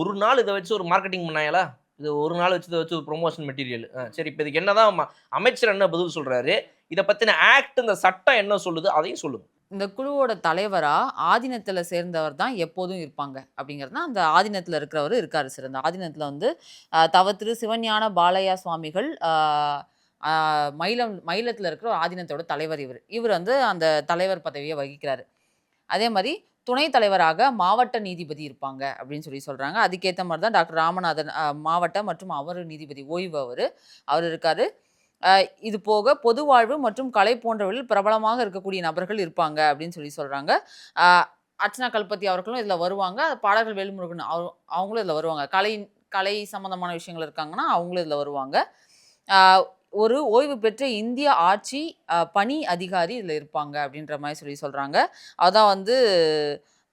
ஒரு நாள் இதை வச்சு ஒரு மார்க்கெட்டிங் பண்ணாங்களா? இது ஒரு நாள் வச்சு இதை வச்சு ஒரு ப்ரொமோஷன் மெட்டீரியல். சரி, இப்போ இதுக்கு என்னதான் அமைச்சர் என்ன பதில் சொல்றாரு, இதை பத்தின ஆக்ட் இந்த சட்டம் என்ன சொல்லுது அதையும் சொல்லுங்க. இந்த குழுவோட தலைவரா ஆதீனத்துல சேர்ந்தவர் தான் எப்போதும் இருப்பாங்க அப்படிங்கிறது அந்த ஆதீனத்துல இருக்கிறவர் இருக்காரு சார். அந்த ஆதீனத்துல தவ திரு சிவஞான பாலையா சுவாமிகள் மயிலத்தில் இருக்கிற ஒரு ஆதீனத்தோட தலைவர். இவர் அந்த தலைவர் பதவியை வகிக்கிறாரு. அதே மாதிரி துணைத் தலைவராக மாவட்ட நீதிபதி இருப்பாங்க அப்படின்னு சொல்றாங்க. அதுக்கேத்த மாரி தான் டாக்டர் ராமநாதன் மாவட்ட மற்றும் அவரு நீதிபதி ஓய்வு அவரு இருக்காரு. அ இது போக பொது வாழ்வு மற்றும் கலை போன்றவற்றில் பிரபலமாக இருக்கக்கூடிய நபர்கள் இருப்பாங்க அப்படின்னு சொல்றாங்க. அ அர்ச்சனா கல்பத்தி அவர்களும் இதுல வருவாங்க. பாடகர் வேல்முருகன் அவங்களும் இதுல வருவாங்க. கலை கலை சம்மந்தமான விஷயங்கள் இருக்காங்கன்னா, அவங்களும் இதுல வருவாங்க. ஆ ஒரு ஓய்வு பெற்ற இந்திய ஆட்சி பணி அதிகாரி இதுல இருப்பாங்க அப்படின்ற மாரி சொல்றாங்க. அதான் வந்து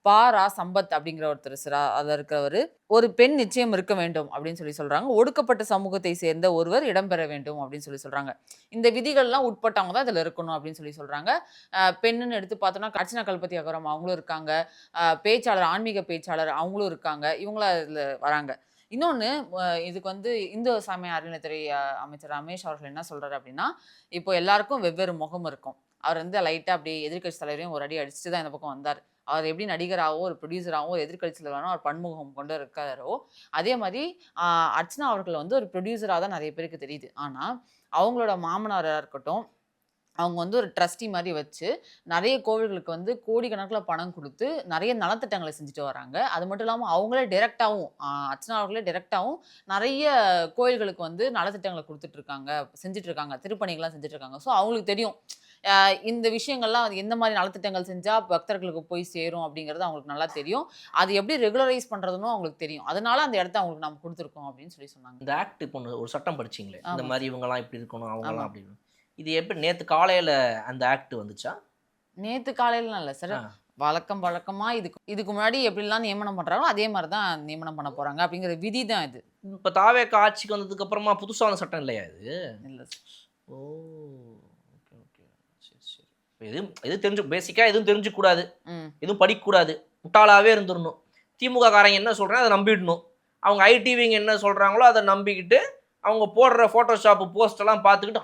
ரா. சம்பத் அப்படிங்கிற ஒருத்தர் அதுல இருக்கிறவரு. ஒரு பெண் நிச்சயம் இருக்க வேண்டும் அப்படின்னு சொல்றாங்க. ஒடுக்கப்பட்ட சமூகத்தை சேர்ந்த ஒருவர் இடம்பெற வேண்டும் அப்படின்னு சொல்றாங்க. இந்த விதிகள்லாம் உட்பட்டவங்க தான் இதுல இருக்கணும் அப்படின்னு சொல்றாங்க. பெண்ணுன்னு எடுத்து பார்த்தோம்னா, அர்ச்சனா கல்பத்தி அகரம் அவங்களும் இருக்காங்க. பேச்சாளர், ஆன்மீக பேச்சாளர் அவங்களும் இருக்காங்க. இவங்கலாம் இதுல வராங்க. இன்னொன்னு இதுக்கு வந்து இந்து சமய அறநிலையத்துறை அமைச்சர் ரமேஷ் அவர்கள் என்ன சொல்றாரு அப்படின்னா, இப்போ எல்லாருக்கும் வெவ்வேறு முகம் இருக்கும். அவர் வந்து லைட்டா அப்படியே எதிர்க்கட்சி தலைவரையும் ஒரு அடி அடிச்சுட்டு தான் இந்த பக்கம் வந்தாரு. அவர் எப்படி நடிகராவோ, ஒரு ப்ரொடியூசராவோ, ஒரு எதிர்க்கட்சி தலைவராவோ அவர் பன்முகம் கொண்டு இருக்காரோ, அதே மாரி அ அர்ச்சனா அவர்கள் வந்து ஒரு ப்ரொடியூசரா தான் நெறைய பேருக்கு தெரியுது. ஆனா, அவங்களோட மாமனாரா இருக்கட்டும், அவங்க வந்து ஒரு ட்ரஸ்டி மாரி வச்சு, நெறைய கோவில்களுக்கு வந்து கோடிக்கணக்குல பணம் குடுத்து, நெறைய நலத்திட்டங்கள செஞ்சுட்டு வராங்க. அது மட்டும் இல்லாம அவங்களே டைரக்ட்டாவும் அர்ச்சனா அவர்களே டைரக்ட்டாவும் நெறைய கோயில்களுக்கு வந்து நலத்திட்டங்கள குடுத்துட்டு இருக்காங்க, செஞ்சுட்டு இருக்காங்க. திருப்பணிகள்லாம் செஞ்சுட்டு இருக்காங்க. ஸோ அவங்களுக்கு தெரியும். அ இந்த விஷயங்கள்லாம் அது எந்த மாரி நலத்திட்டங்கள் செஞ்சா பக்தர்களுக்கு போய் சேரும் அப்படிங்கிறது அவங்களுக்கு நல்லா தெரியும். அது எப்படி ரெகுலரைஸ் பண்றதுன்னும் அவங்களுக்கு தெரியும். அதனால அந்த இடத்த அவங்களுக்கு நம்ம குடுத்துருக்கோம் அப்படின்னு சொன்னாங்க. இந்த ஆக்ட் இப்போ ஒரு சட்டம் படிச்சீங்களே, இந்த ஆமா மாரி சார். இவங்கலாம் இப்படி இருக்கணும், அவங்கலாம் ஆமா. அப்படின்னு. இது எப்படி நேத்து காலையில அந்த ஆக்ட் வந்துச்சா? நேத்து காலையிலலாம் இல்ல சார். ஆ. வழக்கமா இதுக்கு இதுக்கு முன்னாடி எப்படிலாம் நியமனம் பண்றாங்களோ, அதே மாரி தான் நியமனம் பண்ண போறாங்க அப்படிங்கிற விதி தான் இது. இப்ப தாவேக்கா ஆட்சிக்கு வந்ததுக்கு அப்புறமா புதுசா வந்த சட்டம் இல்லையா இது? இல்ல சார். ஓ! Okay, okay. சரி, சரி. இப்ப எதுவும் பேசிக்கா எதுவும் தெரிஞ்சுக்க கூடாது. ம். எதுவும் படிக்கக்கூடாது. முட்டாளாவே இருந்துரணும். திமுக காரங்க என்ன சொல்றாங்க, அத நம்பிடணும். அவங்க ஐடிவிங்க என்ன சொல்றாங்களோ, அத நம்பிக்கிட்டு, அவங்க போடுற ஃபோட்டோஷாப், போஸ்ட் எல்லாம் பார்த்துக்கிட்டு,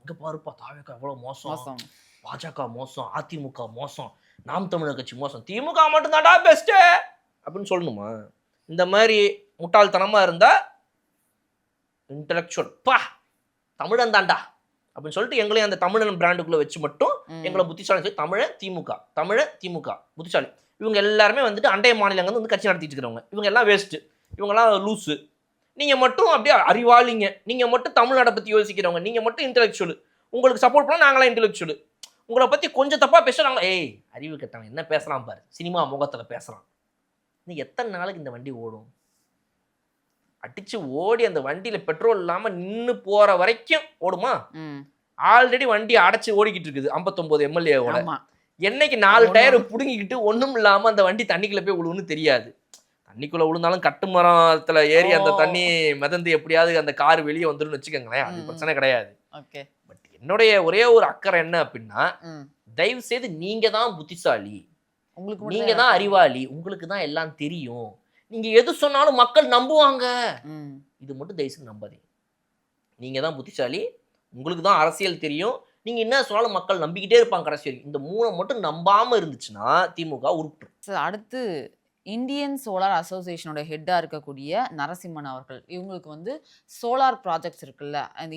இங்க பாருப்பா தாவேக்கா எவ்வளோ மோசம். மோசம். பாஜக மோசம். அதிமுக மோசம். நாம் தமிழர் கட்சி மோசம். திமுக மட்டும் தான்டா பெஸ்ட்டு அப்படின்னு சொல்லணுமா? இந்த மாரி முட்டாள்தனமா இருந்தா, இன்டலெக்சுவல் தமிழன் தான்டா அப்படின்னு சொல்லிட்டு எங்களையும் அந்த தமிழன் பிராண்டுக்குள்ள வச்சு மட்டும் எங்களை ம். புத்திசாலி சொல்லி தமிழன் திமுக புத்திசாலி இவங்க எல்லாருமே வந்துட்டு அண்டை மாநிலங்கள் வந்து கட்சி நடத்திட்டு இருக்கிறவங்க இவங்க எல்லாம் வேஸ்ட் இவங்கெல்லாம் லூசு நீங்க மட்டும் அப்படியே அறிவாளிங்க நீங்க மட்டும் தமிழ்நாட்டை பத்தி யோசிக்கிறவங்க நீங்க மட்டும் இன்டெலெக்சுவல் உங்களுக்கு சப்போர்ட் பண்ணா நாங்களாம் இன்டெலெக்சுவல் உங்களை பத்தி கொஞ்சம் தப்பா பேசுறாங்க ஏய் அறிவு கட்டவன் என்ன பேசலாம் பாரு சினிமா முகத்துல பேசுறான் நீ எத்தனை நாளைக்கு இந்த வண்டி ஓடும் அடிச்சு ஓடி அந்த வண்டியில பெட்ரோல் இல்லாம நின்னு போற வரைக்கும் ஓடுமா ம். ஆல்ரெடி வண்டி அடைச்சு ஓடிக்கிட்டு இருக்குது 59 எம்எல்ஏவோட ஆமா. என்னைக்கு 4 டயர் ஒண்ணும் புடுங்கிக்கிட்டு ஒண்ணும் இல்லாம அந்த வண்டி தண்ணிக்குள்ள போய் விழுவுன்னு தெரியாது தண்ணிக்குள்ள விழுந்தாலும் கட்டுமரத்துல ஏறி அந்த தண்ணி ஓ! மிதந்து எப்படியாவது அந்த கார் வெளியே வந்துருன்னு வச்சுக்கோங்களேன் அது ம். பிரச்சனை கிடையாது ஓகே. பட் என்னுடைய ஒரே ஒரு அக்கறை என்ன அப்படின்னா ம். தயவு செய்து நீங்க தான் புத்திசாலி உங்களுக்கு மட்டும் நீங்க தான் தான் எல்லாத்தையும் அறிவாளி உங்களுக்கு தான் எல்லாம் தெரியும் நீங்க எது சொன்னாலும் மக்கள் நம்புவாங்க ம். இது மட்டும் தயவு செய்து நம்பாதீங்க நீங்க தான் புத்திசாலி உங்களுக்கு தான் அரசியல் தெரியும் நீங்க என்ன சொன்னாலும் மக்கள் நம்பிக்கிட்டே இருப்பாங்க கடைசி வரைக்கும் இந்த மூணை மட்டும் நம்பாம இருந்துச்சுன்னா திமுக உருப்பிடும் சார் அடுத்து இந்தியன் சோலார் அசோசியேஷனோட ஹெட்டா இருக்கக்கூடிய நரசிம்மன் அவர்கள். இவங்களுக்கு வந்து சோலார் ப்ராஜெக்ட்ஸ் இருக்குல்ல. அந்த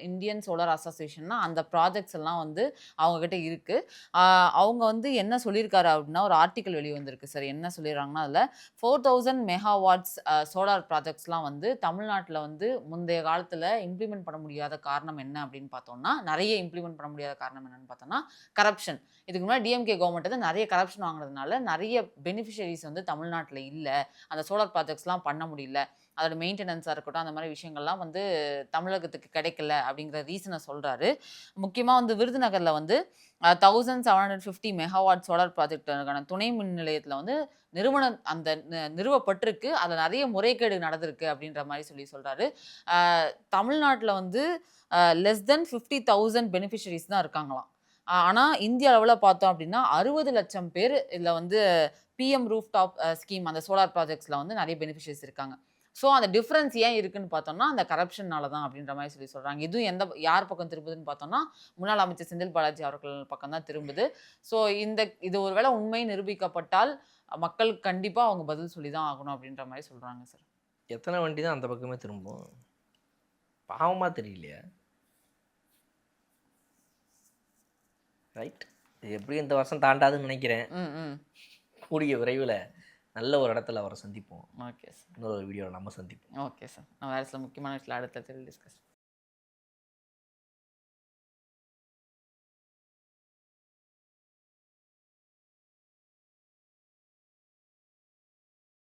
இந்தியன் சோலார் அசோசியேஷன்னா அந்த ப்ராஜெக்ட்ஸ் எல்லாம் வந்து அவங்க கிட்ட இருக்கு. ஆ அவங்க வந்து என்ன சொல்லியிருக்காரு அப்படின்னா, ஒரு ஆர்டிக்கிள் வெளிய வந்திருக்கு சார். என்ன சொல்லியிருக்காங்கன்னா, அதுல 4000 மெகாவாட்ஸ் சோலார் ப்ராஜெக்ட்ஸ்லாம் வந்து தமிழ்நாட்டுல வந்து முந்தைய காலத்துல இம்ப்ளிமெண்ட் பண்ண முடியாத காரணம் என்ன அப்படின்னு பார்த்தோம்னா, நெறைய இம்ப்ளிமெண்ட் பண்ண முடியாத காரணம் என்னன்னு பார்த்தோம்னா, கரப்ஷன். இதுக்கு முன்னாடி டிஎம்கே கவர்மெண்ட் வந்து நெறைய கரப்ஷன் வாங்குனதுனால, நெறைய பெனிஃபிஷியரீஸ் வந்து தமிழ்நாட்டுல இல்ல. அந்த சோலார் ப்ராஜெக்ட்ஸ்லாம் பண்ண முடியல. அதோட மெயின்டெனன்ஸா இருக்கட்டும், அந்த மாரி விஷயங்கள்லாம் வந்து தமிழகத்துக்கு கிடைக்கல அப்படிங்கிற ரீசன சொல்றாரு. முக்கியமா வந்து விருதுநகர்ல வந்து 1750 மெகாவாட் சோலார் ப்ராஜெக்ட்க்கான துணை மின் நிலையத்துல வந்து நிறுவப்பட்டிருக்கு. அதுல நெறைய முறைகேடு நடந்திருக்கு அப்படின்ற மாரி சொல்றாரு. அ தமிழ்நாட்டுல வந்து லெஸ் தென் 50,000 பெனிஃபிஷியரீஸ் தான் இருக்காங்களாம். ஆனா இந்திய அளவுல பார்த்தோம் அப்படின்னா, 60,00,000 பேரு இதுல வந்து பிஎம் ரூஃப் டாப் ஸ்கீம் அந்த சோலார் ப்ராஜெக்ட்ஸ்ல வந்து நெறைய பெனிஃபிஷியரீஸ் இருக்காங்க. ஸோ அந்த டிஃபரன்ஸ் ஏன் இருக்குன்னு பார்த்தோம்னா, அந்த கரப்ஷனால தான் அப்படின்ற மாரி சொல்றாங்க. இதுவும் யார் பக்கம் திரும்புதுன்னு பார்த்தோம்னா, முன்னாள் அமைச்சர் செந்தில் பாலாஜி அவர்கள் பக்கம் தான் திரும்புது. ஸோ இது ஒரு வேளை உண்மை நிரூபிக்கப்பட்டால், மக்கள் கண்டிப்பா அவங்க பதில் சொல்லி தான் ஆகணும் அப்படின்ற மாரி சொல்றாங்க சார். எத்தனை வண்டி தான் அந்த பக்கமே திரும்பும் பாவமா தெரியலையா ரைட் இது எப்படி இந்த வருஷம் தாண்டாதுன்னு நினைக்கிறேன் ம், ம். கூடிய விரைவில் நல்ல ஒரு இடத்துல அவரை சந்திப்போம். Okay sir. இன்னொரு வீடியோவில் நம்ம சந்திப்போம். Okay sir. நான் வேறு சில முக்கியமான விஷயத்தில் அடுத்த டிஸ்கஸ்